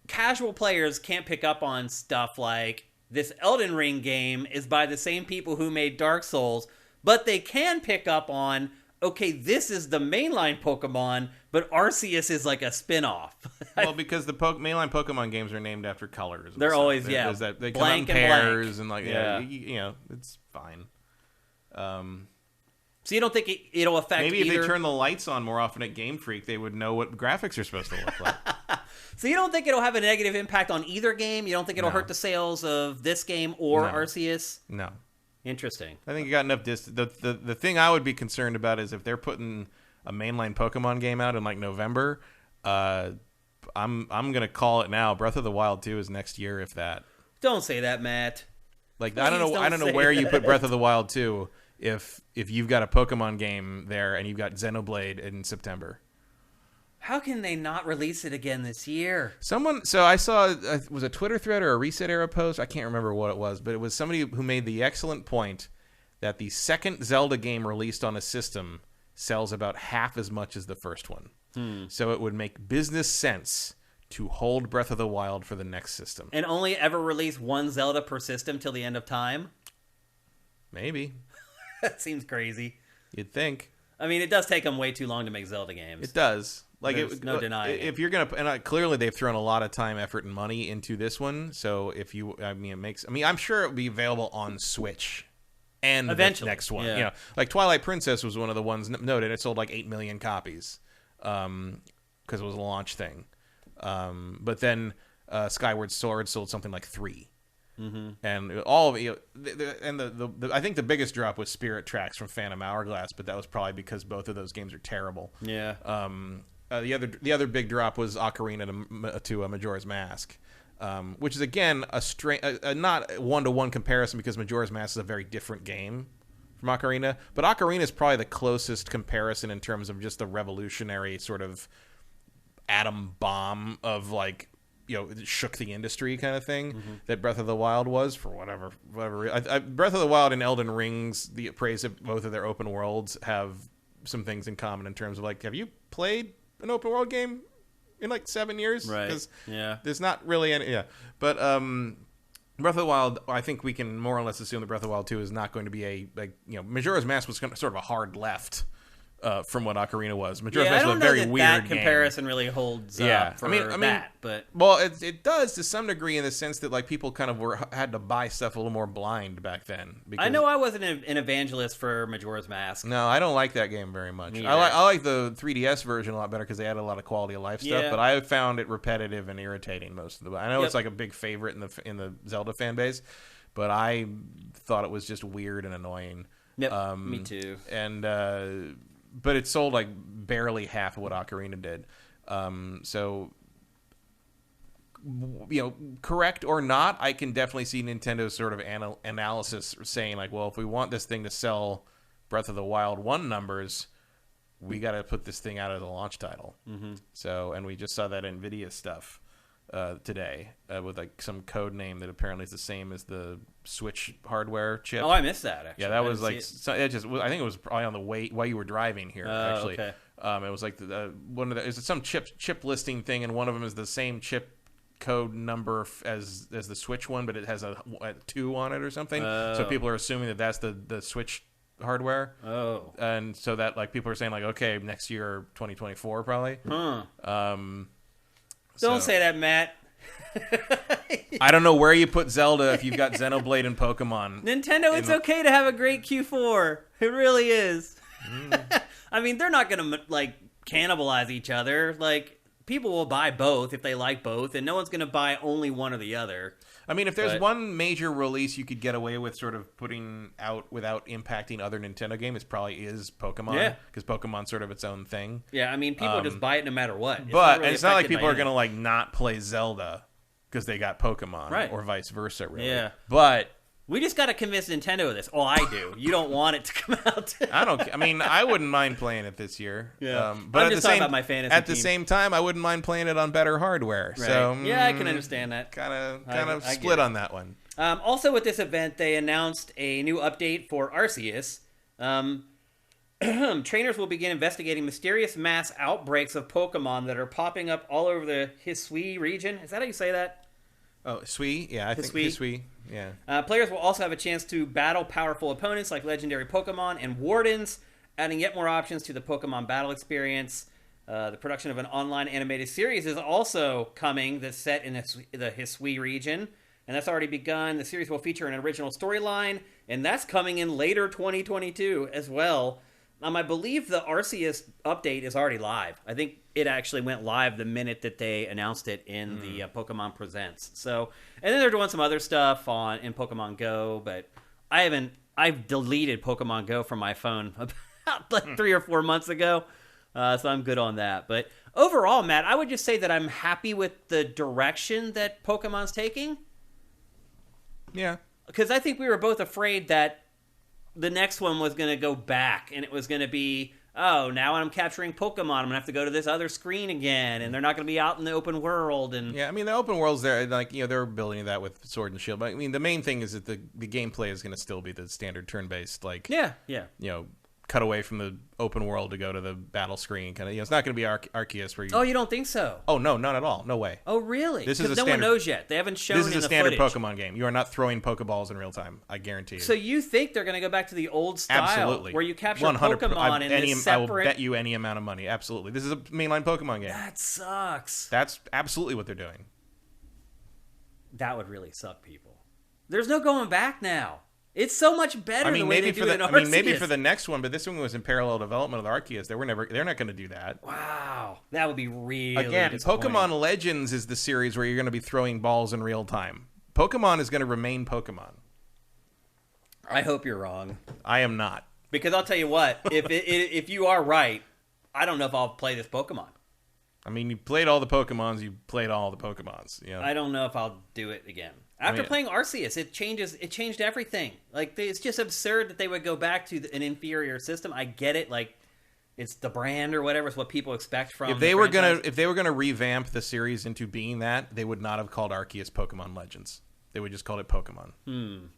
casual players can't pick up on stuff like this Elden Ring game is by the same people who made Dark Souls, but they can pick up on, okay, this is the mainline Pokemon, but Arceus is like a spin-off. Well, because the mainline Pokemon games are named after colors. They're stuff. always, they come out in pairs and like, it's fine. So you don't think it'll affect maybe if they turn the lights on more often at Game Freak, they would know what graphics are supposed to look like. So you don't think it'll have a negative impact on either game? You don't think it'll hurt the sales of this game or Arceus? No. Interesting. I think you got enough distance. The thing I would be concerned about is if they're putting a mainline Pokemon game out in like November. I'm gonna call it now. Breath of the Wild 2 is next year, if that. Don't say that, Matt. Like Please I don't know where you put Breath of the Wild 2 if you've got a Pokemon game there and you've got Xenoblade in September. How can they not release it again this year? So I saw, was a Twitter thread or a Reset Era post? I can't remember what it was, but it was somebody who made the excellent point that the second Zelda game released on a system sells about half as much as the first one. So it would make business sense to hold Breath of the Wild for the next system. And only ever release one Zelda per system till the end of time? Maybe. That seems crazy. You'd think. I mean, it does take them way too long to make Zelda games. It does. Like, there's no denying if you're gonna, and clearly they've thrown a lot of time, effort, and money into this one. So I'm sure it will be available on Switch, and eventually the next one. Yeah. Like Twilight Princess was one of the ones noted. It sold like 8 million copies, because it was a launch thing. But then Skyward Sword sold something like 3. Mm-hmm. And all of it, I think the biggest drop was Spirit Tracks from Phantom Hourglass, but that was probably because both of those games are terrible. Yeah. The other big drop was Ocarina to Majora's Mask, which is again a not 1-to-1 comparison because Majora's Mask is a very different game from Ocarina, but Ocarina is probably the closest comparison in terms of just the revolutionary sort of atom bomb of like. Shook the industry kind of thing that Breath of the Wild was for whatever reason. Breath of the Wild and Elden Rings, the praise of both of their open worlds have some things in common in terms of like, have you played an open world game in like 7 years? Right. Because yeah. There's not really any. Yeah. But Breath of the Wild, I think we can more or less assume that Breath of the Wild 2 is not going to be Majora's Mask was sort of a hard left. From what Ocarina was. Majora's Mask was a very weird that game. comparison really holds up for that. But well, it does to some degree in the sense that like people kind of had to buy stuff a little more blind back then. I know I wasn't an evangelist for Majora's Mask. No, I don't like that game very much. I like the 3DS version a lot better because they added a lot of quality of life stuff. But I found it repetitive and irritating most of the. I know it's like a big favorite in the Zelda fan base, but I thought it was just weird and annoying. Yep, me too. And. But it sold like barely half of what Ocarina did. So, correct or not, I can definitely see Nintendo's sort of analysis saying like, well, if we want this thing to sell Breath of the Wild 1 numbers, we got to put this thing out as a launch title. Mm-hmm. So, and we just saw that NVIDIA stuff today with like some code name that apparently is the same as the Switch hardware chip. Oh, I missed that. Actually, yeah, that was like I think it was probably on the way while you were driving here. Actually, okay. It was like one of the is some chip listing thing, and one of them is the same chip code number as the Switch one, but it has a 2 on it or something. So people are assuming that that's the Switch hardware. Oh, and so that like people are saying like, okay, next year 2024 probably. Don't say that, Matt. I don't know where you put Zelda if you've got Xenoblade and Pokemon. Nintendo, it's okay to have a great Q4. It really is. I mean, they're not going to like cannibalize each other. Like, people will buy both if they like both, and no one's going to buy only one or the other. I mean, if there's one major release you could get away with sort of putting out without impacting other Nintendo games, it probably is Pokemon. Yeah. Because Pokemon's sort of its own thing. Yeah, I mean, people just buy it no matter what. It's not like people are going to like not play Zelda because they got Pokemon. Right. Or vice versa, really. Yeah. But We just got to convince Nintendo of this. Oh, I do. You don't want it to come out. I wouldn't mind playing it this year. Yeah. But I'm just talking about my fantasy at the team. same time, I wouldn't mind playing it on better hardware. Right. So yeah, I can understand that. Kind of split on that one. Also, with this event, they announced a new update for Arceus. Trainers will begin investigating mysterious mass outbreaks of Pokemon that are popping up all over the Hisui region. Is that how you say that? Oh, Hisui? Yeah, I think Hisui. Yeah. Players will also have a chance to battle powerful opponents like legendary Pokemon and Wardens, adding yet more options to the Pokemon battle experience. The production of an online animated series is also coming that's set in the Hisui region, and that's already begun. The series will feature an original storyline, and that's coming in later 2022 as well. I believe the Arceus update is already live. I think it actually went live the minute that they announced it in the Pokemon Presents. So, and then they're doing some other stuff in Pokemon Go, but I've deleted Pokemon Go from my phone about like 3 or 4 months ago. So I'm good on that. But overall, Matt, I would just say that I'm happy with the direction that Pokemon's taking. Yeah. Because I think we were both afraid that the next one was going to go back, and it was going to be, oh, now I'm capturing Pokemon, I'm going to have to go to this other screen again, and they're not going to be out in the open world. And yeah, I mean, the open world's there, like, they're building that with Sword and Shield. But I mean, the main thing is that the gameplay is going to still be the standard turn-based, like, yeah, cut away from the open world to go to the battle screen kind of. It's not going to be Arceus where you. Oh, you don't think so? Oh no, not at all. No way. Oh really? This is no one knows yet. They haven't shown. This is in a the standard footage. Pokemon game. You are not throwing Pokeballs in real time. I guarantee you. So you think they're going to go back to the old style, absolutely, where you capture 100%. Pokemon in this separate? I will bet you any amount of money. Absolutely, this is a mainline Pokemon game. That sucks. That's absolutely what they're doing. That would really suck, people. There's no going back now. It's so much better the way they do it in Arceus. I mean, maybe for the next one, but this one was in parallel development with Arceus. They're not going to do that. Wow, that would be really again. Pokemon Legends is the series where you're going to be throwing balls in real time. Pokemon is going to remain Pokemon. I hope you're wrong. I am not, because I'll tell you what. If you are right, I don't know if I'll play this Pokemon. I mean, you played all the Pokemons. You played all the Pokemons. I don't know if I'll do it again. After playing Arceus, it changed everything. Like, it's just absurd that they would go back to an inferior system. I get it. Like, it's the brand or whatever. It's what people expect from. If they were gonna revamp the series into being that, they would not have called Arceus Pokemon Legends. They would just call it Pokemon.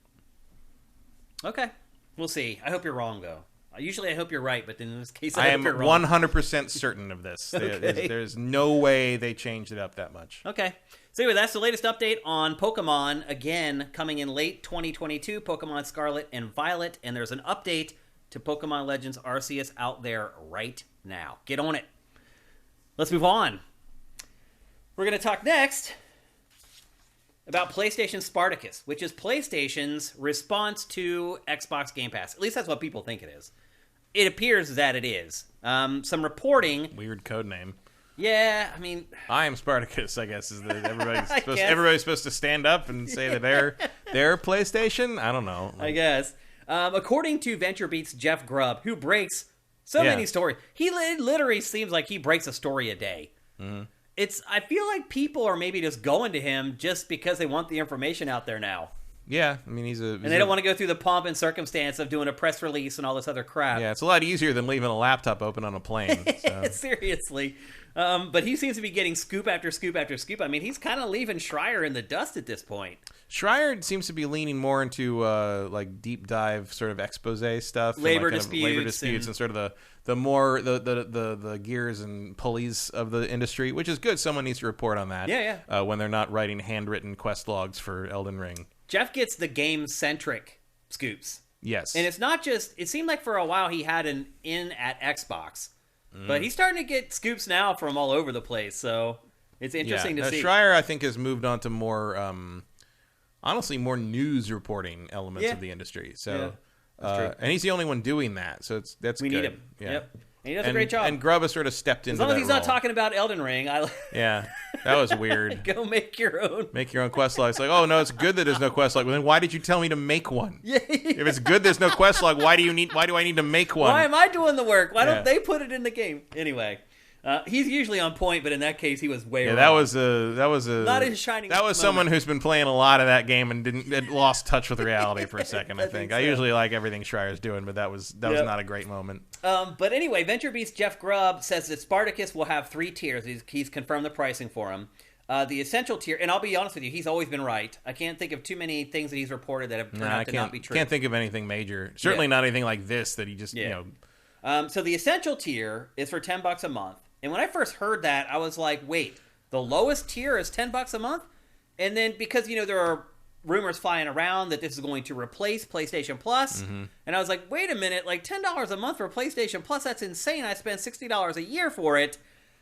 Okay, we'll see. I hope you're wrong, though. Usually I hope you're right, but in this case I hope am you're wrong. 100% certain of this. Okay. There's no way they changed it up that much. Okay. So anyway, that's the latest update on Pokemon. Again, coming in late 2022, Pokemon Scarlet and Violet. And there's an update to Pokemon Legends Arceus out there right now. Get on it. Let's move on. We're going to talk next about PlayStation Spartacus, which is PlayStation's response to Xbox Game Pass. At least that's what people think it is. It appears that it is. Some reporting. Weird code name. Yeah, I mean, I am Spartacus, I guess, is that everybody's supposed to stand up and say that they're PlayStation? I don't know. I guess. According to VentureBeat's Jeff Grubb, who breaks so many stories. He literally seems like he breaks a story a day. Mm-hmm. I feel like people are maybe just going to him just because they want the information out there now. Yeah, I mean, and they don't want to go through the pomp and circumstance of doing a press release and all this other crap. Yeah, it's a lot easier than leaving a laptop open on a plane. So. Seriously. But he seems to be getting scoop after scoop after scoop. I mean, he's kind of leaving Schreier in the dust at this point. Schreier seems to be leaning more into like deep dive sort of expose stuff, labor and disputes, and sort of the gears and pulleys of the industry, which is good. Someone needs to report on that. Yeah. When they're not writing handwritten quest logs for Elden Ring. Jeff gets the game-centric scoops. Yes. And it's not just... It seemed like for a while he had an in at Xbox. But he's starting to get scoops now from all over the place, so it's interesting to see. Schreier, I think, has moved on to more, honestly, more news reporting elements of the industry. So, that's true. And he's the only one doing that, so that's we good. need him. Yeah. Yep. And he does a great job. And Grubb has sort of stepped into that as long as he's not role. talking about Elden Ring. Yeah, that was weird. Go make your own. Make your own quest log. It's like, oh, no, it's good that there's no quest log. Well, then why did you tell me to make one? Yeah. If it's good there's no quest log, why do I need to make one? Why am I doing the work? Why don't they put it in the game? Anyway, He's usually on point, but in that case, he was way wrong. That was a not his shining. That was moment. Someone who's been playing a lot of that game and had lost touch with reality for a second. I think. I usually like everything Schreier's doing, but that was not a great moment. But anyway, VentureBeast Jeff Grubb says that Spartacus will have 3 tiers. He's confirmed the pricing for him. The essential tier, and I'll be honest with you, he's always been right. I can't think of too many things that he's reported that have turned out to not be true. Can't think of anything major. Certainly not anything like this that he just So the essential tier is for $10 a month. And when I first heard that, I was like, wait, the lowest tier is $10 a month? And then because, there are rumors flying around that this is going to replace PlayStation Plus. Mm-hmm. And I was like, wait a minute, like $10 a month for PlayStation Plus, that's insane. I spend $60 a year for it.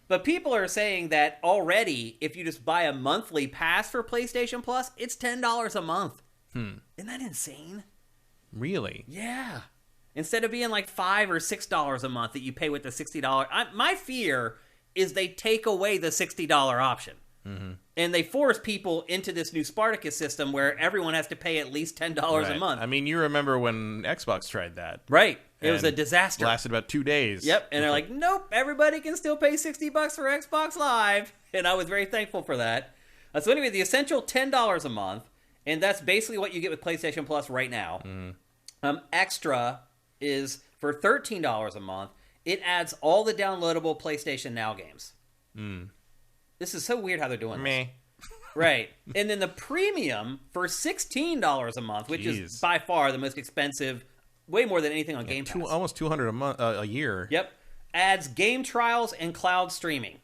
But people are saying that already, if you just buy a monthly pass for PlayStation Plus, it's $10 a month. Isn't that insane? Really? Yeah. Instead of being like $5 or $6 a month that you pay with the $60, my fear is they take away the $60 option. Mm-hmm. And they force people into this new Spartacus system where everyone has to pay at least $10 a month. I mean, you remember when Xbox tried that. Right. It was a disaster. Lasted about 2 days. Yep. And they're like, nope, everybody can still pay $60 for Xbox Live. And I was very thankful for that. So anyway, the essential $10 a month. And that's basically what you get with PlayStation Plus right now. Mm. Extra is for $13 a month. It adds all the downloadable PlayStation Now games. This is so weird how they're doing this. Right. And then the premium for $16 a month, which is by far the most expensive, way more than anything on Game Pass. Almost $200 a month, a year. Yep. Adds game trials and cloud streaming.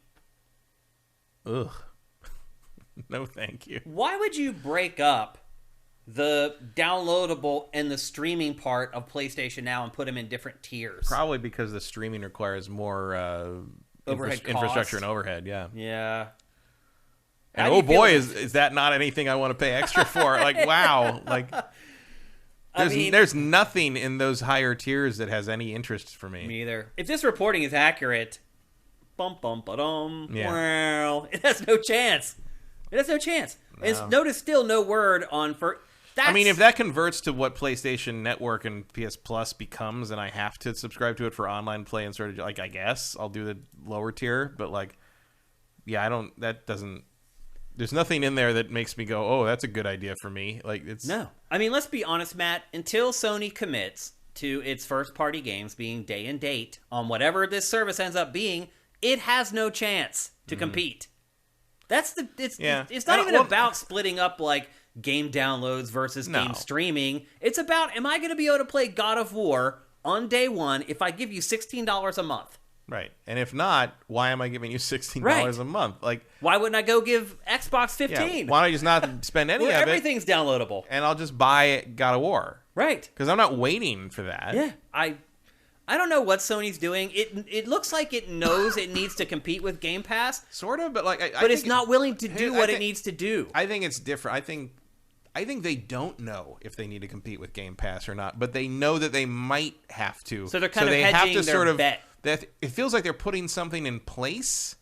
Ugh. No, thank you. Why would you break up the downloadable and the streaming part of PlayStation Now and put them in different tiers? Probably because the streaming requires more infrastructure and overhead. Yeah. And oh boy, is that not anything I want to pay extra for? Like, wow. Like, there's nothing in those higher tiers that has any interest for me. Me either. If this reporting is accurate, well, it has no chance. It has no chance. No. And notice still no word on for. I mean, if that converts to what PlayStation Network and PS Plus becomes, and I have to subscribe to it for online play and sort of like, I guess I'll do the lower tier. But like, yeah, that doesn't. There's nothing in there that makes me go, oh, that's a good idea for me. Like, it's no. I mean, let's be honest, Matt. Until Sony commits to its first-party games being day and date on whatever this service ends up being, it has no chance to compete. It's not even about splitting up like game downloads versus game streaming. It's about, am I going to be able to play God of War on day one if I give you $16 a month? Right. And if not, why am I giving you $16 a month? Like, why wouldn't I go give Xbox $15? Yeah, why don't I just not spend any of it? Everything's downloadable. And I'll just buy God of War. Right. Because I'm not waiting for that. Yeah. I don't know what Sony's doing. It looks like it knows it needs to compete with Game Pass. Sort of, but like, but it's not willing to do what it needs to do. I think it's different. I think they don't know if they need to compete with Game Pass or not, but they know that they might have to. So they're kind of hedging their bet. It feels like they're putting something in place,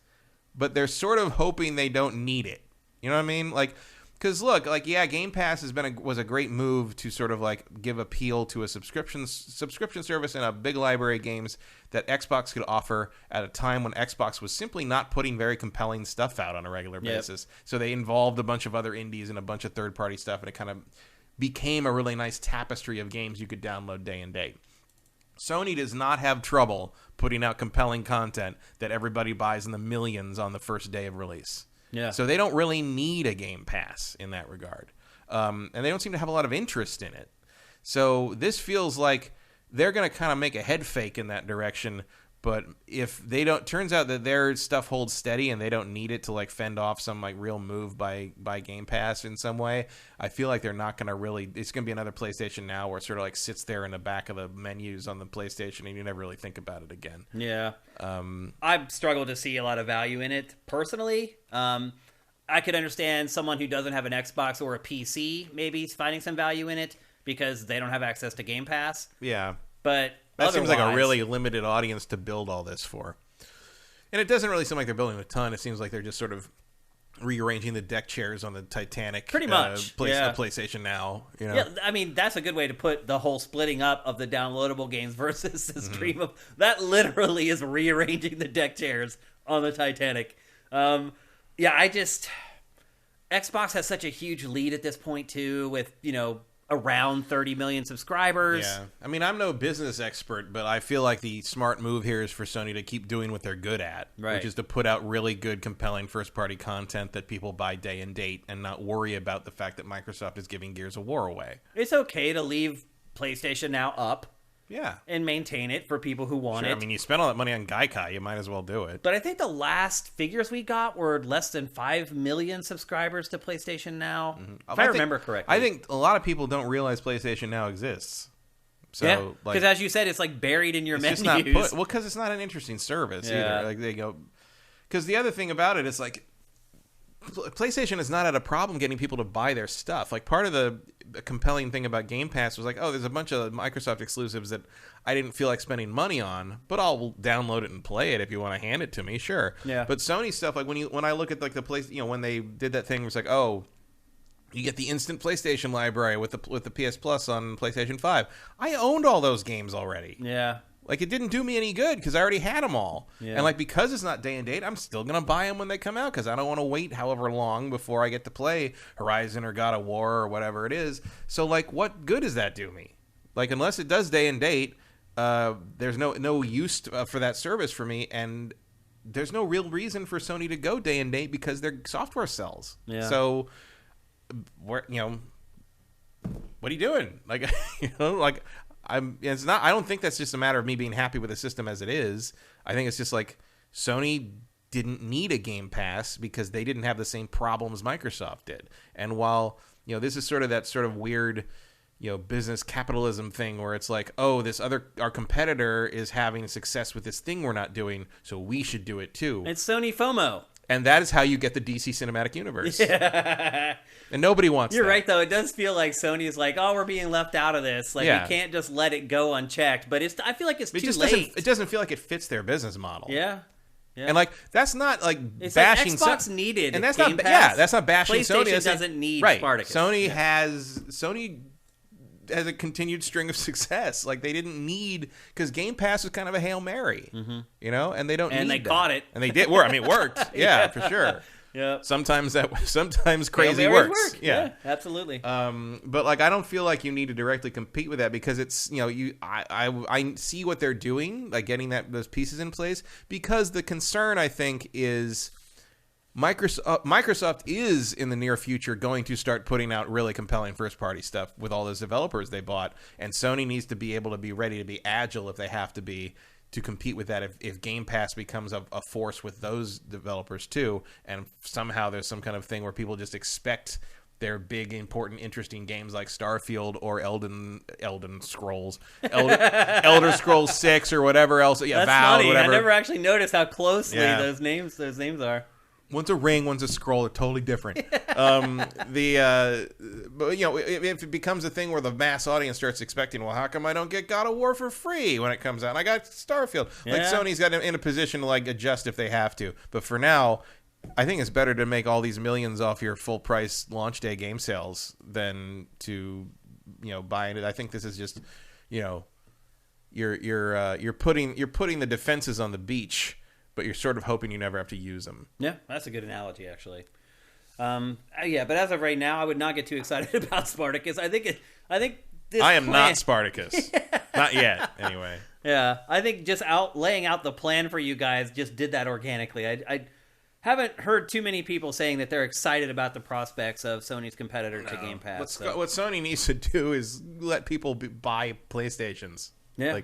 but they're sort of hoping they don't need it. You know what I mean? Like, because look, like, yeah, Game Pass was a great move to sort of like give appeal to a subscription service and a big library of games that Xbox could offer at a time when Xbox was simply not putting very compelling stuff out on a regular basis. So they involved a bunch of other indies and a bunch of third-party stuff, and it kind of became a really nice tapestry of games you could download day and date. Sony does not have trouble putting out compelling content that everybody buys in the millions on the first day of release. Yeah. So they don't really need a Game Pass in that regard. And they don't seem to have a lot of interest in it. So this feels like they're going to kind of make a head fake in that direction. But if they don't, turns out that their stuff holds steady and they don't need it to like fend off some like real move by Game Pass in some way, I feel like they're not going to really, it's going to be another PlayStation Now where it sort of like sits there in the back of the menus on the PlayStation and you never really think about it again. Yeah. I've struggled to see a lot of value in it personally. I could understand someone who doesn't have an Xbox or a PC maybe finding some value in it because they don't have access to Game Pass. Yeah. But that seems like a really limited audience to build all this for. And it doesn't really seem like they're building a ton. It seems like they're just sort of rearranging the deck chairs on the Titanic. Pretty much. PlayStation Now. You know? Yeah, I mean, that's a good way to put the whole splitting up of the downloadable games versus the stream of... That literally is rearranging the deck chairs on the Titanic. Xbox has such a huge lead at this point too, with around 30 million subscribers. Yeah. I mean, I'm no business expert, but I feel like the smart move here is for Sony to keep doing what they're good at, which is to put out really good, compelling first-party content that people buy day and date and not worry about the fact that Microsoft is giving Gears of War away. It's okay to leave PlayStation Now up. Yeah. And maintain it for people who want it. I mean, you spent all that money on Gaikai, you might as well do it. But I think the last figures we got were less than 5 million subscribers to PlayStation Now, if I remember correctly. I think a lot of people don't realize PlayStation Now exists. So, because as you said, it's like buried in your menus. Because it's not an interesting service either. Like they go, because the other thing about it is like, PlayStation has not had a problem getting people to buy their stuff. Like part of the compelling thing about Game Pass was like, oh, there's a bunch of Microsoft exclusives that I didn't feel like spending money on, but I'll download it and play it if you want to hand it to me, sure. Yeah. But Sony stuff, like when I look at like the place, when they did that thing, it was like, oh, you get the instant PlayStation library with the PS Plus on PlayStation 5. I owned all those games already. Yeah. Like, it didn't do me any good because I already had them all. Yeah. And, like, because it's not day and date, I'm still going to buy them when they come out because I don't want to wait however long before I get to play Horizon or God of War or whatever it is. So, like, what good does that do me? Like, unless it does day and date, there's no use for that service for me, and there's no real reason for Sony to go day and date because their software sells. Yeah. So, what are you doing? Like, like... I don't think that's just a matter of me being happy with the system as it is. I think it's just like Sony didn't need a Game Pass because they didn't have the same problems Microsoft did. And while, this is sort of that sort of weird, business capitalism thing where it's like, oh, our competitor is having success with this thing we're not doing, so we should do it too. It's Sony FOMO. And that is how you get the DC Cinematic Universe. Yeah. And nobody wants You're that. right, though. It does feel like Sony is like, oh, we're being left out of this. Like, we can't just let it go unchecked. But I feel like it's too late. It doesn't feel like it fits their business model. Yeah. And, like, that's not, like, it's bashing... Like Xbox needed and that's Game not, Pass. Yeah, that's not bashing PlayStation Sony. Doesn't need right. Spartacus. Sony has a continued string of success. Like, they didn't need... Because Game Pass was kind of a Hail Mary. Mm-hmm. And they don't need And they caught it. And they did. It worked. Yeah, for sure. Yeah. Sometimes crazy works. Yeah, absolutely. But like I don't feel like you need to directly compete with that because it's I see what they're doing, like getting those pieces in place, because the concern I think is Microsoft is in the near future going to start putting out really compelling first party stuff with all those developers they bought, and Sony needs to be able to be ready to be agile if they have to be, to compete with that if Game Pass becomes a force with those developers too, and somehow there's some kind of thing where people just expect their big, important, interesting games like Starfield or Elder Scrolls 6 or whatever else. Yeah, That's Valve, funny. whatever. I never actually noticed how closely those names are. One's a ring, one's a scroll. They're totally different. But if it becomes a thing where the mass audience starts expecting, well, how come I don't get God of War for free when it comes out? And I got Starfield. Yeah. Like Sony's got in a position to like adjust if they have to. But for now, I think it's better to make all these millions off your full price launch day game sales than to buying it. I think this is just you're putting the defenses on the beach, but you're sort of hoping you never have to use them. Yeah, that's a good analogy, actually. But as of right now, I would not get too excited about Spartacus. I think this I am not Spartacus. Not yet, anyway. Yeah, I think just laying out the plan for you guys just did that organically. I haven't heard too many people saying that they're excited about the prospects of Sony's competitor to Game Pass. What Sony needs to do is let people buy PlayStations. Yeah.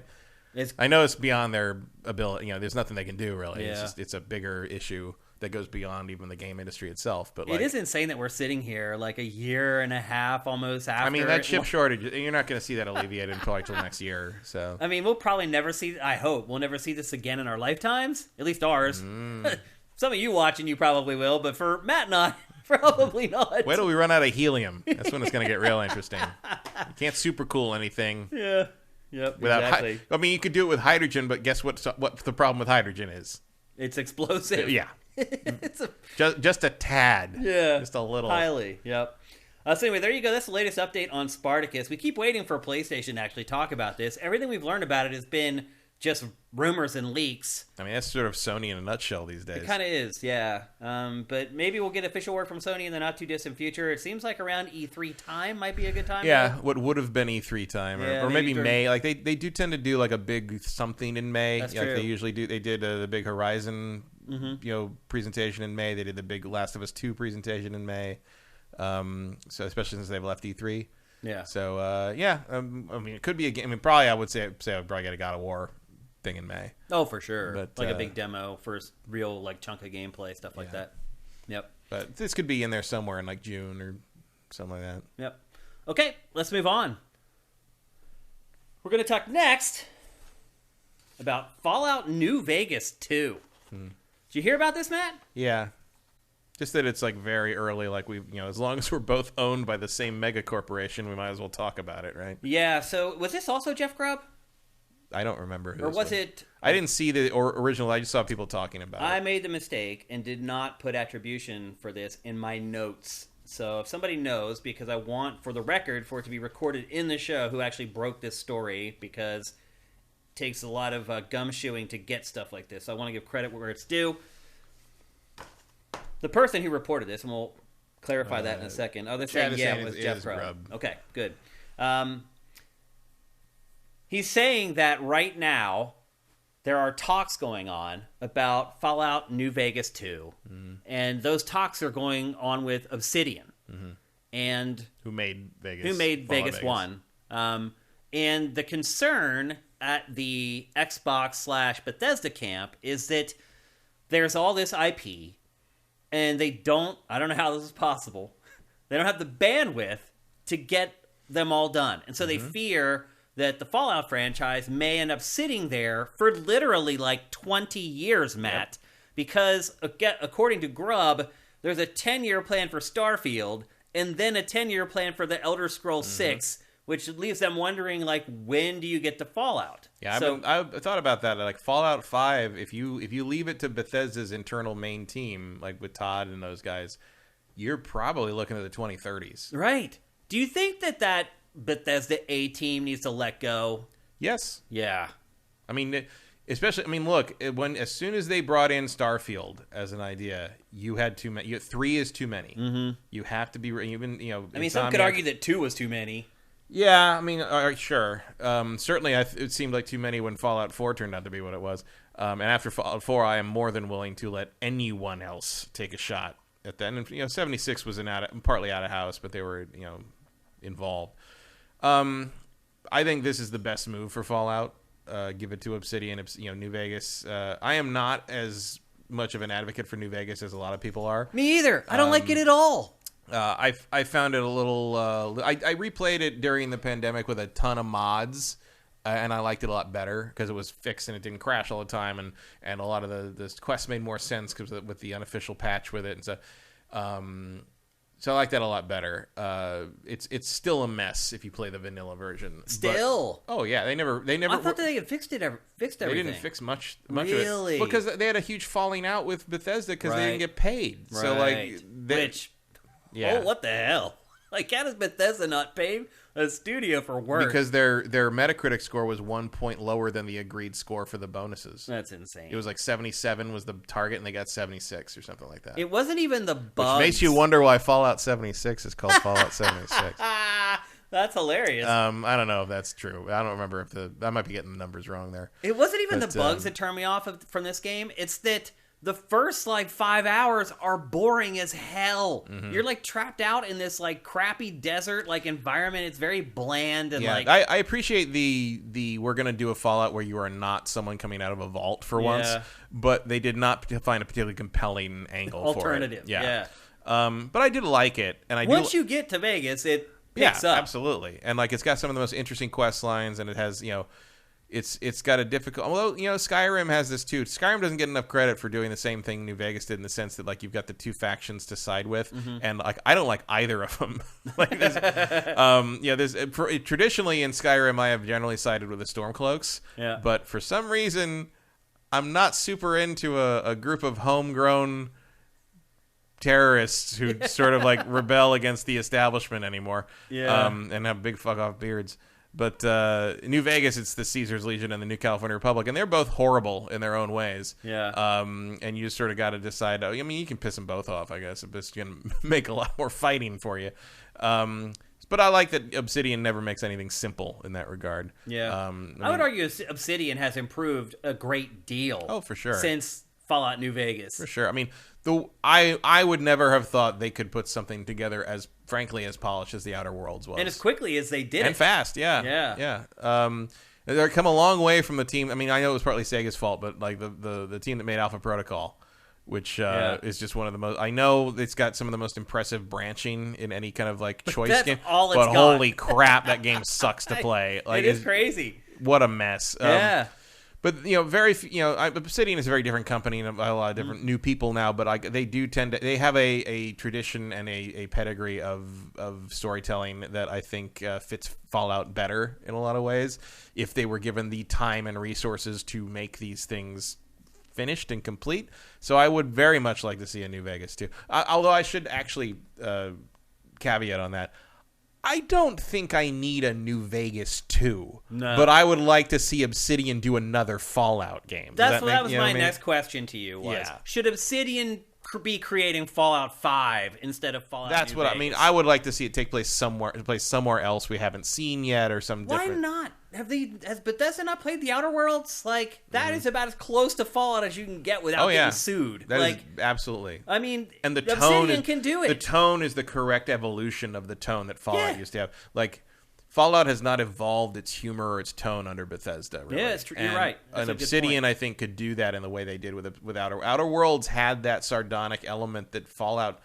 I know it's beyond their ability. There's nothing they can do really. Yeah. It's a bigger issue that goes beyond even the game industry itself. But it is insane that we're sitting here like a year and a half almost after. I mean, that chip shortage, you're not going to see that alleviated until next year. So I mean, we'll probably never see. I hope we'll never see this again in our lifetimes. At least ours. Some of you watching, you probably will, but for Matt and I, probably not. Wait till we run out of helium. That's when it's going to get real interesting. You can't supercool anything. Yeah. Yep, exactly. I mean, you could do it with hydrogen, but guess what the problem with hydrogen is? It's explosive. Yeah. Just a tad. Yeah. Just a little. Highly. Yep. So anyway, there you go. That's the latest update on Spartacus. We keep waiting for PlayStation to actually talk about this. Everything we've learned about it has been just rumors and leaks. I mean, that's sort of Sony in a nutshell these days. It kind of is, yeah. But maybe we'll get official word from Sony in the not-too-distant future. It seems like around E3 time might be a good time. Yeah, what would have been E3 time. Or maybe May. Like, they do tend to do, like, a big something in May. That's like true. They usually do. They did the big Horizon presentation in May. They did the big Last of Us 2 presentation in May. So especially since they've left E3. Yeah. So, I mean, it could be a game. I mean, probably I would probably get a God of War thing in May. Oh, for sure. But, like a big demo, first real like chunk of gameplay, stuff like that. Yep. But this could be in there somewhere in like June or something like that. Yep. Okay, let's move on. We're going to talk next about Fallout New Vegas 2. Did you hear about this, Matt? Yeah. Just that it's like very early, like as long as we're both owned by the same mega corporation, we might as well talk about it, right? Yeah, so was this also Jeff Grubb? I don't remember who or was it? I didn't see the original. I just saw people talking about it. I made the mistake and did not put attribution for this in my notes. So if somebody knows, because I want, for the record, for it to be recorded in the show, who actually broke this story, because it takes a lot of gumshoeing to get stuff like this. So I want to give credit where it's due. The person who reported this, and we'll clarify that in a second. Oh, they're saying, it was Jeff Grubb. Okay, good. He's saying that right now there are talks going on about Fallout New Vegas 2. And those talks are going on with Obsidian. And who made Vegas? Vegas 1. And the concern at the Xbox/Bethesda camp is that there's all this IP, and I don't know how this is possible, they don't have the bandwidth to get them all done. And so they fear that the Fallout franchise may end up sitting there for literally like 20 years, Matt. Yep. Because, according to Grubb, there's a 10-year plan for Starfield, and then a 10-year plan for the Elder Scrolls 6, which leaves them wondering, like, when do you get to Fallout? Yeah, so, I thought about that. Like, Fallout 5, if you leave it to Bethesda's internal main team, like with Todd and those guys, you're probably looking at the 2030s. Right. Do you think that Bethesda A team needs to let go? Yes. Yeah. I mean, look, as soon as they brought in Starfield as an idea, you had too many. 3 is too many. You have to be even. I mean, some could argue that 2 was too many. Yeah, I mean, sure. Certainly, it seemed like too many when Fallout 4 turned out to be what it was. And after Fallout 4, I am more than willing to let anyone else take a shot at that. And 76 was partly out of house, but they were involved. I think this is the best move for Fallout. Give it to Obsidian, New Vegas. I am not as much of an advocate for New Vegas as a lot of people are. Me either. I don't like it at all. I found it a little. I replayed it during the pandemic with a ton of mods, and I liked it a lot better because it was fixed and it didn't crash all the time, and a lot of the quests made more sense because with the unofficial patch with it, and so I like that a lot better. It's still a mess if you play the vanilla version. Still. But, oh yeah, they never. I thought they had fixed everything. They didn't fix much really? of it. Because they had a huge falling out with Bethesda because they didn't get paid. Right. So like, oh, what the hell? Like, how does Bethesda not pay a studio for work? Because their Metacritic score was 1 point lower than the agreed score for the bonuses. That's insane. It was like 77 was the target, and they got 76 or something like that. It wasn't even the bugs. Which makes you wonder why Fallout 76 is called Fallout 76. That's hilarious. I don't know if that's true. I don't remember I might be getting the numbers wrong there. It wasn't even the bugs that turned me off from this game. It's that the first, 5 hours are boring as hell. You're, trapped out in this, crappy desert, environment. It's very bland and, I appreciate the we're going to do a Fallout where you are not someone coming out of a vault for once, but they did not find a particularly compelling angle alternative. For it. Yeah. But I did like it. And once you get to Vegas, it picks up. Absolutely. And, it's got some of the most interesting quest lines, and it has, It's got a difficult... Although, Skyrim has this too. Skyrim doesn't get enough credit for doing the same thing New Vegas did in the sense that, you've got the two factions to side with. And, I don't like either of them. Traditionally in Skyrim, I have generally sided with the Stormcloaks. Yeah. But for some reason, I'm not super into a group of homegrown terrorists who sort of, rebel against the establishment anymore. Yeah. And have big fuck-off beards. But New Vegas, it's the Caesar's Legion and the New California Republic, and they're both horrible in their own ways. Yeah. And you just sort of got to decide. I mean, you can piss them both off, I guess. It's going to make a lot more fighting for you. But I like that Obsidian never makes anything simple in that regard. Yeah. I would argue Obsidian has improved a great deal. Oh, for sure. Since Fallout New Vegas. For sure. I mean, I would never have thought they could put something together as, frankly, as polished as the Outer Worlds was. And as quickly as they did and fast, yeah. They've come a long way from the team. I mean, I know it was partly Sega's fault, but like the team that made Alpha Protocol, which is just one of the most. I know it's got some of the most impressive branching in any kind of like choice game. But holy crap, that game sucks to play. Like, it is crazy. What a mess. Yeah. But Obsidian is a very different company and a lot of different new people now. But they do tend to. They have a tradition and a pedigree of storytelling that I think fits Fallout better in a lot of ways. If they were given the time and resources to make these things finished and complete. So I would very much like to see a New Vegas too. Although I should actually caveat on that. I don't think I need a New Vegas 2. No. But I would like to see Obsidian do another Fallout game. That was my next question to you was, should Obsidian be creating Fallout 5 instead of Fallout That's New what Vegas? I mean. I would like to see it take place somewhere else we haven't seen yet or some different. Why not? Has Bethesda not played the Outer Worlds? Like, that is about as close to Fallout as you can get without getting sued. That is absolutely. I mean, and the Obsidian can do it. The tone is the correct evolution of the tone that Fallout used to have. Like, Fallout has not evolved its humor or its tone under Bethesda. Really. Yeah, it's true. You're right. And Obsidian, I think, could do that in the way they did with Outer Worlds. Had that sardonic element that Fallout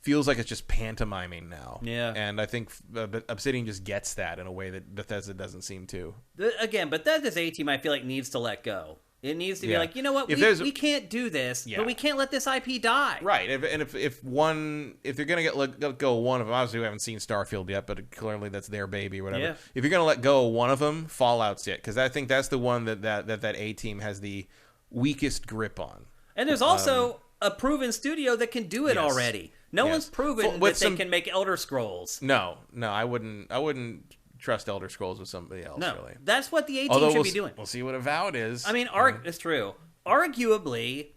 feels like it's just pantomiming now. Yeah. And I think Obsidian just gets that in a way that Bethesda doesn't seem to. Again, Bethesda's A-team, I feel like, needs to let go. It needs to be like, you know what, we can't do this, but we can't let this IP die. Right, if they're going to let go of one of them, obviously we haven't seen Starfield yet, but clearly that's their baby or whatever. Yeah. If you're going to let go of one of them, Fallout's it, because I think that's the one that A-team has the weakest grip on. And there's also a proven studio that can do it already. No one's proven that they can make Elder Scrolls. No, I wouldn't trust Elder Scrolls with somebody else, really. That's what the A-team should be doing. We'll see what Avowed is. I mean, it's true. Arguably,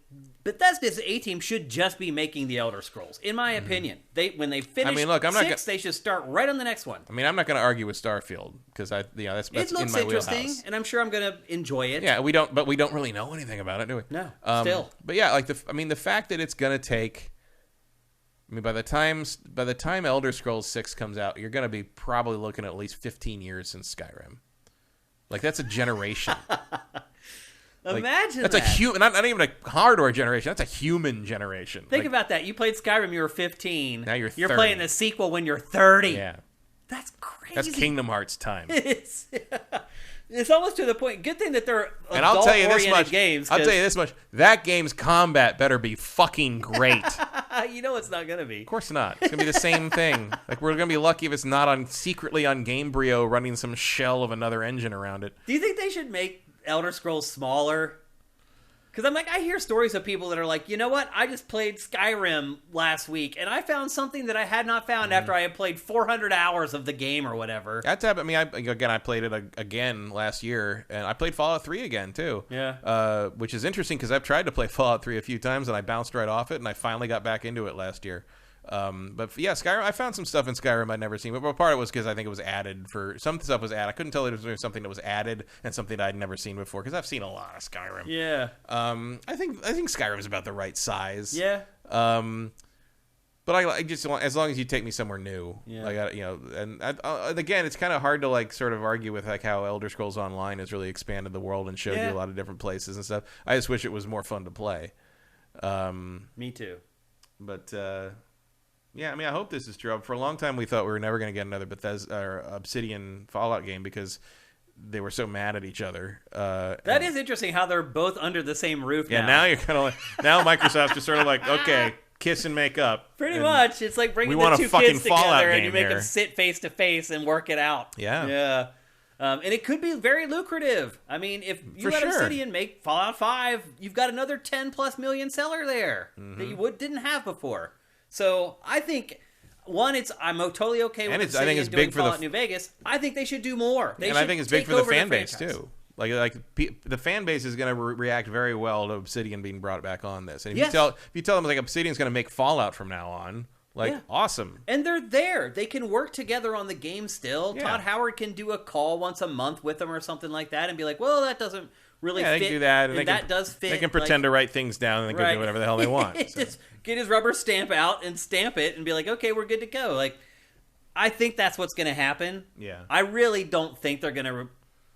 Bethesda's A-team should just be making the Elder Scrolls, in my opinion. When they finish 6, they should start right on the next one. I mean, I'm not going to argue with Starfield, because that's in my wheelhouse. It looks interesting, and I'm sure I'm going to enjoy it. Yeah, we don't really know anything about it, do we? No, still. But yeah, like the fact that it's going to take... I mean, by the time Elder Scrolls 6 comes out, you're going to be probably looking at least 15 years since Skyrim. Like, that's a generation. Imagine that's a human, not even a hardware generation. That's a human generation. Think about that. You played Skyrim, you were 15. Now you're 30. You're playing the sequel when you're 30. Yeah. That's crazy. That's Kingdom Hearts time. It's almost to the point. Good thing that they're and I'll tell you this much. Games. I'll tell you this much. That game's combat better be fucking great. You know it's not going to be. Of course not. It's going to be the same thing. Like, we're going to be lucky if it's not secretly on Gamebryo running some shell of another engine around it. Do you think they should make Elder Scrolls smaller? Because I hear stories of people that are like, you know what? I just played Skyrim last week, and I found something that I had not found after I had played 400 hours of the game or whatever. That's happened. I mean, I played it again last year, and I played Fallout 3 again, too. Yeah. Which is interesting, because I've tried to play Fallout 3 a few times, and I bounced right off it, and I finally got back into it last year. But yeah, Skyrim, I found some stuff in Skyrim I'd never seen, but part of it was because I think it was added some stuff was added. I couldn't tell it was something that was added and something I'd never seen before, because I've seen a lot of Skyrim. Yeah. I think Skyrim's about the right size. Yeah. But I just, as long as you take me somewhere new, and again, it's kind of hard to sort of argue with how Elder Scrolls Online has really expanded the world and showed you a lot of different places and stuff. I just wish it was more fun to play. Me too. But yeah, I mean, I hope this is true. For a long time, we thought we were never going to get another Bethesda or Obsidian Fallout game because they were so mad at each other. That is interesting how they're both under the same roof now. Yeah, now you're kind of now Microsoft's just sort of like, okay, kiss and make up. Pretty much. It's like bringing the two kids together and you make them sit face to face and work it out. Yeah. Yeah. And it could be very lucrative. I mean, if you let Obsidian make Fallout 5, you've got another 10+ million seller there that you didn't have before. So I think I'm totally okay with I think it's big for Fallout New Vegas. I think they should do more. I think it's big for the fan base too. Like the fan base is going to react very well to Obsidian being brought back on this. And if you tell them like Obsidian's going to make Fallout from now on, awesome. And they're there. They can work together on the game still. Yeah. Todd Howard can do a call once a month with them or something like that and be like, well, that doesn't really fit. They can do that. And that does fit. They can pretend to write things down and they can do whatever the hell they want. Just get his rubber stamp out and stamp it and be like, okay, we're good to go. Like, I think that's what's going to happen. Yeah. I really don't think they're going to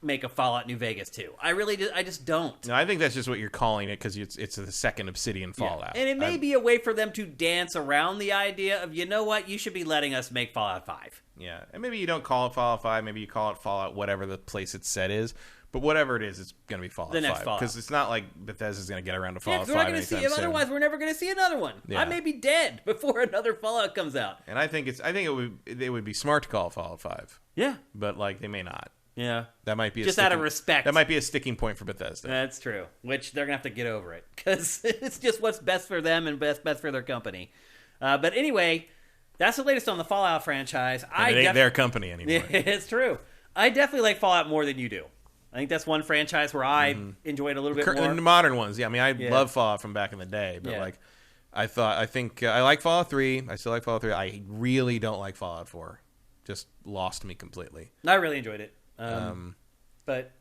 make a Fallout New Vegas 2. I just don't. No, I think that's just what you're calling it because it's the second Obsidian Fallout. Yeah. And it may be a way for them to dance around the idea of, you know what, you should be letting us make Fallout 5. Yeah, and maybe you don't call it Fallout 5, maybe you call it Fallout whatever the place it's set is, but whatever it is, it's going to be Fallout 5. Because it's not like Bethesda's going to get around to Fallout 5 we're not going to see it. soon. Otherwise, we're never going to see another one. Yeah. I may be dead before another Fallout comes out. And I think it would be smart to call it Fallout 5. Yeah. But they may not. Yeah. That might be just out of respect. That might be a sticking point for Bethesda. That's true. Which they're going to have to get over it because it's just what's best for them and best for their company. But anyway, that's the latest on the Fallout franchise. It ain't their company anymore. It's true. I definitely like Fallout more than you do. I think that's one franchise where I enjoyed a little bit more. The modern ones, yeah. I mean, I love Fallout from back in the day, but I like Fallout 3. I still like Fallout 3. I really don't like Fallout 4. Just lost me completely. I really enjoyed it. But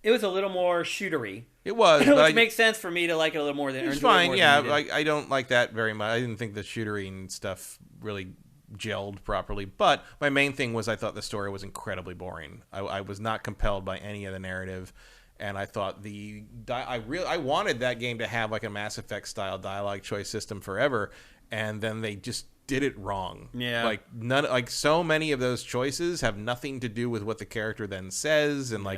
it was a little more shootery. It was, which makes sense for me to like it a little more than. It's fine, yeah. I don't like that very much. I didn't think the shootery and stuff really gelled properly. But my main thing was I thought the story was incredibly boring. I was not compelled by any of the narrative, and I thought I wanted that game to have like a Mass Effect style dialogue choice system forever, and then they just did it wrong. Yeah. So many of those choices have nothing to do with what the character then says, and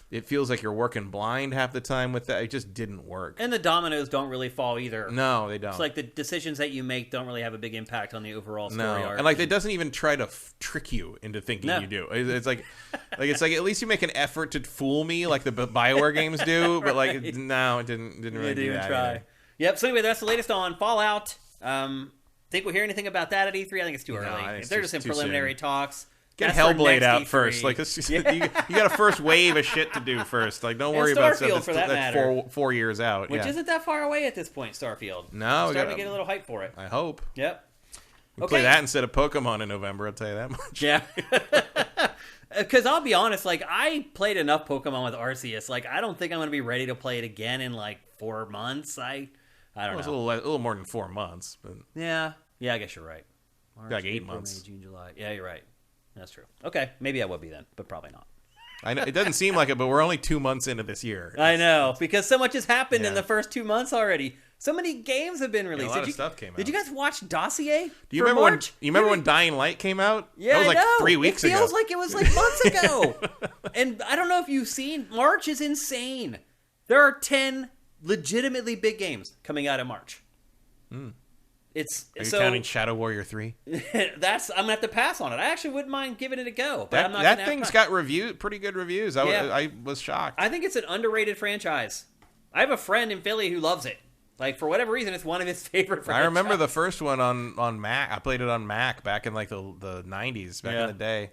it feels like you're working blind half the time with that. It just didn't work. And the dominoes don't really fall either. No, they don't. It's like the decisions that you make don't really have a big impact on the overall story arc. And it doesn't even try to trick you into thinking you do. It's like at least you make an effort to fool me like the BioWare games do, but no, it didn't really do that. Try. Yep. So anyway, that's the latest on Fallout. Think we'll hear anything about that at E3? I think it's too early. They're just in preliminary talks. Get Hellblade out E3 first. You got a first wave of shit to do first. Don't worry about stuff that's 4 years out. Which isn't that far away at this point, Starfield. No, we're starting to get a little hype for it. I hope. Yep. We'll play that instead of Pokemon in November, I'll tell you that much. Yeah. Because I'll be honest, I played enough Pokemon with Arceus. I don't think I'm going to be ready to play it again in 4 months. I don't know. It's a little more than 4 months. But Yeah, I guess you're right. March, 8 months. May, June, July. Yeah, you're right. That's true. Okay, maybe I will be then, but probably not. I know it doesn't seem like it, but we're only 2 months into this year. I know, because so much has happened in the first 2 months already. So many games have been released. A lot of stuff came out. Did you guys watch Dossier? Do you remember when Dying Light came out? Yeah, that was 3 weeks ago. It feels like it was months ago. And I don't know if you've seen, March is insane. There are 10 legitimately big games coming out in March. Are you counting Shadow Warrior 3? I'm gonna have to pass on it. I actually wouldn't mind giving it a go. But that thing's got pretty good reviews. I was shocked. I think it's an underrated franchise. I have a friend in Philly who loves it. For whatever reason, it's one of his favorite franchises. I remember the first one on Mac. I played it on Mac back in the 90s, back in the day.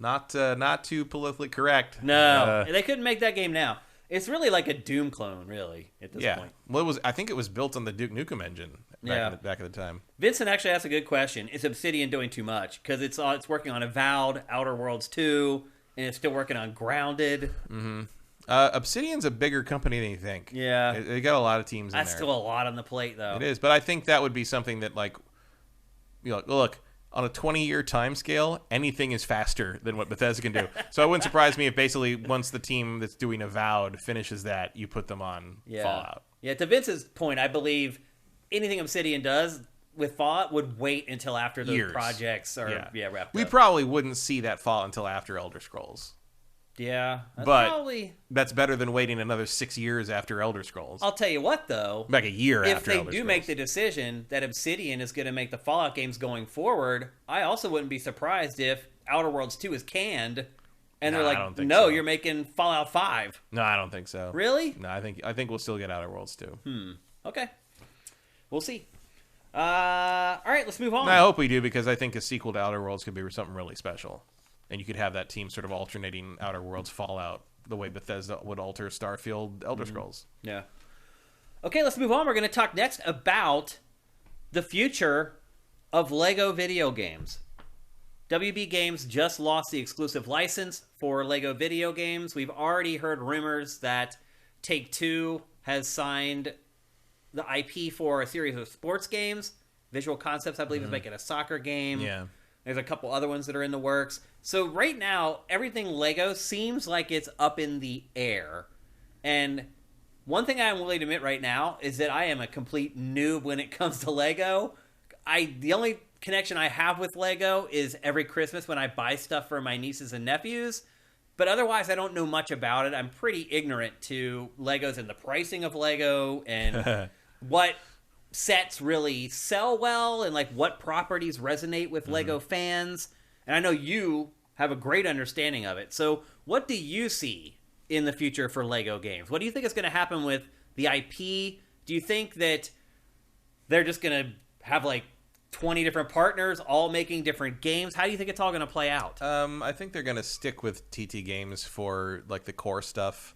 Not too politically correct. No, they couldn't make that game now. It's really like a Doom clone, really, at this point. Well, I think it was built on the Duke Nukem engine back at the time. Vincent actually asked a good question. Is Obsidian doing too much? Because it's working on Avowed, Outer Worlds 2, and it's still working on Grounded. Mm-hmm. Obsidian's a bigger company than you think. Yeah. They got a lot of teams in there. That's still a lot on the plate, though. It is, but I think that would be something that, look, on a 20-year time scale, anything is faster than what Bethesda can do. So it wouldn't surprise me if basically once the team that's doing Avowed finishes that, you put them on Fallout. Yeah, to Vince's point, I believe anything Obsidian does with Fallout would wait until after those projects are wrapped up. We probably wouldn't see that Fallout until after Elder Scrolls. Yeah, that's better than waiting another 6 years after Elder Scrolls. I'll tell you what, though. Like a year after Elder Scrolls. If they do make the decision that Obsidian is going to make the Fallout games going forward, I also wouldn't be surprised if Outer Worlds 2 is canned, and they're like, no, you're making Fallout 5. No, I don't think so. Really? No, I think we'll still get Outer Worlds 2. Okay. We'll see. All right, let's move on. And I hope we do, because I think a sequel to Outer Worlds could be something really special. And you could have that team sort of alternating Outer Worlds, Fallout, the way Bethesda would alter Starfield, Elder Scrolls. Yeah. Okay, let's move on. We're going to talk next about the future of LEGO video games. WB Games just lost the exclusive license for LEGO video games. We've already heard rumors that Take-Two has signed the IP for a series of sports games. Visual Concepts, I believe, is making a soccer game. Yeah. There's a couple other ones that are in the works. So right now, everything LEGO seems like it's up in the air. And one thing I'm willing to admit right now is that I am a complete noob when it comes to LEGO. The only connection I have with LEGO is every Christmas when I buy stuff for my nieces and nephews. But otherwise, I don't know much about it. I'm pretty ignorant to Legos and the pricing of Lego and what sets really sell well and like what properties resonate with Lego fans. And I know you have a great understanding of it. So what do you see in the future for Lego games? What do you think is going to happen with the IP? Do you think that they're just going to have like 20 different partners all making different games? How do you think it's all going to play out? I think they're going to stick with TT Games for like the core stuff.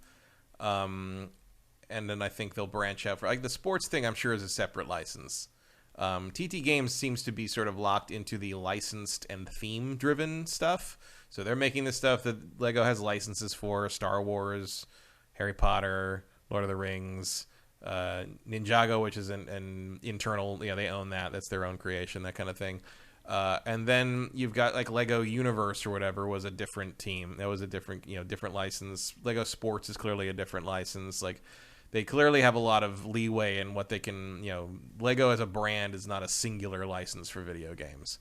And then I think they'll branch out for like the sports thing. I'm sure is a separate license. TT Games seems to be sort of locked into the licensed and theme driven stuff. So they're making the stuff that Lego has licenses for: Star Wars, Harry Potter, Lord of the Rings, Ninjago, which is an internal, they own that. That's their own creation, that kind of thing. And then you've got like Lego Universe or whatever was a different team. That was a different, different license. Lego Sports is clearly a different license. Like they clearly have a lot of leeway in what they can, Lego as a brand is not a singular license for video games.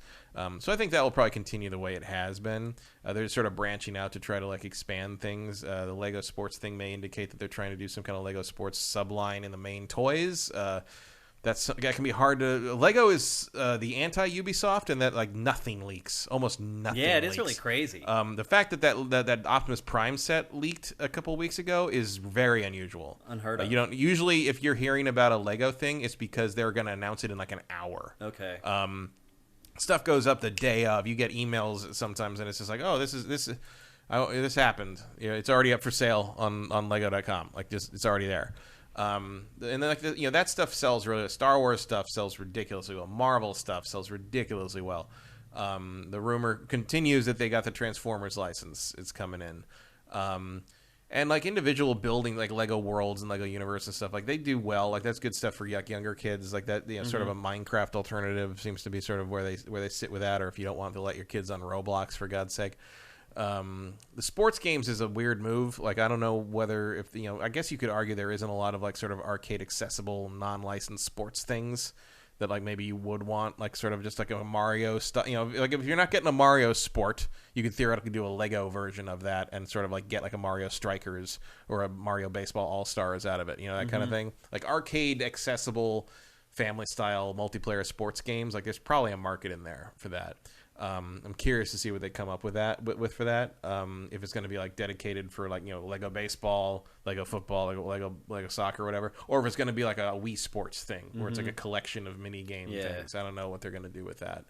So I think that will probably continue the way it has been. They're sort of branching out to try to like expand things. The Lego Sports thing may indicate that they're trying to do some kind of Lego Sports subline in the main toys. That can be hard to. Lego is the anti-Ubisoft, and that like nothing leaks, almost nothing. Yeah, it leaks. is really crazy. The fact that Optimus Prime set leaked a couple weeks ago is very unusual. Unheard of. You don't usually, if you're hearing about a Lego thing, it's because they're going to announce it in like an hour. Okay. Stuff goes up the day of. You get emails sometimes, and it's just like, oh, this happened. It's already up for sale on Lego.com. Like, just it's already there. And then like that stuff sells really. Star Wars stuff sells ridiculously well. Marvel stuff sells ridiculously well. The rumor continues that they got the Transformers license. It's coming in. And like individual building, like Lego Worlds and Lego Universe and stuff, like they do well. Like that's good stuff for younger kids. Like that, sort of a Minecraft alternative seems to be sort of where they sit with that. Or if you don't want to let your kids on Roblox, for God's sake. The sports games is a weird move. Like I don't know whether if I guess you could argue there isn't a lot of like sort of arcade accessible non-licensed sports things that like maybe you would want, like sort of just like a Mario stuff. Like if you're not getting a Mario Sport, you could theoretically do a Lego version of that and sort of like get like a Mario Strikers or a Mario Baseball All-Stars out of it. That kind of thing. Like arcade accessible family style multiplayer sports games. Like there's probably a market in there for that. I'm curious to see what they come up with for that. If it's going to be like dedicated for like Lego baseball, Lego football, Lego soccer, or whatever, or if it's going to be like a Wii Sports thing where it's like a collection of mini game things. I don't know what they're going to do with that.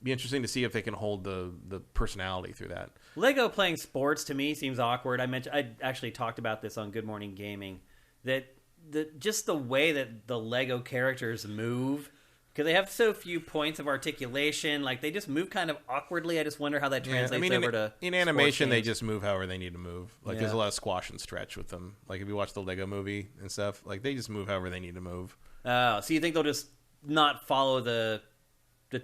Be interesting to see if they can hold the personality through that. Lego playing sports to me seems awkward. I actually talked about this on Good Morning Gaming, that just the way that the Lego characters move. Because they have so few points of articulation, like they just move kind of awkwardly. I just wonder how that translates over to in animation. They just move however they need to move. Like there's a lot of squash and stretch with them. Like if you watch the Lego Movie and stuff, like they just move however they need to move. Oh, so you think they'll just not follow the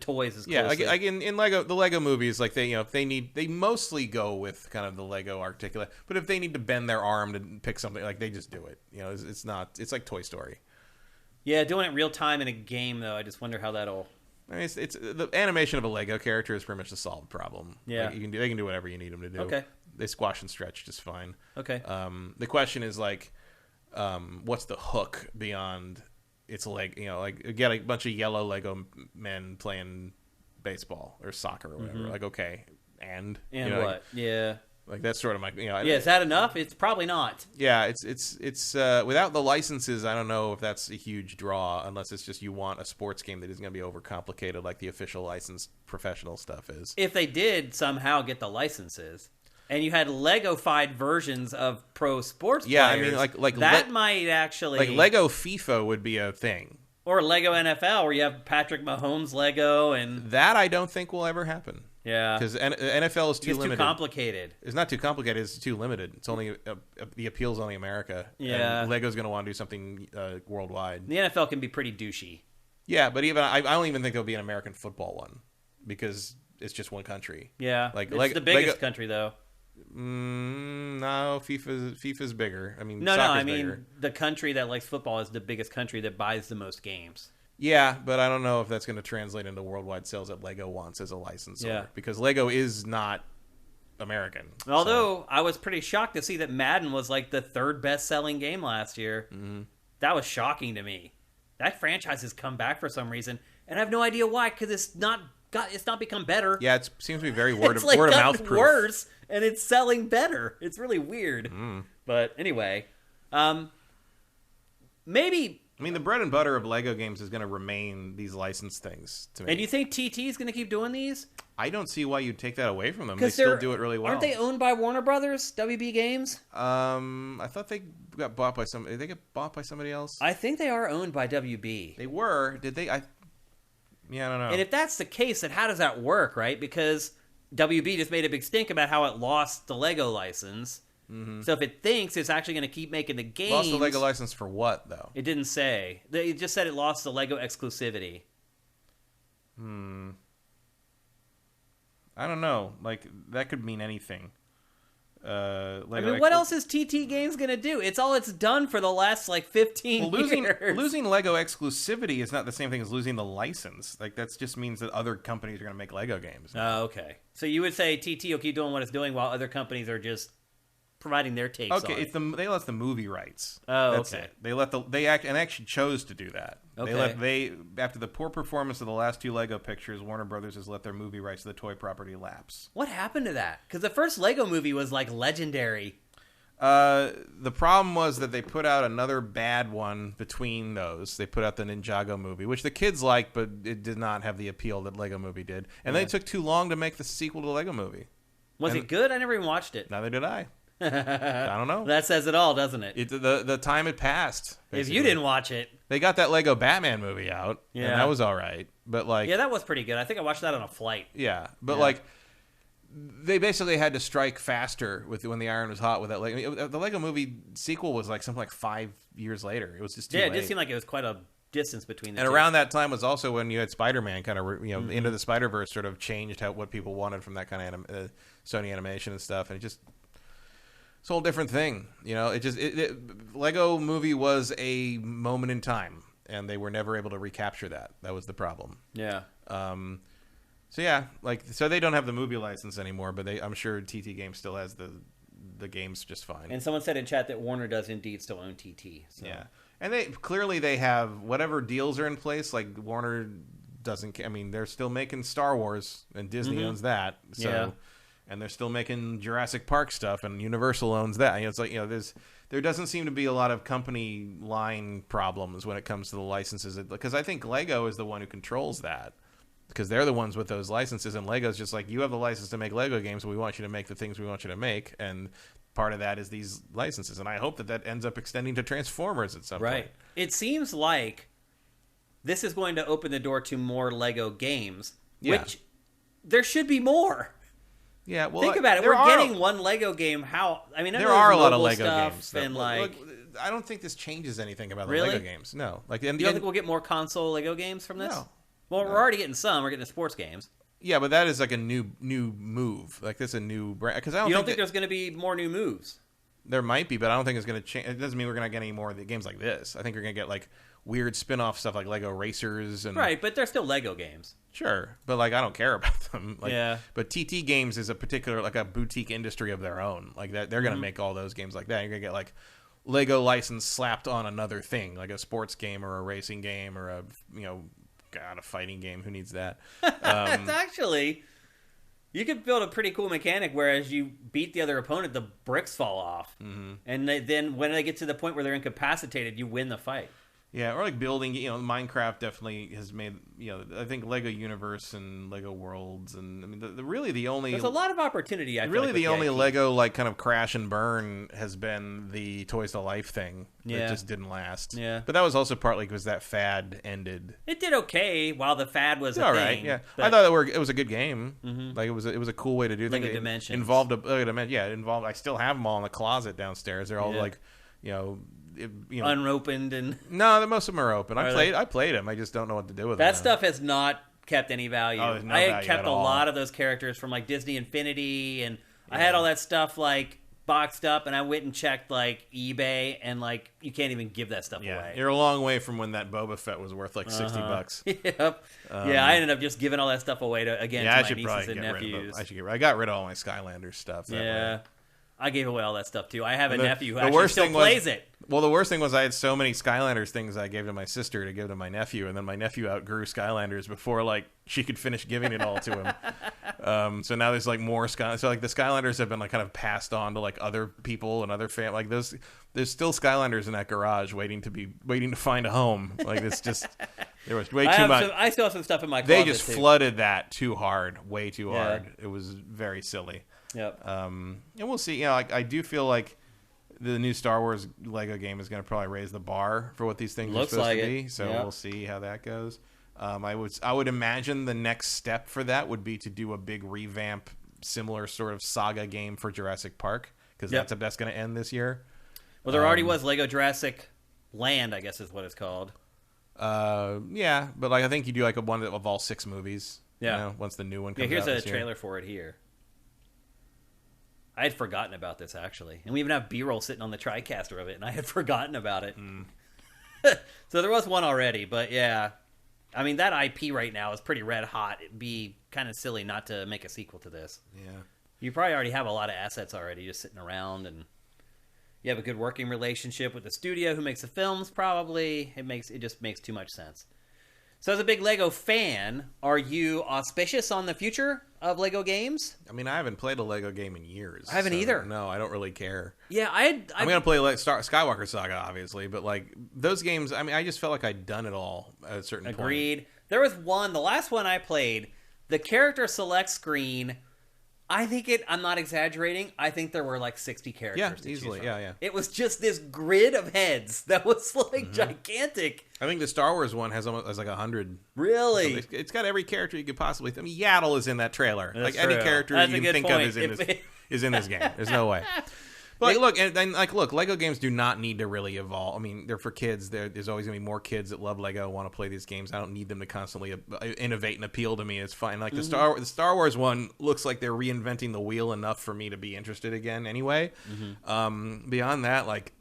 toys as closely? Yeah, like in the Lego movies, like they mostly go with kind of the Lego articulate. But if they need to bend their arm to pick something, like they just do it. It's like Toy Story. Yeah, doing it real time in a game, though, I just wonder how that'll... I mean, it's the animation of a Lego character is pretty much a solved problem. Yeah. Like they can do whatever you need them to do. Okay. They squash and stretch just fine. Okay. The question is, like, what's the hook beyond its like, like, get a bunch of yellow Lego men playing baseball or soccer or whatever. Like, okay, and what? Yeah. Like that's sort of my, yeah. Is that enough? It's probably not. Yeah, it's without the licenses, I don't know if that's a huge draw, unless it's just you want a sports game that isn't going to be overcomplicated like the official licensed professional stuff is. If they did somehow get the licenses, and you had Lego-fied versions of pro sports players, I mean, like that might actually like Lego FIFA would be a thing, or Lego NFL, where you have Patrick Mahomes Lego, and that I don't think will ever happen. Yeah, because NFL is too limited. Too complicated. It's not too complicated. It's too limited. It's only the appeal's only America. Yeah, and Lego's going to want to do something worldwide. The NFL can be pretty douchey. Yeah, but even I don't even think there'll be an American football one because it's just one country. Yeah, like it's the biggest country though. No, FIFA's bigger. I mean, I mean bigger. The country that likes football is the biggest country that buys the most games. Yeah, but I don't know if that's going to translate into worldwide sales that Lego wants as a licensor. Yeah. Because Lego is not American. Although I was pretty shocked to see that Madden was like the third best-selling game last year. Mm-hmm. That was shocking to me. That franchise has come back for some reason, and I have no idea why. Because it's not become better. Yeah, it seems to be very word of gotten mouth proof. Worse, and it's selling better. It's really weird. But anyway, maybe. I mean, the bread and butter of Lego games is going to remain these licensed things to me. And do you think TT is going to keep doing these? I don't see why you'd take that away from them. They still do it really well. Aren't they owned by Warner Brothers, WB Games? I thought they got bought by somebody. Did they get bought by somebody else? I think they are owned by WB. They were. Did they? I don't know. And if that's the case, then how does that work, right? Because WB just made a big stink about how it lost the Lego license. Mm-hmm. So if it thinks it's actually going to keep making the games... Lost the Lego license for what, though? It didn't say. It just said it lost the Lego exclusivity. I don't know. Like, that could mean anything. What else is TT Games going to do? It's all it's done for the last, 15 years. Losing Lego exclusivity is not the same thing as losing the license. Like, that just means that other companies are going to make Lego games. Oh, okay. So you would say TT will keep doing what it's doing while other companies are just providing their takes on it. They lost the movie rights. Oh, That's okay. it. They actually chose to do that. Okay. After the poor performance of the last two Lego pictures, Warner Brothers has let their movie rights to the toy property lapse. What happened to that? Because the first Lego movie was legendary. The problem was that they put out another bad one between those. They put out the Ninjago movie, which the kids liked, but it did not have the appeal that Lego movie did. And they took too long to make the sequel to the Lego movie. Was it good? I never even watched it. Neither did I. I don't know. That says it all, doesn't it? The time had passed. Basically. If you didn't watch it. They got that Lego Batman movie out, and that was all right. But yeah, that was pretty good. I think I watched that on a flight. Yeah, but they basically had to strike faster when the iron was hot with that Lego. The Lego movie sequel was something like 5 years later. It was just too late. It did seem like it was quite a distance between the two. And around that time was also when you had Spider-Man kind of, Into the Spider-Verse sort of changed what people wanted from that kind of Sony animation and stuff, and it's a whole different thing. Lego movie was a moment in time, and they were never able to recapture that. That was the problem. Yeah. So they don't have the movie license anymore, but I'm sure TT Games still has the games just fine. And someone said in chat that Warner does indeed still own TT. So. Yeah. And they have whatever deals are in place. Like Warner doesn't. I mean, they're still making Star Wars, and Disney owns that. So. Yeah. And they're still making Jurassic Park stuff, and Universal owns that. It's there doesn't seem to be a lot of company line problems when it comes to the licenses. Because I think Lego is the one who controls that. Because they're the ones with those licenses, and Lego's just you have the license to make Lego games, but we want you to make the things we want you to make, and part of that is these licenses. And I hope that ends up extending to Transformers at some point. Right. It seems like this is going to open the door to more Lego games, which there should be more. Yeah, well, think about it. We're getting one Lego game. There are a lot of Lego games. And I don't think this changes anything about the really? Lego games. No, you don't think we'll get more console Lego games from this? No. Well, we're already getting some. We're getting the sports games. Yeah, but that is a new move. That's a new brand. Because you don't think there's going to be more new moves? There might be, but I don't think it's going to change. It doesn't mean we're going to get any more of the games like this. I think you're going to get weird spin-off stuff like Lego Racers and right, but they're still Lego games. Sure, but I don't care about them. Yeah. But TT Games is a particular a boutique industry of their own. That they're going to make all those games like that. You're going to get Lego license slapped on another thing, like a sports game or a racing game or a fighting game. Who needs that? It's actually You could build a pretty cool mechanic where as you beat the other opponent, the bricks fall off. And then when they get to the point where they're incapacitated, you win the fight. Yeah, or like building, Minecraft definitely has made, I think Lego Universe and Lego Worlds, and I mean, the only... There's a lot of opportunity, I feel really like, the only IP. Lego, like, kind of crash and burn has been the Toys to Life thing. Yeah. It just didn't last. Yeah. But that was also partly because that fad ended. It did okay while the fad was a all thing. Right, yeah. But... I thought it was a good game. Like, it was a cool way to do things. Lego Dimensions. Involved I still have them all in the closet downstairs. They're all, like, unopened and no, most of them are open. I played them. I just don't know what to do with them. That stuff has not kept any value. Oh, there's no I had value kept at a all. lot of those characters from like Disney Infinity, and I had all that stuff like boxed up, and I went and checked like eBay, and like you can't even give that stuff away. You're a long way from when that Boba Fett was worth like $60. Yep. I ended up just giving all that stuff away to my nieces and nephews. I got rid of all my Skylanders stuff. That way. I gave away all that stuff too. I have a nephew who actually still plays it. Well, the worst thing was I had so many Skylanders things I gave to my sister to give to my nephew, and then my nephew outgrew Skylanders before like she could finish giving it all to him. So now there's like more Sky. So like the Skylanders have been like kind of passed on to like other people and other like those. There's still Skylanders in that garage waiting to find a home. Like it's just there was way too much. I still have some stuff in my closet. They just flooded that too hard, way too hard. It was very silly. Yep. And we'll see. I do feel like the new Star Wars Lego game is going to probably raise the bar for what these things are supposed to be. So we'll see how that goes. I would imagine the next step for that would be to do a big revamp, similar sort of saga game for Jurassic Park, because that's going to end this year. Well, there already was Lego Jurassic Land, I guess is what it's called. Yeah, but like I think you do like a one of all 6 movies. Yeah. Once the new one comes out. Here's a this year. trailer for it here. I had forgotten about this, actually. And we even have B-roll sitting on the TriCaster of it, and I had forgotten about it. So there was one already, but yeah. I mean, that IP right now is pretty red hot. It'd be kind of silly not to make a sequel to this. Yeah. You probably already have a lot of assets already just sitting around, and you have a good working relationship with the studio who makes the films, probably. It just makes too much sense. So as a big Lego fan, are you auspicious on the future of Lego games? I mean, I haven't played a Lego game in years. I haven't either. No, I don't really care. Yeah, I'm going to play Skywalker Saga, obviously, but like those games, I mean, I just felt like I'd done it all at a certain point. Agreed. There was one, the last one I played, the character select screen, I'm not exaggerating, I think there were like 60 characters to easily. choose from. Yeah. It was just this grid of heads that was like gigantic. I think the Star Wars one has like 100. Really? So it's got every character you could possibly. I mean, Yaddle is in that trailer. That's any true. character That's you can think point. of is in this game. There's no way. But look, Lego games do not need to really evolve. I mean, they're for kids. There's always going to be more kids that love Lego want to play these games. I don't need them to constantly innovate and appeal to me. It's fine. Like the Star Wars one looks like they're reinventing the wheel enough for me to be interested again anyway. Beyond that, like,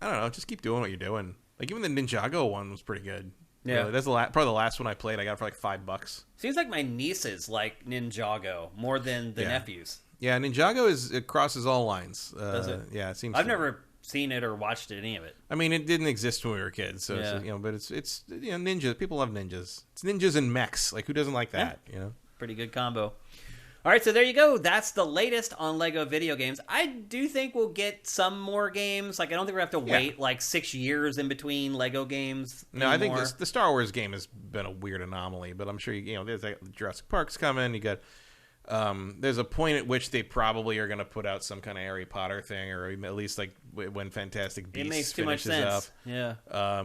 I don't know, just keep doing what you're doing. Like even the Ninjago one was pretty good. Yeah, really. That's probably the last one I played. I got it for like $5. Seems like my nieces like Ninjago more than the nephews. Yeah, Ninjago it crosses all lines. Does it? Yeah, it seems. I've never seen it or watched any of it. I mean, it didn't exist when we were kids, so but it's ninjas. People love ninjas. It's ninjas and mechs. Like who doesn't like that? Yeah. Pretty good combo. All right, so there you go. That's the latest on Lego video games. I do think we'll get some more games. Like I don't think we have to wait like 6 years in between Lego games. No, anymore. I think the Star Wars game has been a weird anomaly, but I'm sure there's Jurassic Park's coming. You got. There's a point at which they probably are going to put out some kind of Harry Potter thing, or at least like when Fantastic Beasts it makes too finishes much sense. up. Yeah.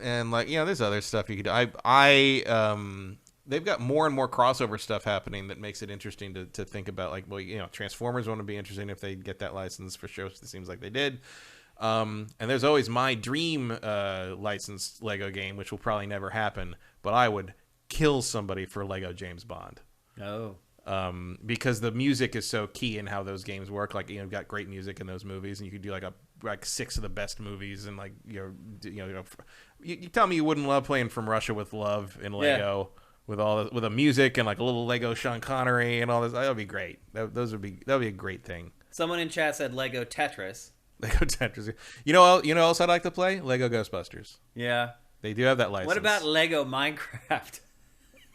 And like there's other stuff you could do. They've got more and more crossover stuff happening that makes it interesting to think about. Like, Transformers want to be interesting if they get that license for sure. It seems like they did. And there's always my dream licensed Lego game, which will probably never happen. But I would kill somebody for Lego James Bond. Oh. Because the music is so key in how those games work. Like, you've got great music in those movies, and you could do like 6 of the best movies, and like you tell me you wouldn't love playing From Russia with Love in Lego with with the music and like a little Lego Sean Connery and all this. That would be great. That would be a great thing. Someone in chat said Lego Tetris. Lego Tetris. You know else I'd like to play? Lego Ghostbusters. Yeah. They do have that license. What about Lego Minecraft?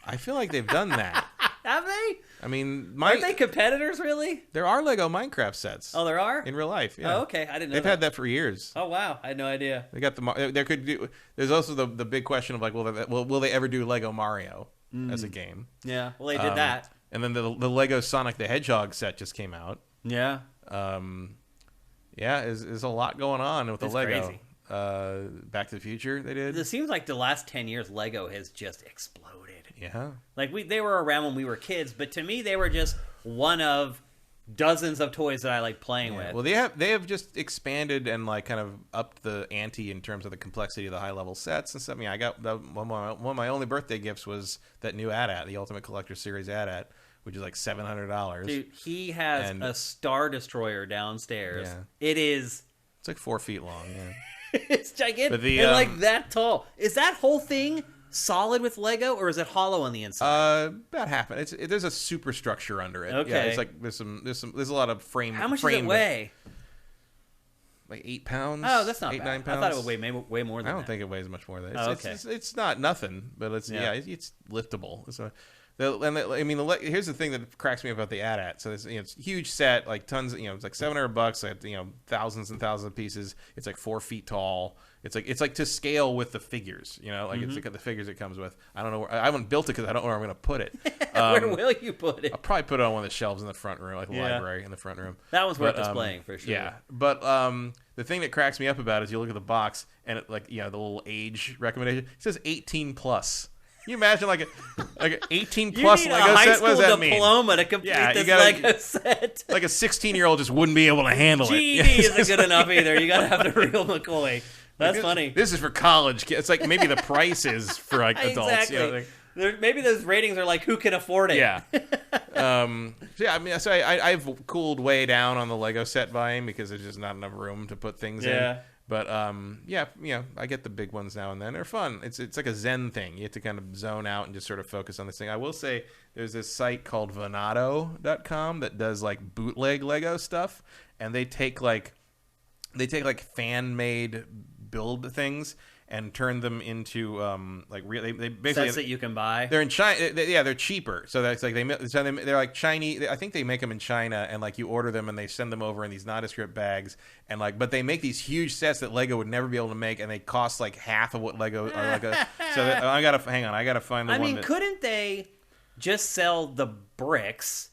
I feel like they've done that. Have they? I mean, aren't they competitors, really? There are Lego Minecraft sets. Oh, there are? In real life, yeah. Oh, okay. I didn't know They've had that for years. Oh, wow. I had no idea. They got there's also the big question of like, will they ever do Lego Mario as a game? Yeah. Well, they did that. And then the Lego Sonic the Hedgehog set just came out. Yeah. Yeah, there's a lot going on with the Lego. Crazy. Back to the Future, they did. It seems like the last 10 years, Lego has just exploded. Yeah. Like, they were around when we were kids, but to me, they were just one of dozens of toys that I like playing with. Well, they have just expanded and like kind of upped the ante in terms of the complexity of the high level sets and stuff. I mean, I got one of my only birthday gifts was that new AT-AT, the Ultimate Collector Series AT-AT, which is like $700. Dude, he has a Star Destroyer downstairs. Yeah. It's like 4 feet long. Yeah. It's gigantic and like that tall. Is that whole thing solid with Lego, or is it hollow on the inside? About half. There's a superstructure under it. Okay. Yeah, it's like there's a lot of frame. How much does it weigh? Like 8 pounds. Oh, that's not 8, bad. 9 pounds. I thought it would weigh way more than that. I don't think it weighs much more than that. Oh, okay. It's not nothing, but it's liftable. Here's the thing that cracks me about the AT-AT. So it's a huge set, like tons. It's like $700. Thousands and thousands of pieces. It's like 4 feet tall. It's like to scale with the figures. It's like the figures it comes with. I don't know. I haven't built it because I don't know where I'm going to put it. Where will you put it? I'll probably put it on one of the shelves in the front room, like the library in the front room. That one's worth displaying for sure. Yeah, but the thing that cracks me up about it is you look at the box and the little age recommendation. It says 18 plus. Can you imagine like an 18 plus Lego set? What does that mean? You need a high school diploma to complete this Lego set. Like a 16-year-old just wouldn't be able to handle it. GED isn't good enough either. You got to have the real McCoy. That's funny. This is for college kids. It's like maybe the price is for like adults. Exactly. Maybe those ratings are like who can afford it. Yeah. I've cooled way down on the Lego set buying because there's just not enough room to put things in. But I get the big ones now and then. They're fun. It's like a Zen thing. You have to kind of zone out and just sort of focus on this thing. I will say there's this site called Venado.com that does like bootleg Lego stuff, and they take like fan made build things and turn them into they basically sets that you can buy. They're in China. They're cheaper. So that's like they're like Chinese. I think they make them in China, and like you order them and they send them over in these nondescript bags, and but they make these huge sets that Lego would never be able to make, and they cost like half of what Lego. I gotta find the one. I mean, couldn't they just sell the bricks?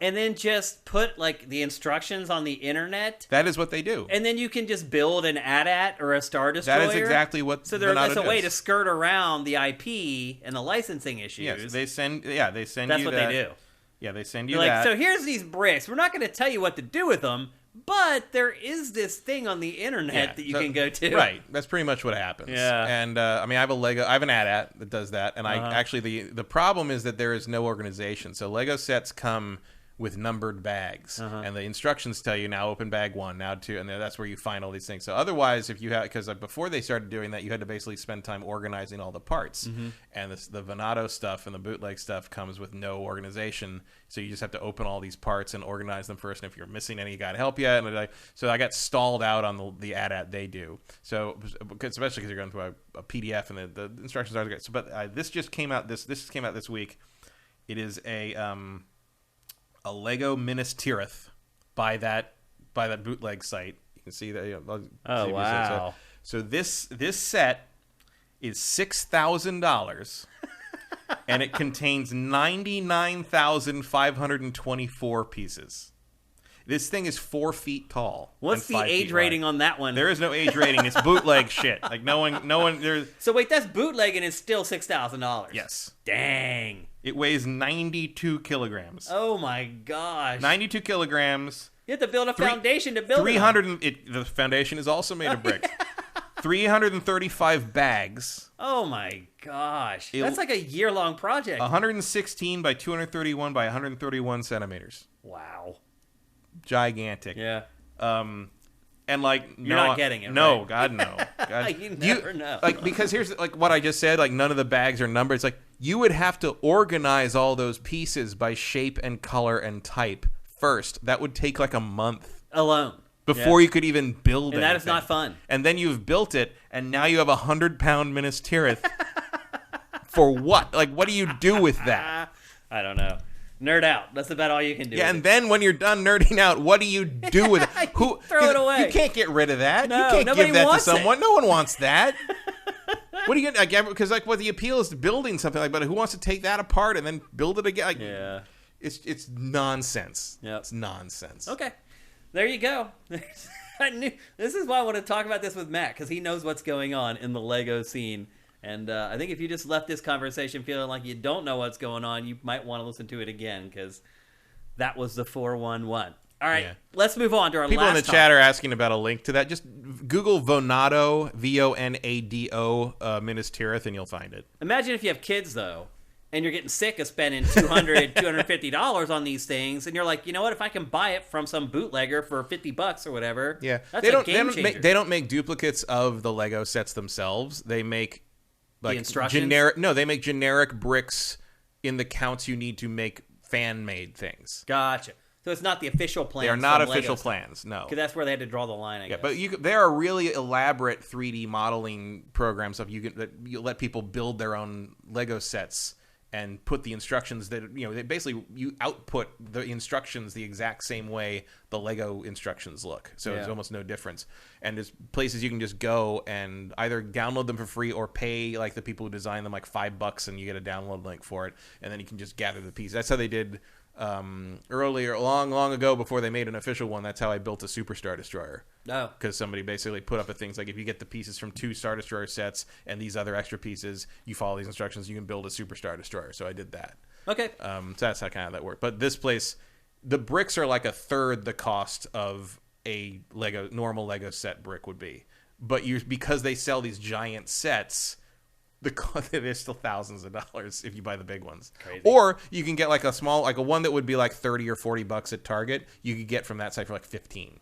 And then just put, like, the instructions on the internet. That is what they do. And then you can just build an AT-AT or a Star Destroyer. That is exactly what that's a way to skirt around the IP and the licensing issues. Yes, they send you That's what they do. Yeah, they send you They're that. So here's these bricks. We're not going to tell you what to do with them, but there is this thing on the internet that you can go to. Right. That's pretty much what happens. Yeah. And, I have an AT-AT that does that. And the problem is that there is no organization. So Lego sets come with numbered bags, and the instructions tell you now open bag 1, now 2, and that's where you find all these things. So otherwise, if you have, because before they started doing that, you had to basically spend time organizing all the parts, and the Venado stuff and the bootleg stuff comes with no organization. So you just have to open all these parts and organize them first. And if you're missing any, you got to help you. And so I got stalled out on the AT-AT they do. So especially because you're going through a PDF and the instructions are great. So, but this just came out. This came out this week. It is a Lego Minas Tirith by that bootleg site. You can see that. Wow! So this set is $6,000, and it contains 99,524 pieces. This thing is 4 feet tall. What's the age rating on that one? There is no age rating. It's bootleg shit. Like no one. There's. So wait, that's bootleg and it's still $6,000. Yes. Dang. It weighs 92 kilograms. Oh my gosh. 92 kilograms. You have to build a foundation to build 300. The foundation is also made of brick. 335 bags. Oh my gosh. That's like a year-long project. 116 by 231 by 131 centimeters. Wow. Gigantic. Yeah. And you're not getting it. No, right? God, no. God. You never know. Because here's what I just said. None of the bags are numbered. It's you would have to organize all those pieces by shape and color and type first. That would take a month alone before you could even build it. And that is not fun. And then you've built it, and now you have 100-pound Minas Tirith. For what? What do you do with that? I don't know. Nerd out. That's about all you can do. Yeah, and then when you're done nerding out, what do you do with it? Throw it away. You can't get rid of that. No, you can't give that to someone. It. No one wants that. What do you get? Because what the appeal is to building something like, but who wants to take that apart and then build it again? Yeah, it's nonsense. Yeah, it's nonsense. Okay, there you go. This is why I want to talk about this with Matt, because he knows what's going on in the Lego scene. And I think if you just left this conversation feeling like you don't know what's going on, you might want to listen to it again, because that was the 411. All right, Let's move on to our People last in the chat are asking about a link to that. Just Google Vonado, Vonado, Minas Tirith, and you'll find it. Imagine if you have kids, though, and you're getting sick of spending $200, $250 on these things, and you're like, you know what? If I can buy it from some bootlegger for $50 or whatever, that's a game changer. They don't make duplicates of the Lego sets themselves. They make the instructions? They make generic bricks in the counts you need to make fan-made things. Gotcha. So it's not the official plans. They are not official plans, no. Because that's where they had to draw the line, I guess. But there are really elaborate 3D modeling programs that you let people build their own Lego sets and put the instructions that, they basically, you output the instructions the exact same way the Lego instructions look. So There's almost no difference. And there's places you can just go and either download them for free or pay like the people who design them like $5 and you get a download link for it. And then you can just gather the pieces. That's how they did earlier, long ago, before they made an official one. That's how I built a Super Star Destroyer. Oh. Because somebody basically put up a things like, if you get the pieces from 2 Star Destroyer sets and these other extra pieces, you follow these instructions, you can build a Super Star Destroyer. So I did that. Okay. So that's how kind of that worked. But this place, the bricks are like a third the cost of a normal Lego set brick would be. But because they sell these giant sets, they're still thousands of dollars if you buy the big ones. Crazy. Or you can get like a small, like a one that would be like $30 or $40 at Target. You could get from that site for like $15.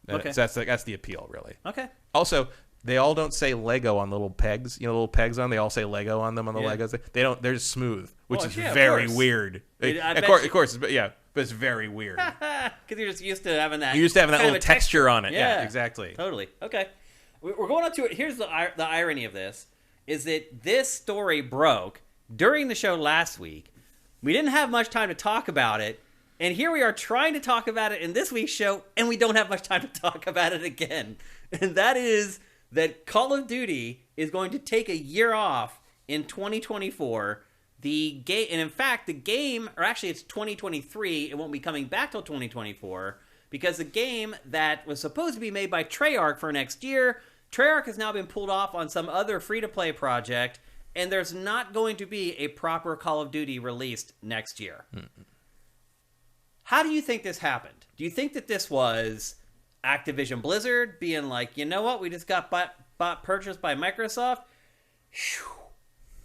Okay. So that's the appeal, really. Okay. Also, they all don't say Lego on little pegs. Little pegs on. They all say Lego on them on the Legos. They don't. They're just smooth, which is very weird. Of course, but it's very weird. Because you're just used to having that. You're used to having that little texture on it. Yeah, exactly. Totally. Okay. We're going on to it. Here's the irony of this. Is that this story broke during the show last week. We didn't have much time to talk about it, and here we are trying to talk about it in this week's show, and we don't have much time to talk about it again. And that is that Call of Duty is going to take a year off in 2024. And in fact, the game, or actually it's 2023, it won't be coming back till 2024, because the game that was supposed to be made by Treyarch for next year, Treyarch has now been pulled off on some other free-to-play project, and there's not going to be a proper Call of Duty released next year. How do you think this happened? Do you think that this was Activision Blizzard being like, you know what, we just got purchased by Microsoft?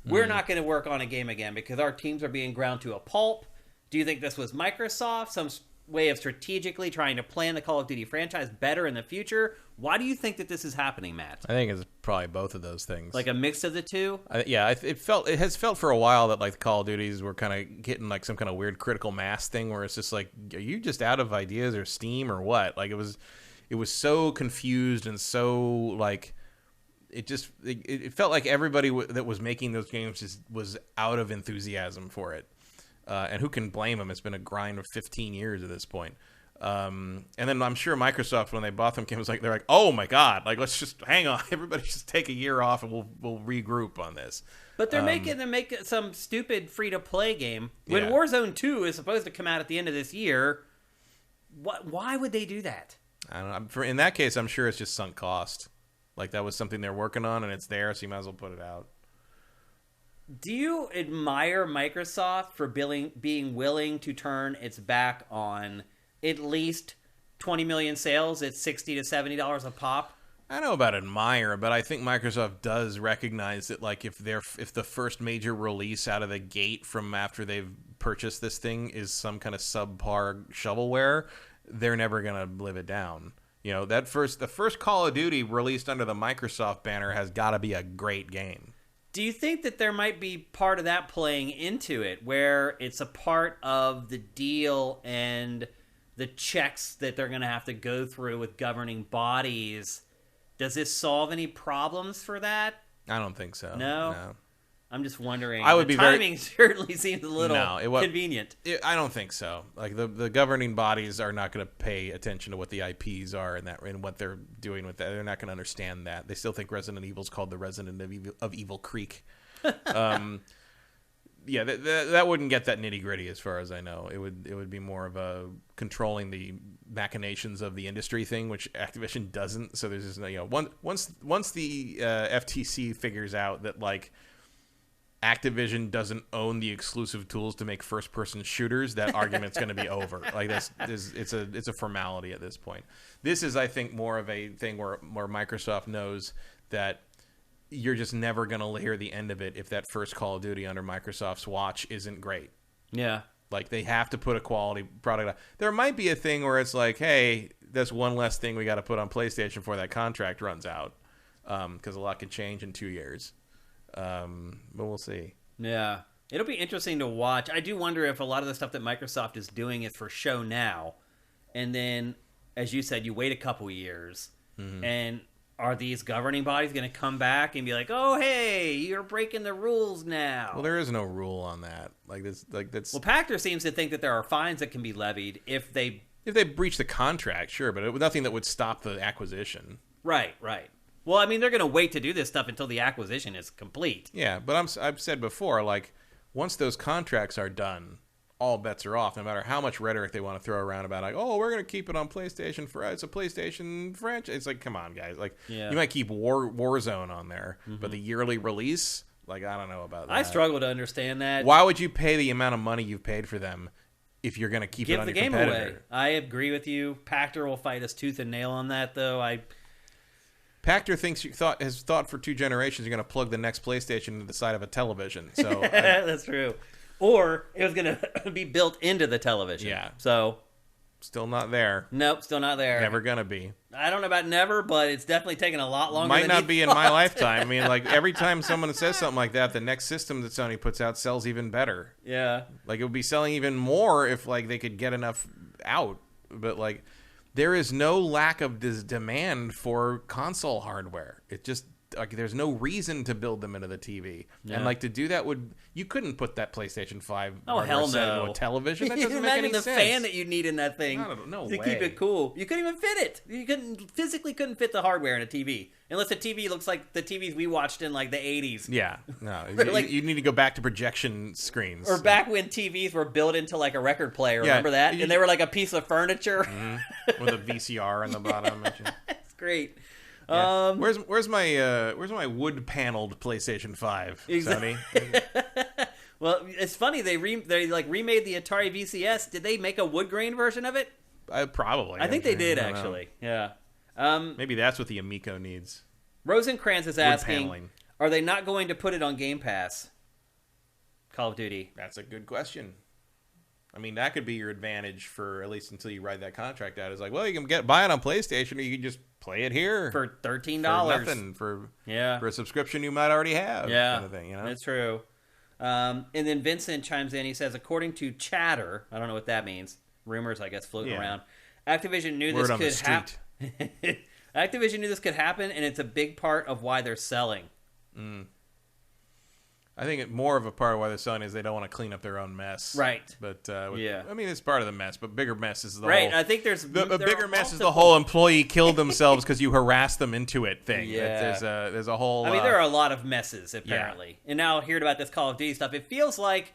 We're not going to work on a game again because our teams are being ground to a pulp. Do you think this was Microsoft, some way of strategically trying to plan the Call of Duty franchise better in the future? Why do you think that this is happening, Matt? I think it's probably both of those things. Like a mix of the two? It has felt for a while that like the Call of Duties were kind of getting like some kind of weird critical mass thing where it's just like, are you just out of ideas or steam or what? Like it was so confused and so like it felt like everybody that was making those games just was out of enthusiasm for it. And who can blame them? It's been a grind of 15 years at this point. And then I'm sure Microsoft, when they bought them, they're like, oh my god, like let's just hang on, everybody just take a year off and we'll regroup on this. But they're making them make some stupid free to play game when Warzone 2 is supposed to come out at the end of this year. Why would they do that? I don't know. In that case, I'm sure it's just sunk cost. Like that was something they're working on and it's there, so you might as well put it out. Do you admire Microsoft for being willing to turn its back on at least 20 million sales at $60 to $70 a pop? I don't know about admire, but I think Microsoft does recognize that like if the first major release out of the gate from after they've purchased this thing is some kind of subpar shovelware, they're never going to live it down. The first Call of Duty released under the Microsoft banner has got to be a great game. Do you think that there might be part of that playing into it, where it's a part of the deal and the checks that they're going to have to go through with governing bodies? Does this solve any problems for that? I don't think so. No? I'm just wondering. I would the be timing certainly seems a little convenient. I don't think so. Like the governing bodies are not going to pay attention to what the IPs are and what they're doing with that. They're not going to understand that. They still think Resident Evil is called the Resident of Evil Creek. Yeah, that wouldn't get that nitty gritty as far as I know. It would be more of a controlling the machinations of the industry thing, which Activision doesn't. So there's just once the FTC figures out that like Activision doesn't own the exclusive tools to make first person shooters, that argument's going to be over. Like it's a formality at this point. This is, I think, more of a thing where Microsoft knows that you're just never going to hear the end of it if that first Call of Duty under Microsoft's watch isn't great. Yeah. Like, they have to put a quality product out. There might be a thing where it's like, hey, that's one less thing we got to put on PlayStation before that contract runs out, because a lot can change in 2 years. But we'll see. Yeah. It'll be interesting to watch. I do wonder if a lot of the stuff that Microsoft is doing is for show now, and then, as you said, you wait a couple years, and are these governing bodies going to come back and be like, "Oh, hey, you're breaking the rules now"? Well, there is no rule on that. That's. Well, Pactor seems to think that there are fines that can be levied if they breach the contract, sure, but nothing that would stop the acquisition. Right. Well, I mean, they're going to wait to do this stuff until the acquisition is complete. Yeah, but I've said before, like, once those contracts are done, all bets are off, no matter how much rhetoric they want to throw around about, like, oh, we're going to keep it on PlayStation it's a PlayStation franchise. It's like, come on, guys. Like, you might keep Warzone on there, but the yearly release, like, I don't know about that. I struggle to understand that. Why would you pay the amount of money you've paid for them if you're going to keep it on your competitor? Give the game away. I agree with you. Pactor will fight us tooth and nail on that, though. Pactor has thought for 2 generations you're going to plug the next PlayStation into the side of a television. So that's true. Or it was going to be built into the television. Yeah. So still not there. Nope, still not there. Never going to be. I don't know about never, but it's definitely taken a lot longer. Might not be in my lifetime. I mean, like, every time someone says something like that, the next system that Sony puts out sells even better. Yeah. Like, it would be selling even more if, like, they could get enough out. But, like, there is no lack of demand for console hardware. It just, like, there's no reason to build them into the TV. Yeah. And, like, to do that you couldn't put that PlayStation 5 set into a television. That doesn't make any sense. Imagine the fan that you need in that thing to keep it cool. You couldn't even fit it. You physically couldn't fit the hardware in a TV. Unless the TV looks like the TVs we watched in, like, the 80s. Yeah. No, you need to go back to projection screens. Or back when TVs were built into, like, a record player. Remember that? And they were like a piece of furniture. Mm-hmm. With a VCR on the bottom. That's great. Yeah. Where's my wood paneled PlayStation 5, Sony? Well, it's funny they remade the Atari VCS. Did they make a wood grain version of it? Probably. I think they did actually. Yeah. Maybe that's what the Amico needs. Rosencrantz is asking, are they not going to put it on Game Pass? Call of Duty. That's a good question. I mean, that could be your advantage for at least until you write that contract out. It's like, well, you can buy it on PlayStation, or you can just play it here for $13. For nothing, for a subscription you might already have. Yeah, kind of thing, you know? That's true. And then Vincent chimes in. He says, according to chatter, I don't know what that means. Rumors, I guess, floating around. Activision knew this could happen. Activision knew this could happen, and it's a big part of why they're selling. I think more of a part of why they're selling is they don't want to clean up their own mess. Right. But, I mean, it's part of the mess, but bigger mess is the whole... Right, I think there's... The bigger mess is the whole employee killed themselves because you harassed them into it thing. Yeah. There's a whole... I mean, there are a lot of messes, apparently. Yeah. And now, hearing about this Call of Duty stuff, it feels like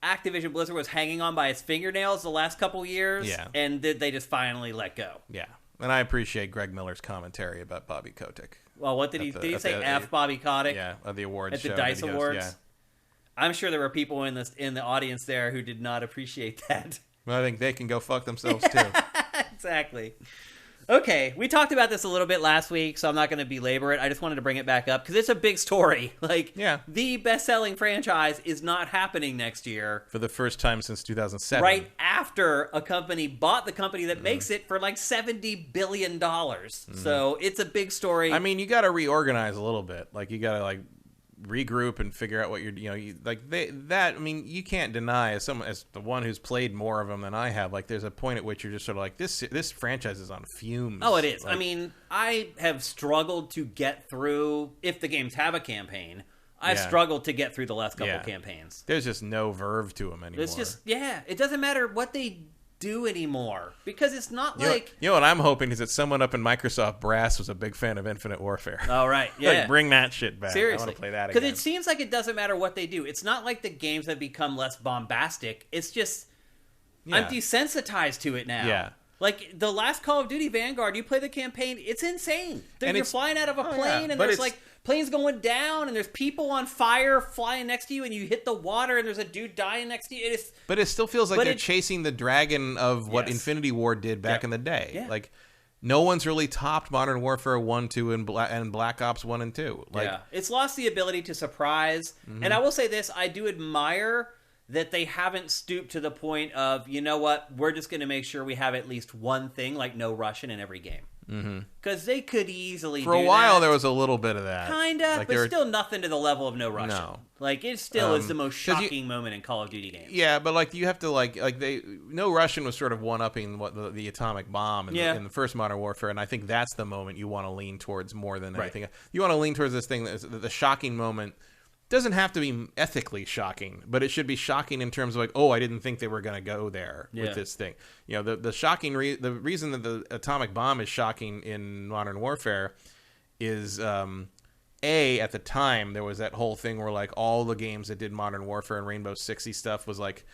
Activision Blizzard was hanging on by its fingernails the last couple years, and they just finally let go. Yeah. And I appreciate Greg Miller's commentary about Bobby Kotick. Well, what did he say? F Bobby Kotick? Yeah, at the awards show. At the DICE Awards? Yeah. I'm sure there were people in the audience there who did not appreciate that. Well, I think they can go fuck themselves, too. Exactly. Okay, we talked about this a little bit last week, so I'm not going to belabor it. I just wanted to bring it back up, because it's a big story. Like, the best-selling franchise is not happening next year. For the first time since 2007. Right after a company bought the company that makes it for like $70 billion. So it's a big story. I mean, you got to reorganize a little bit. Like, you got to, like, regroup and figure out what you're, I mean, you can't deny as the one who's played more of them than I have, like, there's a point at which you're just sort of like, this franchise is on fumes. Oh, it is. Like, I mean, I have struggled to get through, if the games have a campaign, I've struggled to get through the last couple campaigns. There's just no verve to them anymore. It's just, it doesn't matter what they do anymore, because it's not like... You know what I'm hoping is that someone up in Microsoft brass was a big fan of Infinite Warfare. Oh, right. Yeah. Like, bring that shit back. Seriously. I want to play that again. Because it seems like it doesn't matter what they do. It's not like the games have become less bombastic. It's just... I'm desensitized to it now. Yeah. Like, the last Call of Duty Vanguard, you play the campaign, it's insane. You're flying out of a plane, and there's, like, planes going down, and there's people on fire flying next to you, and you hit the water, and there's a dude dying next to you. But it still feels like they're chasing the dragon of what Infinity Ward did back in the day. Yeah. Like, no one's really topped Modern Warfare 1, 2, and Black Ops 1 and 2. Like, it's lost the ability to surprise. Mm-hmm. And I will say this, I do admire that they haven't stooped to the point of, you know what, we're just going to make sure we have at least one thing, like no Russian in every game. Because they could easily do that. For a while, there was a little bit of that. Kinda, like, but still nothing to the level of no Russian. No. Like, it still is the most shocking moment in Call of Duty games. Yeah, but, like, you have to, no Russian was sort of one-upping what the atomic bomb in the first Modern Warfare, and I think that's the moment you want to lean towards more than anything. You want to lean towards this thing, the shocking moment. Doesn't have to be ethically shocking, but it should be shocking in terms of like, oh, I didn't think they were going to go there with this thing. You know, the shocking the reason that the atomic bomb is shocking in Modern Warfare is at the time there was that whole thing where like all the games that did Modern Warfare and Rainbow Sixy stuff was like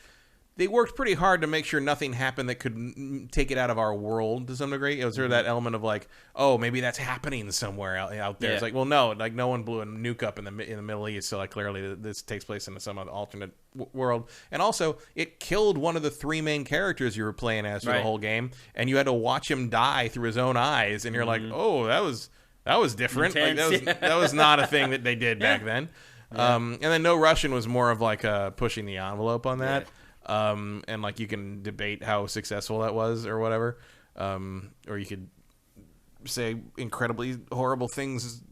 they worked pretty hard to make sure nothing happened that could take it out of our world to some degree. It was sort of that element of like, oh, maybe that's happening somewhere out there. It's like, well, no, like no one blew a nuke up in the Middle East, so like clearly this takes place in some other alternate world. And also, it killed one of the three main characters you were playing as for the whole game, and you had to watch him die through his own eyes, and you're like, oh, that was different. Intense, like that was not a thing that they did back then. And then No Russian was more of like pushing the envelope on that. And like you can debate how successful that was or whatever, or you could say incredibly horrible things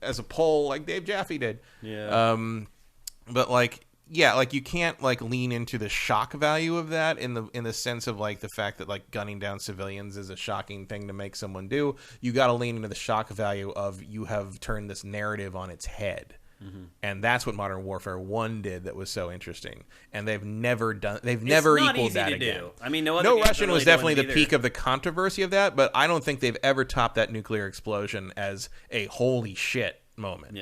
as a poll like Dave Jaffe did. But like you can't like lean into the shock value of that in the sense of like the fact that like gunning down civilians is a shocking thing to make someone do. You got to lean into the shock value of you have turned this narrative on its head. And that's what Modern Warfare 1 did that was so interesting. And they've never equaled that again. I mean, No Russian was definitely the peak of the controversy of that, but I don't think they've ever topped that nuclear explosion as a holy shit moment.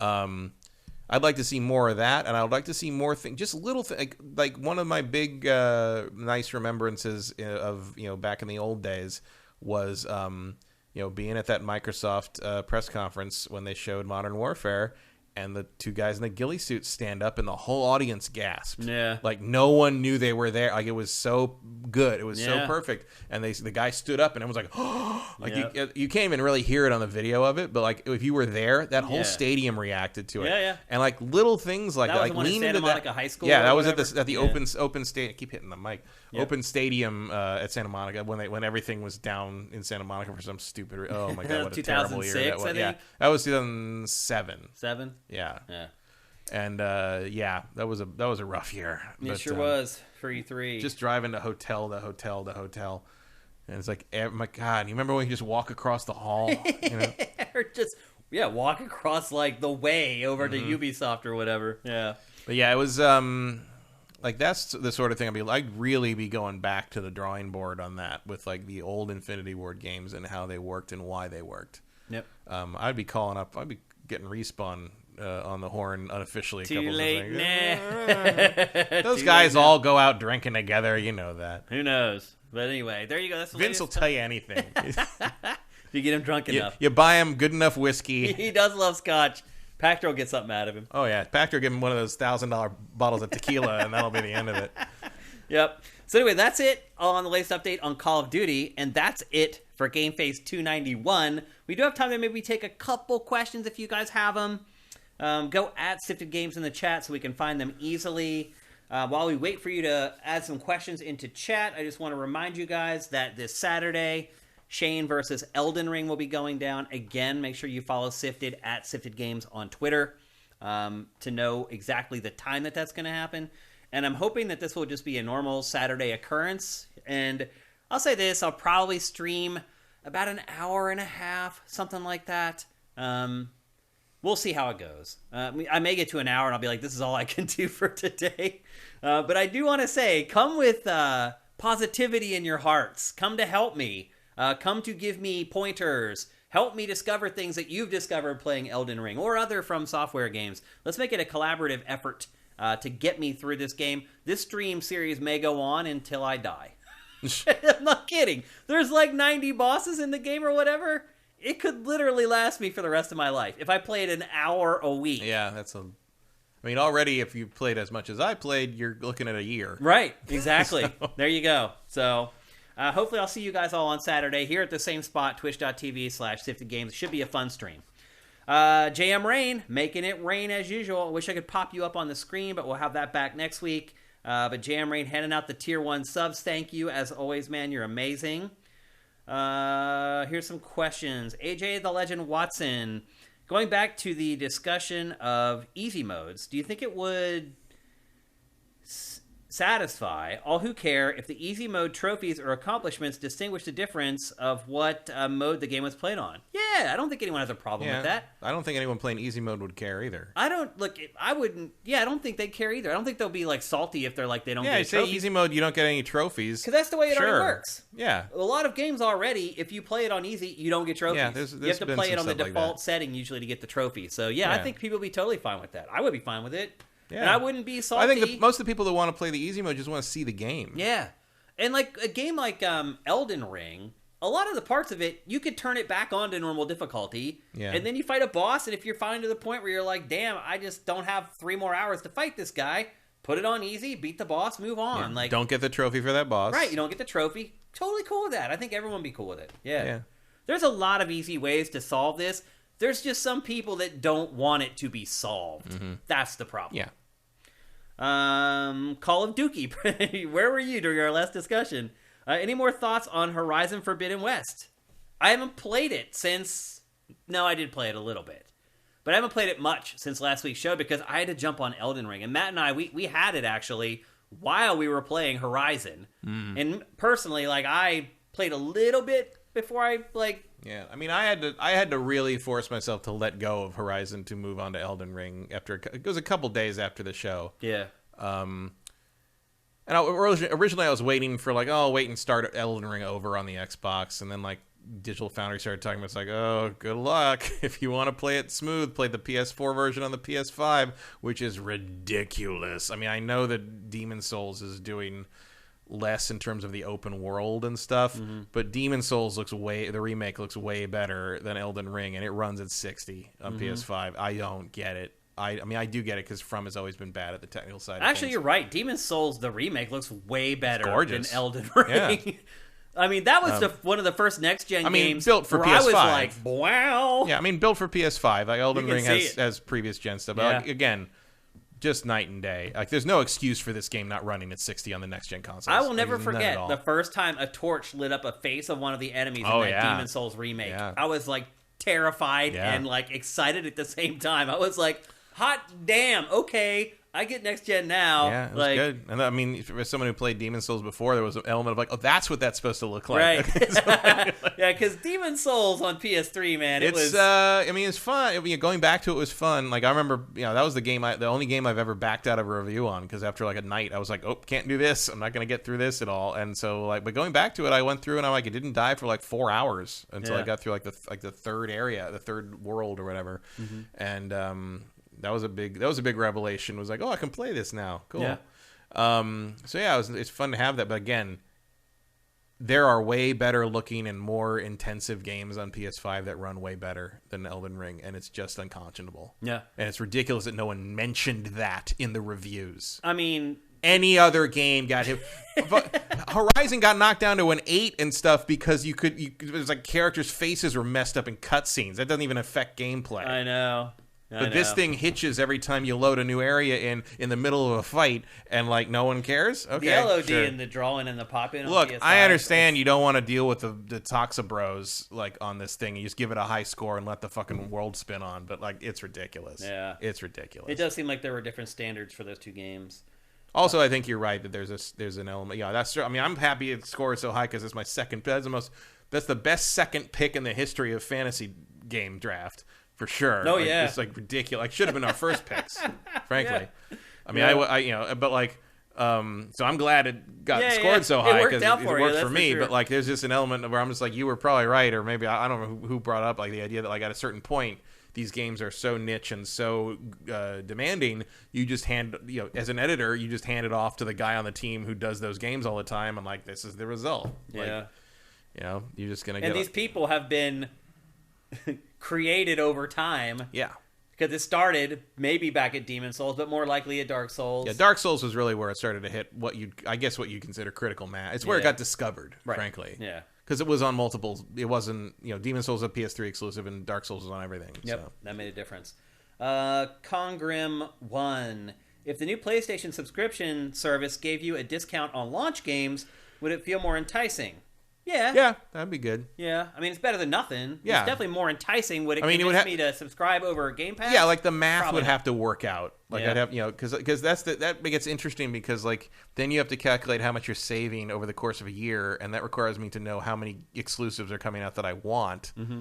I'd like to see more of that, and I'd like to see more things, just little things. Like one of my big nice remembrances of back in the old days was being at that Microsoft press conference when they showed Modern Warfare. And the two guys in the ghillie suits stand up, and the whole audience gasped. Like no one knew they were there. Like it was so good, it was so perfect. And the guy stood up, and it was like, oh, like you can't even really hear it on the video of it. But like if you were there, that whole stadium reacted to it. And like little things like that, like lean into that. High School. Yeah, that was at the open stadium. I keep hitting the mic. Open stadium at Santa Monica when everything was down in Santa Monica for some stupid. Oh my god, what a terrible year that was. Yeah, that was 2007. Yeah. And that was a rough year. It sure was for E3. Just driving to hotel to hotel to hotel, and it's like, my God, you remember when you just walk across the hall, or just walk across like the way over to Ubisoft or whatever. But it was like that's the sort of thing I'd really be going back to the drawing board on that with like the old Infinity Ward games and how they worked and why they worked. I'd be getting Respawn on the horn unofficially. Too late, Those guys all go out drinking together, you know that. Who knows? But anyway, there you go. That's Vince will tell you anything. If you get him drunk enough. You buy him good enough whiskey. He does love scotch. Pactor will get something out of him. Oh, yeah. Pactor will give him one of those $1,000 bottles of tequila, and that'll be the end of it. Yep. So anyway, that's it on the latest update on Call of Duty, and that's it for GameFace 291. We do have time to maybe take a couple questions if you guys have them. Go at Sifted Games in the chat so we can find them easily. While we wait for you to add some questions into chat, I just want to remind you guys that this Saturday, Shane versus Elden Ring will be going down. Again, make sure you follow Sifted at Sifted Games on Twitter to know exactly the time that's going to happen. And I'm hoping that this will just be a normal Saturday occurrence. And I'll say this, I'll probably stream about an hour and a half, something like that. We'll we'll see how it goes. I may get to an hour and I'll be like, this is all I can do for today. But I do want to say, come with positivity in your hearts. Come to help me. Come to give me pointers. Help me discover things that you've discovered playing Elden Ring or other From Software games. Let's make it a collaborative effort to get me through this game. This stream series may go on until I die. I'm not kidding. There's like 90 bosses in the game or whatever. It could literally last me for the rest of my life if I played an hour a week. Yeah, I mean, already if you played as much as I played, you're looking at a year. Right, exactly. So. There you go. So hopefully I'll see you guys all on Saturday here at the same spot, twitch.tv/SiftedGames. Should be a fun stream. JM Rain, making it rain as usual. I wish I could pop you up on the screen, but we'll have that back next week. But JM Rain handing out the tier 1 subs. Thank you. As always, man, you're amazing. Here's some questions. AJ the Legend Watson, going back to the discussion of easy modes, do you think it would satisfy all who care if the easy mode trophies or accomplishments distinguish the difference of what mode the game was played on? Yeah, I don't think anyone has a problem with that. I don't think anyone playing easy mode would care either. I don't think they'd care either. I don't think they'll be like salty if they're like they don't get trophies. Yeah, say easy mode, you don't get any trophies. Because that's the way it already works. Yeah. A lot of games already, if you play it on easy, you don't get trophies. Yeah, there's you have to play it on the default like setting usually to get the trophy. So yeah, I think people would be totally fine with that. I would be fine with it. Yeah. And I wouldn't be salty. I think most of the people that want to play the easy mode just want to see the game. Yeah. And like a game like Elden Ring, a lot of the parts of it, you could turn it back on to normal difficulty. Yeah. And then you fight a boss, and if you're finally to the point where you're like, damn, I just don't have 3 more hours to fight this guy, put it on easy, beat the boss, move on. Yeah. Like, don't get the trophy for that boss. Right, you don't get the trophy. Totally cool with that. I think everyone would be cool with it. Yeah. There's a lot of easy ways to solve this. There's just some people that don't want it to be solved. Mm-hmm. That's the problem. Yeah. Call of Duty. Where were you during our last discussion? Any more thoughts on Horizon Forbidden West? I haven't played it since... No, I did play it a little bit. But I haven't played it much since last week's show because I had to jump on Elden Ring. And Matt and I, we had it actually while we were playing Horizon. Mm. And personally, like, I played a little bit before I, like... Yeah, I mean, I had to really force myself to let go of Horizon to move on to Elden Ring after it was a couple days after the show. Yeah. And originally I was waiting for I'll wait and start Elden Ring over on the Xbox, and then Digital Foundry started talking about it's like, oh, good luck if you want to play it smooth, play the PS4 version on the PS5, which is ridiculous. I mean, I know that Demon's Souls is doing less in terms of the open world and stuff, but Demon's Souls the remake looks way better than Elden Ring, and it runs at 60 on PS5. I don't get it. I mean, I do get it because From has always been bad at the technical side. Actually, you're right. Demon's Souls, the remake, looks way better than Elden Ring. Yeah. I mean, that was one of the first next-gen games built for PS5. I was like, wow. Yeah, I mean, built for PS5. Elden Ring has previous gen stuff. But again, just night and day. There's no excuse for this game not running at 60 on the next-gen consoles. I will never forget the first time a torch lit up a face of one of the enemies in that Demon's Souls remake. Yeah. I was, terrified and, excited at the same time. I was like, hot damn, okay, I get next gen now. Yeah, it was good. And I mean, for someone who played Demon's Souls before, there was an element of oh, that's what that's supposed to look like. Right. Yeah, because Demon's Souls on PS3, man, it was... I mean, it's fun. Going back to it was fun. I remember, that was the only game I've ever backed out of a review on, because after a night, I was like, oh, can't do this. I'm not going to get through this at all. And so, but going back to it, I went through and it didn't die for 4 hours until I got through the third area, the third world or whatever. Mm-hmm. And, that was a big revelation. It was like, oh, I can play this now. Cool. Yeah. It's fun to have that. But again, there are way better looking and more intensive games on PS5 that run way better than Elden Ring, and it's just unconscionable. Yeah. And it's ridiculous that no one mentioned that in the reviews. I mean, any other game got hit. Horizon got knocked down to an 8 and stuff because it was characters' faces were messed up in cutscenes. That doesn't even affect gameplay. I know. But this thing hitches every time you load a new area in the middle of a fight, and no one cares. Okay, the LOD and the drawing and the pop-in. Look, on PS5, I understand you don't want to deal with the Toxa Bros on this thing. You just give it a high score and let the fucking world spin on. But it's ridiculous. Yeah, it's ridiculous. It does seem like there were different standards for those two games. Also, I think you're right that there's an element. Yeah, that's true. I mean, I'm happy it scored so high because it's my second. That's the best second pick in the history of fantasy game draft. for sure. Oh, like, yeah. It's like ridiculous. Like, should have been our first picks, frankly. Yeah. I mean, I but like, so I'm glad it got scored so high because it worked for me. But like, there's just an element where I'm just like, you were probably right, or maybe I don't know who brought up like the idea that like at a certain point, these games are so niche and so demanding. You just as an editor, you just hand it off to the guy on the team who does those games all the time, and like, this is the result. Yeah. Like, you're just gonna get. And these people have been created over time. Yeah. Because it started maybe back at Demon Souls, but more likely at Dark Souls. Yeah, Dark Souls was really where it started to hit what you consider critical mass. It's where it got discovered, frankly. Yeah. Because it was on multiple. It wasn't, Demon Souls was a PS3 exclusive, and Dark Souls was on everything. Yep, so. that made a difference. Congrim1. If the new PlayStation subscription service gave you a discount on launch games, would it feel more enticing? Yeah. Yeah, that'd be good. Yeah. I mean, it's better than nothing. Yeah. It's definitely more enticing. Would it convince me to subscribe over Game Pass? Yeah, like the math Probably would not. have to work out. Like I'd have, because that gets interesting because like then you have to calculate how much you're saving over the course of a year, and that requires me to know how many exclusives are coming out that I want. Mm-hmm.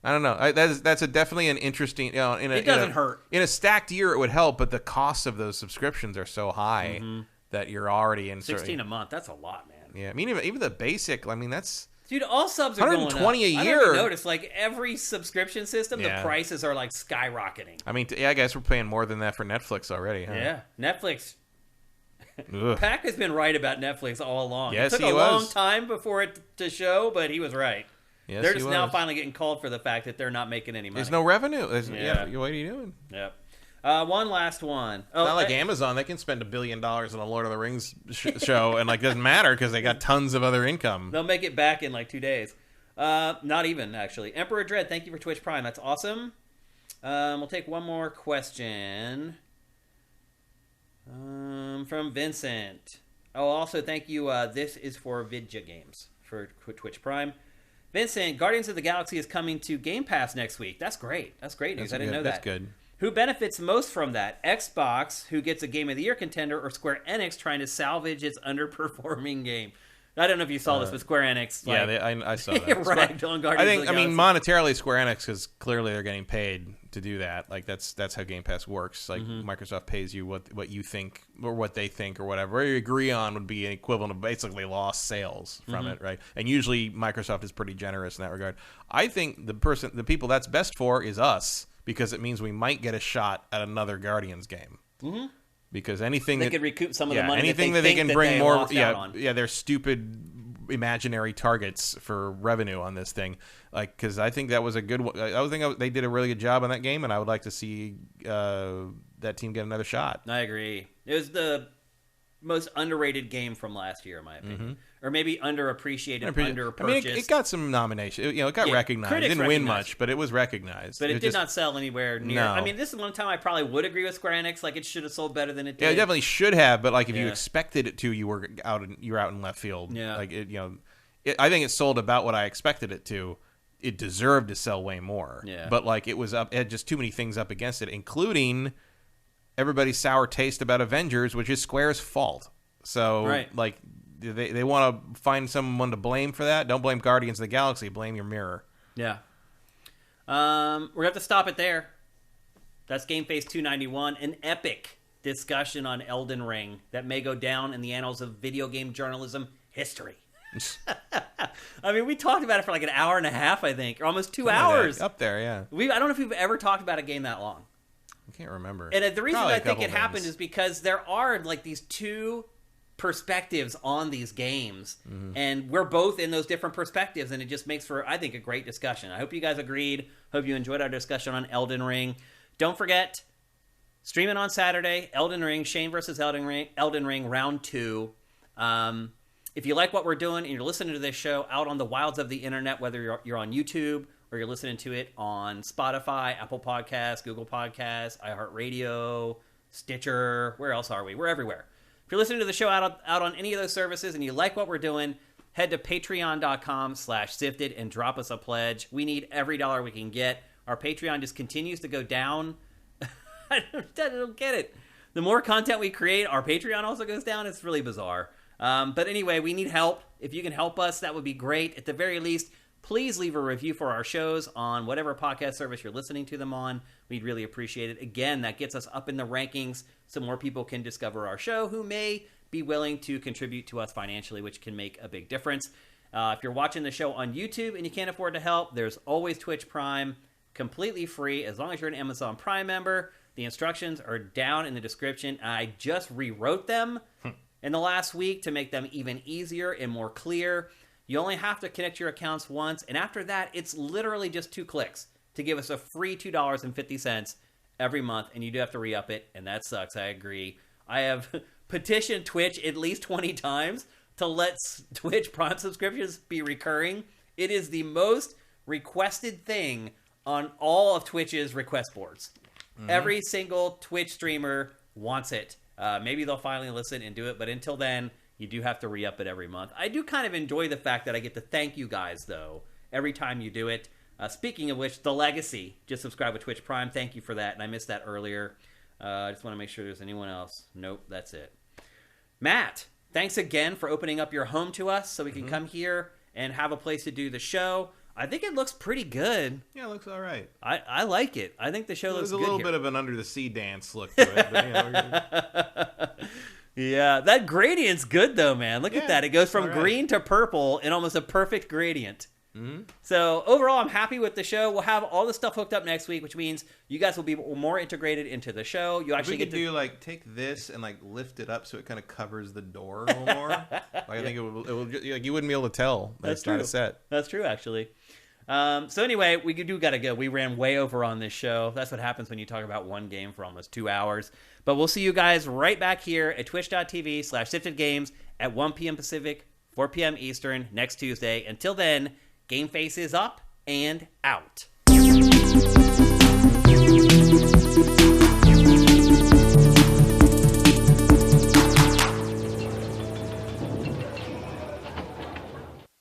I don't know. That's definitely an interesting. It doesn't hurt. In a stacked year, it would help, but the costs of those subscriptions are so high that you're already in. $16 a month. That's a lot, man. Yeah, I mean even the basic. I mean that's. Dude, all subs are going up. $120 a year. I don't even notice, like every subscription system, the prices are like skyrocketing. I mean, I guess we're paying more than that for Netflix already. Huh? Yeah, Netflix. Pac has been right about Netflix all along. Yes, it took a long time before it to show, but he was right. Yes, they're just now finally getting called for the fact that they're not making any money. There's no revenue. What are you doing? Yep. One last one. It's not like Amazon. They can spend $1 billion on a Lord of the Rings show, and like doesn't matter because they got tons of other income. They'll make it back in like 2 days. Not even actually. Emperor Dread, thank you for Twitch Prime. That's awesome. We'll take one more question from Vincent. Oh, also thank you. This is for Vidya Games for Twitch Prime. Vincent, Guardians of the Galaxy is coming to Game Pass next week. That's great. That's great news. I didn't know that. That's good. Who benefits most from that? Xbox, who gets a Game of the Year contender, or Square Enix trying to salvage its underperforming game? I don't know if you saw this with Square Enix. I saw that. Ragged on Guardians of the Galaxy. Monetarily, Square Enix, because clearly they're getting paid to do that. Like that's how Game Pass works. Like Microsoft pays you what you think or what they think or whatever. What you agree on would be an equivalent of basically lost sales from it, right? And usually Microsoft is pretty generous in that regard. I think the people that's best for is us. Because it means we might get a shot at another Guardians game. Mm-hmm. Because anything they could recoup some of the money. Anything that they can bring more. They're stupid imaginary targets for revenue on this thing. Like, because I think that was a good one. I think they did a really good job on that game, and I would like to see that team get another shot. I agree. It was the most underrated game from last year, in my opinion. Or maybe underappreciated, underpurchased. I mean, it got some nominations. It got recognized. It didn't win much, but it was recognized. But it did not sell anywhere near. No. I mean, this is one time I probably would agree with Square Enix. Like, it should have sold better than it did. Yeah, it definitely should have. But like, if you expected it to, you were out in left field. Yeah. Like I think it sold about what I expected it to. It deserved to sell way more. Yeah. But like, it had just too many things up against it, including everybody's sour taste about Avengers, which is Square's fault. So like. They want to find someone to blame for that. Don't blame Guardians of the Galaxy. Blame your mirror. Yeah. We're going to have to stop it there. That's GameFace 291, an epic discussion on Elden Ring that may go down in the annals of video game journalism history. I mean, we talked about it for like an hour and a half, I think, or almost 2 hours. Up there, yeah. I don't know if we've ever talked about a game that long. I can't remember. And the reason I think it happened is because there are like these two perspectives on these games, and we're both in those different perspectives, and it just makes for, I think, a great discussion. I hope you guys agreed. Hope you enjoyed our discussion on Elden Ring. Don't forget, streaming on Saturday, Elden Ring, Shane versus Elden Ring Round 2. If you like what we're doing and you're listening to this show out on the wilds of the internet, whether you're on YouTube or you're listening to it on Spotify, Apple Podcasts, Google Podcasts, iHeartRadio, Stitcher, where else are we? We're everywhere. If you're listening to the show out on any of those services and you like what we're doing, head to patreon.com/sifted and drop us a pledge. We need every dollar we can get. Our Patreon just continues to go down. I don't get it. The more content we create, our Patreon also goes down. It's really bizarre. But anyway, we need help. If you can help us, that would be great. At the very least, please leave a review for our shows on whatever podcast service you're listening to them on. We'd really appreciate it. Again, that gets us up in the rankings so more people can discover our show who may be willing to contribute to us financially, which can make a big difference. If you're watching the show on YouTube and you can't afford to help, there's always Twitch Prime, completely free as long as you're an Amazon Prime member. The instructions are down in the description. I just rewrote them in the last week to make them even easier and more clear. You only have to connect your accounts once, and after that, it's literally just 2 clicks to give us a free $2.50 every month, and you do have to re-up it, and that sucks, I agree. I have petitioned Twitch at least 20 times to let Twitch Prime subscriptions be recurring. It is the most requested thing on all of Twitch's request boards. Mm-hmm. Every single Twitch streamer wants it. Maybe they'll finally listen and do it, but until then, you do have to re-up it every month. I do kind of enjoy the fact that I get to thank you guys, though, every time you do it. Speaking of which, The Legacy just subscribed with Twitch Prime. Thank you for that, and I missed that earlier. I just want to make sure there's anyone else. Nope, that's it. Matt, thanks again for opening up your home to us so we can come here and have a place to do the show. I think it looks pretty good. Yeah, it looks all right. I like it. I think the show looks good. There's a little bit of an under-the-sea dance look to it. But, yeah, that gradient's good, though, man. Look at that. It goes from green to purple in almost a perfect gradient. Mm-hmm. So, overall, I'm happy with the show. We'll have all the stuff hooked up next week, which means you guys will be more integrated into the show. You actually get to do, take this and, lift it up so it kind of covers the door a little more. I think it will you wouldn't be able to tell. That's true. Not a set. That's true, actually. So anyway, we do got to go. We ran way over on this show. That's what happens when you talk about one game for almost 2 hours. But we'll see you guys right back here at twitch.tv/SiftedGames at 1 p.m. Pacific, 4 p.m. Eastern next Tuesday. Until then, GameFace is up and out.